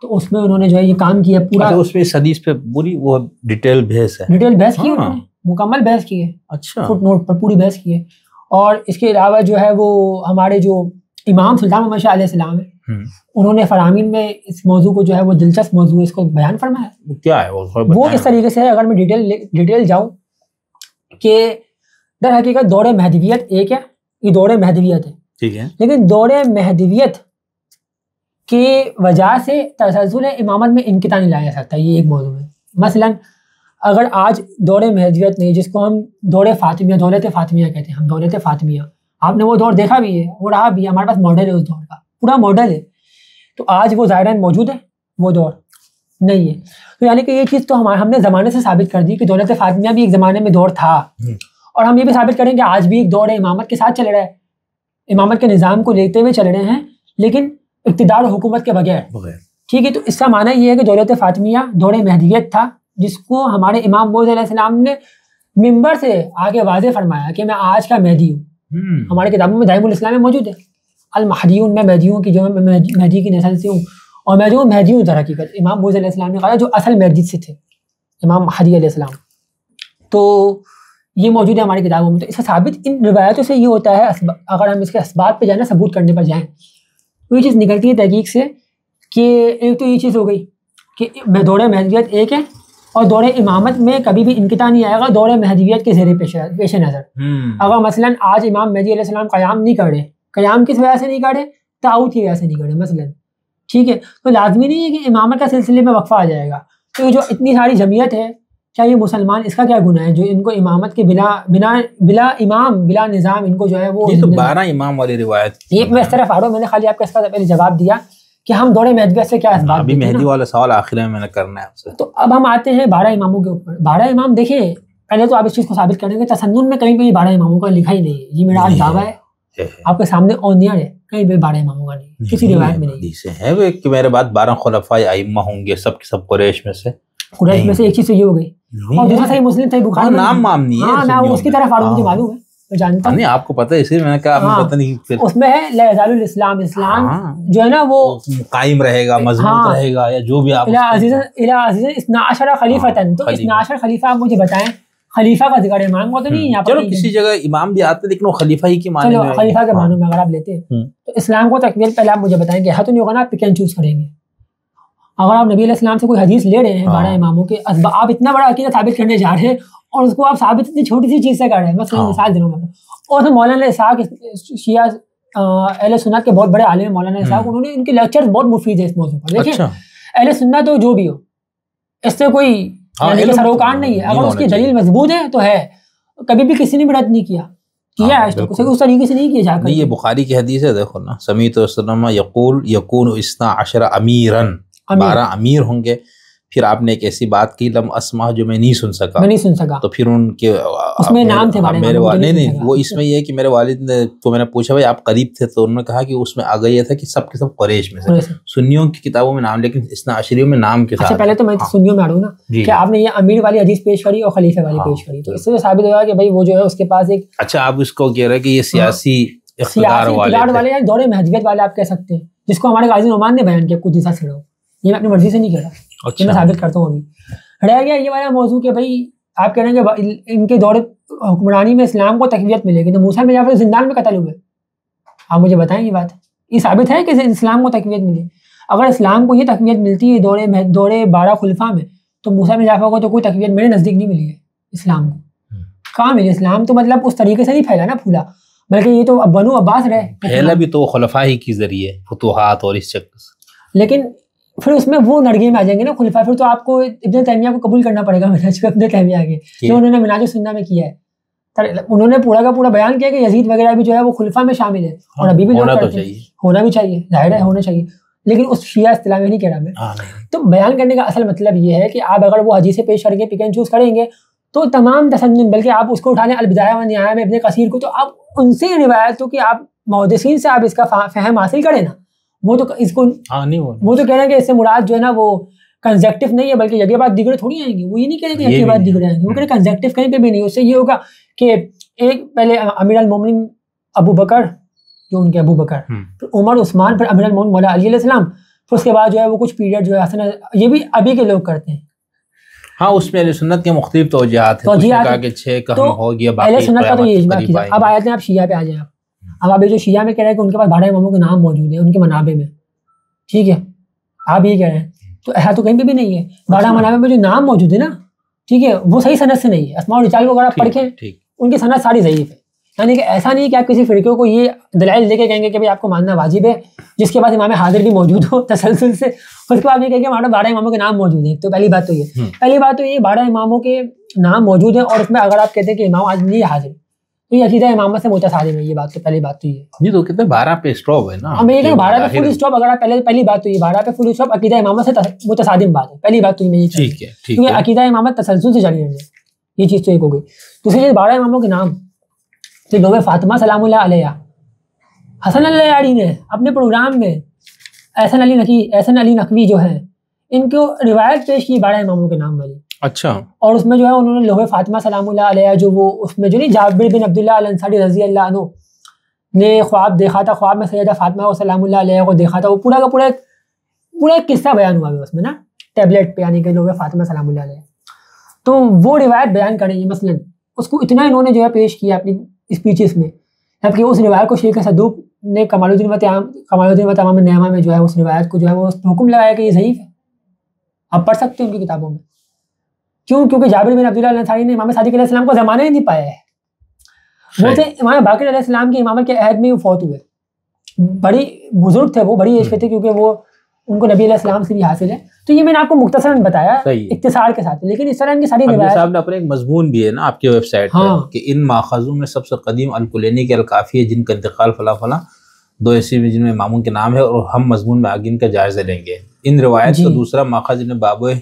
S2: تو اس میں انہوں نے جو ہے یہ کام کیا پورا.
S1: اس میں اس حدیث پہ پوری وہ ڈیٹیل بحث ہے,
S2: ڈیٹیل بحث کی انہوں نے, مکمل بحث کی ہے. اچھا, فٹ نوٹ پر پوری بحث کی ہے. اور اس کے علاوہ جو ہے وہ ہمارے جو امام سلطان محمد شاہ علیہ السلام ہے, انہوں نے فرامین میں اس موضوع کو جو ہے وہ دلچسپ موضوع اس کو بیان فرمایا.
S1: کیا ہے
S2: وہ اس طریقے سے ہے, اگر میں ڈیٹیل جاؤں کہ در حقیقت دور مہدویت ایک ہے, یہ دور مہدویت ہے, ٹھیک ہے, لیکن دور مہدویت کی وجہ سے تسلسل امامت میں انقطاع نہیں لایا جا سکتا. یہ ایک موضوع ہے. مثلا اگر آج دور مہدویت نہیں, جس کو ہم دور فاطمیہ, دولت فاطمیہ کہتے ہیں, ہم دولت فاطمیہ, آپ نے وہ دور دیکھا بھی ہے, وہ رہا بھی ہے, ہمارے پاس ماڈل ہے اس دور کا, پورا ماڈل ہے. تو آج وہ ظاہراً موجود ہے وہ دور, نہیں ہے. تو یعنی کہ یہ چیز تو ہم نے زمانے سے ثابت کر دی کہ دولت فاطمیہ بھی ایک زمانے میں دور تھا, اور ہم یہ بھی ثابت کریں کہ آج بھی ایک دور ہے امامت کے ساتھ چل رہا ہے, امامت کے نظام کو لیتے ہوئے چل رہے ہیں, لیکن اقتدار و حکومت کے بغیر. ٹھیک ہے, تو اس کا معنی یہ ہے کہ دولت فاطمیہ دور مہدیت تھا, جس کو ہمارے امام موعود علیہ السلام نے ممبر سے آگے واضح فرمایا کہ میں آج کا مہدی ہوں. ہماری کتابوں میں دائم الاسلام میں موجود ہے, المہدیون, میں مہدیوں کی جو میں مہدی کی نسل سے ہوں, اور میں جو مہدی ہوں در حقیقت. امام موعود علیہ السلام نے کہا جو اصل مہدی سے تھے, امام مہدی علیہ السلام. تو یہ موجود ہے ہماری کتابوں میں. تو اس کا ثابت ان روایتوں سے یہ ہوتا ہے, اگر ہم اس کے اسباب پہ جائیں, ثبوت کرنے پر جائیں, تو یہ چیز نکلتی ہے تحقیق سے کہ ایک تو یہ چیز ہو گئی کہ دور مہدیت ایک ہے, اور دور امامت میں کبھی بھی انقطاع نہیں آئے گا دور مہدیت کے زیر پیش نظر. اگر مثلا آج امام مہدی علیہ السلام قیام نہیں کر رہے, قیام کس وجہ سے نہیں کر رہے, تعاوت کی وجہ سے نہیں کر رہے مثلا, ٹھیک ہے, تو لازمی نہیں ہے کہ امامت کا سلسلے میں وقفہ آ جائے گا. تو جو اتنی ساری جمعیت ہے, کیا یہ مسلمان, اس کا کیا گناہ ہے جو ان کو امامت کے بلا امام بلا نظام ان کو جو ہے وہ
S1: 12 امام والی روایت.
S2: یہ میں اس طرف آ رہا ہوں, میں نے خالی آپ کو اس کا پہلے جواب دیا کہ ہم دور مہدیت سے کیا اسباب.
S1: ابھی مہدی والا سوال آخر میں نے کرنا ہے آپ سے.
S2: تو اب ہم آتے ہیں 12 اماموں کے اوپر. 12 امام دیکھیں, پہلے تو آپ اس چیز کو ثابت کریں گے تسنن میں کہیں پہ 12 اماموں کا لکھا ہی نہیں ہے. یہ میرا آج دعویٰ ہے آپ کے سامنے آن ایئر ہے, کہیں پہ 12 اماموں کا نہیں, کسی روایت میں نہیں
S1: ہے. وہ کہ میرے بعد 12 خلفاء ائمہ ہوں گے, سب کے سب قریش میں سے.
S2: قریش میں سے ایک چیز تو یہ ہو گئی, اور دوسرا صحیح مسلم صحیح بخاری
S1: نام مام نہیں ہے.
S2: ہاں میں اس کی طرف آ رہا ہوں, مجھے معلوم ہے, میں جانتا ہوں.
S1: نہیں آپ کو پتہ ہے, اسی لیے میں نے کہا آپ پتہ نہیں. پھر
S2: اس میں ہے لا یزال الاسلام, اسلام جو ہے نا وہ
S1: قائم رہے گا, مضبوط رہے گا, یا جو بھی آپ
S2: عزیز 12 خلیفتن. تو 12 خلیفہ آپ مجھے بتائیں, خلیفہ کا ذکر امام کو تو نہیں یہاں پر.
S1: چلو کسی جگہ امام بھی آتے لیکن وہ خلیفہ ہی کے معنی میں,
S2: خلیفہ کے معنی میں اگر آپ لیتے ہیں تو اسلام کو تکمیل پہلے آپ مجھے بتائیں گے. تو نہیں ہوگا نا, آپ پک اینڈ چوز کریں گے. اگر آپ نبی علیہ السلام سے کوئی حدیث لے رہے ہیں 12 اماموں کے, آپ اتنا بڑا عقیدہ ثابت کرنے جا رہے ہیں اور اس کو آپ ثابت اتنی چھوٹی سی چیز سے کر رہے ہیں. مثلا مثال دنوں میں, اور مولانا اسحاق شیعہ اہل سنت کے بہت بڑے عالم مولانا اسحاق, انہوں نے ان کے لیکچر بہت مفید ہے اس موضوع پر. دیکھیں اہل سنت تو جو بھی ہو, اس سے کوئی سروکار نہیں ہے. اگر اس کی دلیل مضبوط ہے تو ہے, کبھی بھی کسی نے بھی رد نہیں کیا ہے اس طریقے سے نہیں کیا جا کر.
S1: یہ بخاری کی حدیث ہے, دیکھو نا, سمیعت وسلم یقول یکون 12 امیرا, 12 امیر ہوں گے. پھر آپ نے ایک ایسی بات کی لم اسمع جو میں نہیں سن سکا, تو پھر ان کے
S2: اس میں نام تھے
S1: میرے والد. نہیں وہ اس میں یہ ہے کہ میرے والد نے, تو میں نے پوچھا بھائی آپ قریب تھے, تو انہوں نے کہا کہ اس میں آگے یہ تھا کہ سب کے سب قریش میں سے. سنیوں کی کتابوں میں نام, لیکن اثنا عشریوں میں نام کے ساتھ.
S2: پہلے تو میں سنیوں میں آ رہا ہوں نا کہ آپ نے یہ امیر والی حدیث پیش کری اور خلیفہ والی پیش کری, تو اس سے ثابت ہوا کہ بھائی وہ جو ہے اس کے پاس ایک.
S1: اچھا آپ اس کو کہہ رہے کہ یہ سیاسی اقتدار
S2: والے ہیں, دور مہدیت والے آپ کہہ سکتے ہیں, جس کو ہمارے غازی نعمان نے بیان کیا قدسہ سڑو. یہ میں اپنی مرضی سے نہیں کہہ رہا, میں ثابت کرتا ہوں. ابھی رہ گیا یہ والا موضوع کہ بھائی آپ کہہ رہے ہیں کہ ان کے دور حکمرانی میں اسلام کو تقویت ملے گی, تو موسیٰ بن جعفر زندان میں قتل ہوئے. آپ مجھے بتائیں یہ بات, یہ ثابت ہے کہ اسلام کو تقویت ملی؟ اگر اسلام کو یہ تقویت ملتی ہے دور 12 خلفاء میں, تو موسیٰ بن جعفر کو تو کوئی تقویت میرے نزدیک نہیں ملی ہے اسلام کو. کہاں ملی؟ اسلام تو مطلب اس طریقے سے نہیں پھیلا نا, پھولا, بلکہ یہ تو بنو عباس رہے,
S1: پھیلا بھی تو خلفاء ہی کے ذریعے فتوحات اور اس چکر سے.
S2: لیکن پھر اس میں وہ نرگے میں آ جائیں گے نا خلفاء, پھر تو آپ کو ابن تیمیہ کو قبول کرنا پڑے گا. ابن تیمیہ کے جو انہوں نے منہاج السنہ میں کیا ہے, انہوں نے پورا کا پورا بیان کیا کہ یزید وغیرہ بھی جو ہے وہ خلفاء میں شامل ہے, اور ابھی بھی ہونا بھی چاہیے, ظاہر ہے ہونا چاہیے, لیکن اس شیعہ اصطلاح میں نہیں کہہ رہا میں. تو بیان کرنے کا اصل مطلب یہ ہے کہ آپ اگر وہ حدیثیں پیش کر کے پک اینڈ چوز کریں گے تو تمام تسنن, بلکہ آپ اس کو اٹھا لیں البدایہ والنہایہ میں ابن کثیر کو, تو آپ ان سے روایتوں کہ آپ محدثین سے آپ اس کا فہم حاصل کریں نا. وہ تو اس کو وہ تو کہہ رہے ہیں کہ اس سے مراد جو ہے نا وہ کنزیکٹو نہیں ہے, بلکہ یگے بعد دیگرے تھوڑی آئیں گے. وہ یہ نہیں کہہ رہے کہ یگے بعد دیگرے آئیں گے, وہ کہہ رہے کنزیکٹو کہیں پہ بھی نہیں. اس سے یہ ہوگا کہ ایک پہلے امیر المومنین ابو بکر, جو ان کے ابو بکر, پھر عمر, عثمان, پھر امیر المومنین مولا علی علیہ السلام, پھر اس کے بعد جو ہے وہ کچھ پیریڈ جو ہے حسن, یہ بھی ابھی کے لوگ کرتے ہیں.
S1: ہاں اس میں اہل سنت کے مختلف توجیہات ہیں, کہا کہ 6 کا ہو گیا,
S2: اہل سنت کا تو یہ اجماع کیا. اب آیت ہیں, آپ شیعہ پہ آ جائیں. اب آپ جو شیعہ میں کہہ رہے ہیں کہ ان کے پاس 12 اماموں کے نام موجود ہیں ان کے منابع میں, ٹھیک ہے, آپ یہ کہہ رہے ہیں, تو ایسا تو کہیں پہ بھی نہیں ہے. 12 منابع میں جو نام موجود ہے نا, ٹھیک ہے, وہ صحیح سند سے نہیں ہے. اسماء و رجال کو اگر آپ پڑھیں ان کی سند ساری ضعیف ہے. یعنی کہ ایسا نہیں کہ آپ کسی فرقے کو یہ دلائل دے کے کہیں گے کہ بھائی آپ کو ماننا واجب ہے, جس کے پاس امام حاضر بھی موجود ہو تسلسل سے, اس کے بعد یہ کہیں گے ہمارے 12 اماموں کے نام موجود ہیں. تو پہلی بات تو یہ 12 اماموں کے نام موجود ہیں, اور اس میں اگر آپ کہتے ہیں کہ امام آج نہیں حاضر, تو یہ عقیدہ امامت سے متصادم ہے. یہ بات تو پہلی بات تو یہ ہے.
S1: یہ تو کہتے ہیں 12 پہ اسٹاپ ہے نا.
S2: میں یہ کہوں 12 پہ فل اسٹاپ. اگر آپ پہلی بات تو یہ 12 پہ فل اسٹاپ عقیدہ امامت سے متصادم بات ہے. پہلی بات تو یہ
S1: ٹھیک ہے
S2: کیونکہ عقیدہ امامت تسلسل سے جاری رہے. یہ چیز تو ایک ہو گئی. دوسری چیز 12 اماموں کے نام تو لوگ فاطمہ سلام اللہ علیہ, حسن اللہ یاری نے اپنے پروگرام میں احسن علی نقوی جو ہیں ان کو روایت پیش کی 12 اماموں کے نام والی.
S1: اچھا.
S2: اور اس میں جو ہے انہوں نے لوح فاطمہ سلام اللہ علیہ جو وہ اس میں جو نہیں جابر بن عبداللہ الانصاری رضی اللہ عنہ نے خواب دیکھا تھا, خواب میں سیدہ فاطمہ سلام اللہ علیہ کو دیکھا تھا. وہ پورا کا پورا ایک قصہ بیان ہوا ہے اس میں نا ٹیبلٹ پہ, یعنی کہ لوح فاطمہ سلام اللہ علیہ. تو وہ روایت بیان کریں گے مثلا اس کو اتنا انہوں نے جو ہے پیش کیا اپنی اسپیچز میں, جبکہ اس روایت کو شیخ صدوق نے کمال الدین و تمام النعمہ میں جو ہے اس روایت کو جو ہے وہ حکم لگایا کہ یہ ضعیف ہے. آپ پڑھ سکتے ہیں ان کی کتابوں میں. کیوں؟ کیونکہ جابر بن عبداللہ الانصاری نے امام صادق علیہ السلام کو زمانہ ہی نہیں پایا ہے. وہ تھے امام باقر علیہ السلام کی امامت کے عہد میں وہ فوت ہوئے. بڑی بزرگ تھے وہ, بڑی ایج پہ تھے, کیونکہ وہ ان کو نبی علیہ السلام سے بھی حاصل ہے. تو یہ میں نے آپ کو مختصراً بتایا اختصار کے ساتھ, لیکن اس طرح ان کی ساری روایات
S1: صاحب نے اپنے ایک مضمون بھی ہے نا آپ کی ویب سائٹ پہ کہ ان ماخذوں میں سب سے قدیم الکلینی کے الکافی ہے جن کا انتقال فلاں فلاں 2 عیسوی میں جن میں اماموں کے نام ہے, اور ہم مضمون میں آگے ان کا جائزہ لیں گے. ان روایت کا دوسرا ماخذ ابن بابویہ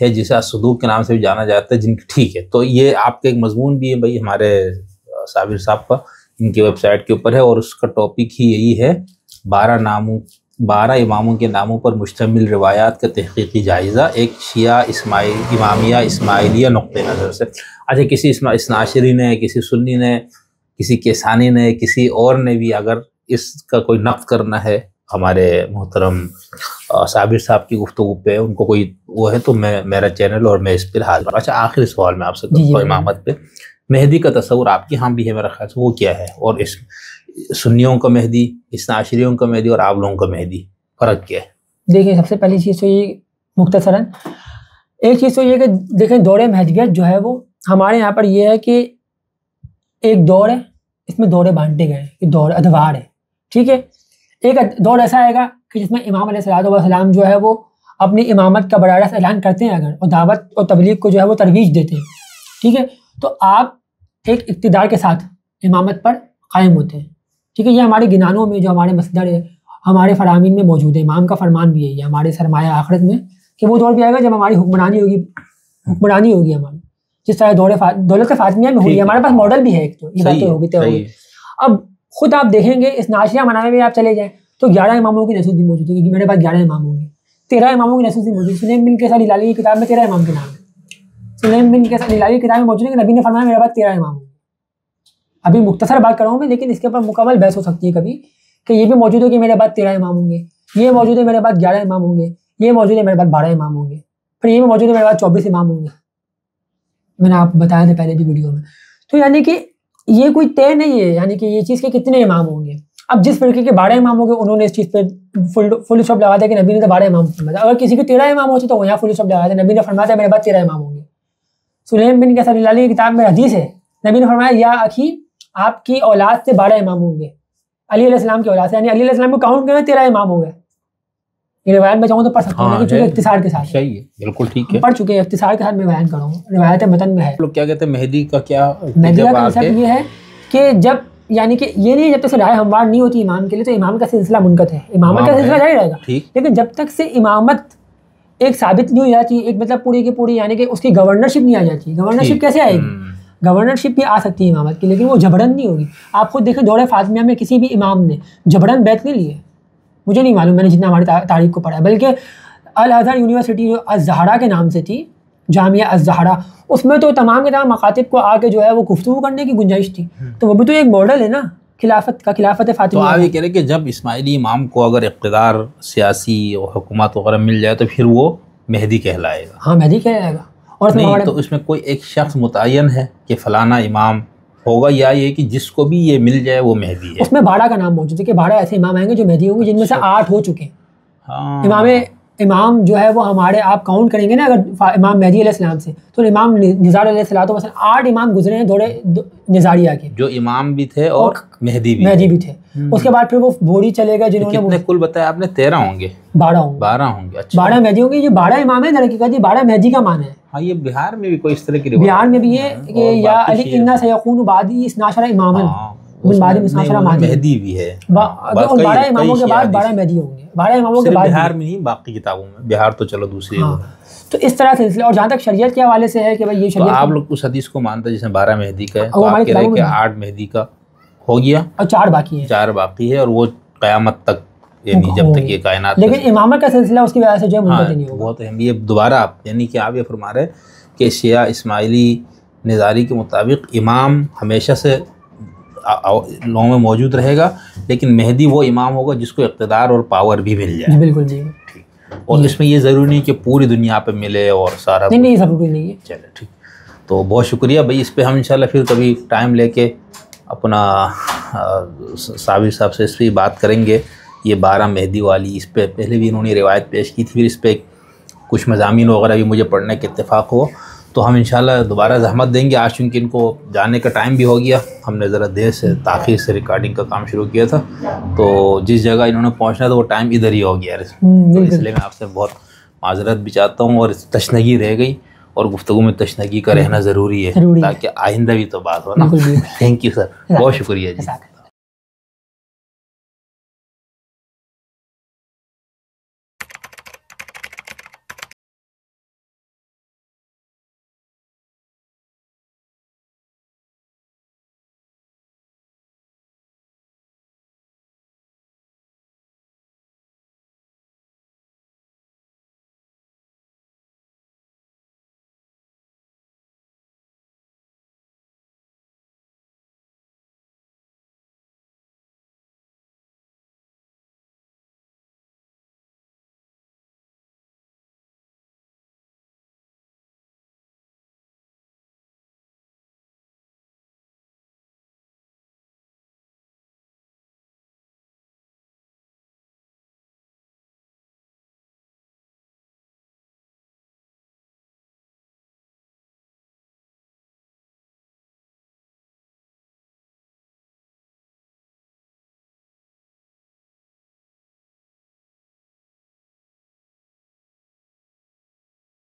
S1: ہے جسے الصدوق کے نام سے بھی جانا جاتا ہے جن کی ٹھیک ہے. تو یہ آپ کا ایک مضمون بھی ہے بھائی ہمارے صابر صاحب کا, ان کی ویب سائٹ کے اوپر ہے, اور اس کا ٹاپک ہی یہی ہے 12 اماموں کے ناموں پر مشتمل روایات کا تحقیقی جائزہ ایک شیعہ امامیہ اسماعیلیہ نقطۂ نظر سے. اچھا, کسی اثناعشری نے, کسی سنی نے, کسی کیسانی نے, کسی اور نے بھی اگر اس کا کوئی نقد کرنا ہے ہمارے محترم صابر صاحب کی گفتگو پہ, ان کو کوئی وہ ہے تو میرا چینل اور میں اس پہ حاضر. اچھا, آخری سوال میں آپ سے کرتا ہوں امامت پہ. مہدی کا تصور آپ کے ہاں بھی ہے میرا خیال سے, وہ کیا ہے؟ اور اس سنیوں کا مہدی, اثناعشریوں کا مہدی اور آپ لوگوں کا مہدی فرق کیا ہے؟
S2: دیکھیں سب سے پہلی چیز تو یہ مختصراً ایک چیز تو یہ کہ دیکھیں دور مہدویت جو ہے وہ ہمارے یہاں پر یہ ہے کہ ایک دور ہے, اس میں دورے بانٹے گئے ہیں, دور ادوار ہے. ٹھیک ہے, ایک دور ایسا آئے گا کہ جس میں امام علیہ الصلوۃ والسلام جو ہے وہ اپنی امامت کا براہ راست اعلان کرتے ہیں اگر, اور دعوت اور تبلیغ کو جو ہے وہ ترویج دیتے ہیں. ٹھیک ہے, تو آپ ایک اقتدار کے ساتھ امامت پر قائم ہوتے ہیں. ٹھیک ہے, یہ ہمارے گنانوں میں جو ہمارے مصدر ہے, ہمارے فرامین میں موجود ہے. امام کا فرمان بھی ہے یہ ہمارے سرمایہ آخرت میں کہ وہ دور بھی آئے گا جب ہماری حکمرانی ہوگی ہماری, جس طرح دولت فاطمیہ میں ہوئی. ہمارے پاس ماڈل بھی ہے ایک, تو یہ بات تو ہوگی. اب خود آپ دیکھیں گے اس ناشیہ منانے میں آپ چلے جائیں تو 11 اماموں کی نسل بھی موجود ہے, کیونکہ میرے پاس 11 امام ہوں گے. 13 اماموں کی نسل بھی موجود ہے. سلیم بن کیسان ہلالی کی کتاب میں 13 امام کے نام ہے. سلیم بن کیسان ہلالی کی کتاب میں موجود ہے کہ نبی نے فرمایا میرے پاس 13 امام ہوں گے. ابھی مختصر بات کر رہا ہوں میں, لیکن اس کے اوپر مکمل بحث ہو سکتی ہے کبھی, کہ یہ بھی موجود ہے کہ میرے بعد 13 امام ہوں گے, یہ موجود ہے میرے بعد 11 امام ہوں گے, یہ موجود ہے میرے بعد 12 امام ہوں گے, پھر یہ بھی موجود ہے میرے بعد 24 امام ہوں گے. میں نے آپ بتایا تھا پہلے بھی ویڈیو میں. تو یعنی کہ یہ کوئی طے نہیں ہے, یعنی کہ یہ چیز کے کتنے امام ہوں گے. اب جس فرقے کے 12 امام ہوں گے انہوں نے اس چیز پہ فل اسٹاپ لگا دیا کہ نبی نے تو 12 امام فرمایا. اگر کسی کے 13 امام ہوتے تو وہ یہاں فل اسٹاپ لگا دیا, نبی نے فرمایا میرے بعد 13 امام ہوں گے. سلیم بن کیسان ہلالی کی کتاب میں حدیث ہے, نبی نے فرمایا یا اخی آپ کی اولاد سے 12 امام ہوں گے, علی علیہ السلام کی اولاد سے, یعنی علی علیہ السلام کو کاؤنٹ کریں 13 امام ہو گئے. یہ روایت میں چاہوں تو پڑھ سکتا ہوں, لیکن چونکہ اختصار کے ساتھ
S1: صحیح ہے, بالکل ٹھیک ہے,
S2: پڑھ چکے ہیں, اختصار کے ساتھ میں بیان کروں, روایت متن میں ہے.
S1: لوگ کیا کہتے ہیں مہدی کا کیا؟
S2: مہدی کا کنسپٹ یہ ہے کہ جب یعنی کہ یہ نہیں جب تک سے رائے ہموار نہیں ہوتی امام کے لیے تو امام کا سلسلہ منقطع ہے, امامت کا سلسلہ جاری رہے گا, لیکن جب تک سے امامت ایک ثابت نہیں ہو جاتی, ایک مطلب پوری کی پوری یعنی کہ اس کی گورنرشپ نہیں آ جاتی. گورنرشپ کیسے آئے گی؟ گورنرشپ بھی آ سکتی ہے امامت کی, لیکن وہ جبرن نہیں ہوگی. آپ خود دیکھیں دور فاطمیہ میں کسی بھی امام نے جبرن بیعت نہیں لی ہے, مجھے نہیں معلوم, میں نے جتنا ہماری تاریخ کو پڑھا ہے. بلکہ الازہر یونیورسٹی جو الزہرا کے نام سے تھی, جامعہ الزہرا, اس میں تو تمام کے تمام مکاتب کو آ کے جو ہے وہ گفتگو کرنے کی گنجائش تھی. تو وہ بھی تو ایک ماڈل ہے نا خلافت کا, خلافت فاطمیہ.
S1: تو آپ یہ کہہ رہے ہیں کہ جب اسماعیلی امام کو اگر اقتدار سیاسی اور حکومت وغیرہ مل جائے تو پھر وہ مہدی کہلائے گا.
S2: ہاں مہدی کہلائے گا. اور
S1: نہیں تو اس میں کوئی ایک شخص متعین ہے کہ فلانا امام ہوگا, یا یہ کہ جس کو بھی یہ مل جائے وہ مہدی ہے؟
S2: اس میں 12 کا نام موجود ہے کہ 12 ایسے امام آئیں گے جو مہدی ہوں گے, جن میں سے 8 ہو چکے ہیں. امام جو ہے وہ ہمارے آپ کاؤنٹ کریں گے نا, اگر امام مہدی علیہ السلام سے تو امام نزار علیہ السلام تو مثلا 8 امام گزرے ہیں دورے نزاریہ کے,
S1: جو امام بھی تھے اور مہدی بھی
S2: تھے. اس کے بعد پھر وہ بوڑھی چلے گئے جنہوں نے
S1: کتنے کل بتایا آپ نے؟ 13 ہوں گے,
S2: 12 ہوں گے.
S1: 12 ہوں گے. اچھا
S2: 12 مہدی ہوں گے. یہ 12 امام ہے در حقیقت, یہ 12 مہدی کا معنی ہے.
S1: ہاں یہ بہار میں بھی کوئی اس طرح کی
S2: بہار میں بھی ہے کہ یا علی انا سیکون بعدی 12 اماما، من بعد 12 مہدی،
S1: مہدی بھی ہے،
S2: 12 اماموں کے بعد 12 مہدی ہوں گے، 12 اماموں کے بعد
S1: بہار میں نہیں باقی کتابوں میں، بہار تو چلو دوسری ہے۔
S2: تو اس طرح سلسلہ، اور جہاں تک شریعت کے حوالے سے ہے کہ بھائی یہ
S1: تو
S2: شریعت،
S1: آپ لوگ اس حدیث کو مانتے ہیں جس میں 12 مہدی کا ہے، تو آپ کہہ رہے ہیں کہ 8 مہدی کا ہو گیا
S2: اور 4 باقی ہیں،
S1: 4 باقی ہے، اور وہ قیامت تک یعنی جب تک یہ کائنات،
S2: لیکن امامت کا سلسلہ اس کی وجہ سے جو ہے منقطع نہیں ہوگا۔
S1: بہت اہم، یہ دوبارہ آپ یعنی کہ آپ یہ فرما رہے ہیں کہ شیعہ اسماعیلی نظاری کے مطابق امام ہمیشہ سے لوگوں میں موجود رہے گا، لیکن مہدی وہ امام ہوگا جس کو اقتدار اور پاور بھی مل جائے۔
S2: بالکل جی،
S1: اور اس میں یہ ضروری نہیں کہ پوری دنیا پہ ملے اور سارا،
S2: نہیں ضروری نہیں ہے۔
S1: چلے ٹھیک، تو بہت شکریہ بھائی، اس پہ ہم انشاءاللہ پھر کبھی ٹائم لے کے اپنا صابر صاحب سے اس پہ بات کریں گے، یہ 12 مہدی والی، اس پہ پہلے بھی انہوں نے روایت پیش کی تھی، پھر اس پہ کچھ مضامین وغیرہ بھی مجھے پڑھنے کے اتفاق ہو، تو ہم انشاءاللہ دوبارہ زحمت دیں گے۔ آج چونکہ ان کو جانے کا ٹائم بھی ہو گیا، ہم نے ذرا دیر سے تاخیر سے ریکارڈنگ کا کام شروع کیا تھا، تو جس جگہ انہوں نے پہنچنا تھا وہ ٹائم ادھر ہی ہو گیا، تو اس لیے میں آپ سے بہت معذرت بھی چاہتا ہوں، اور تشنگی رہ گئی، اور گفتگو میں تشنگی کا رہنا ضروری ہے تاکہ آئندہ بھی تو بات ہو نا۔ تھینک یو سر، بہت شکریہ جی۔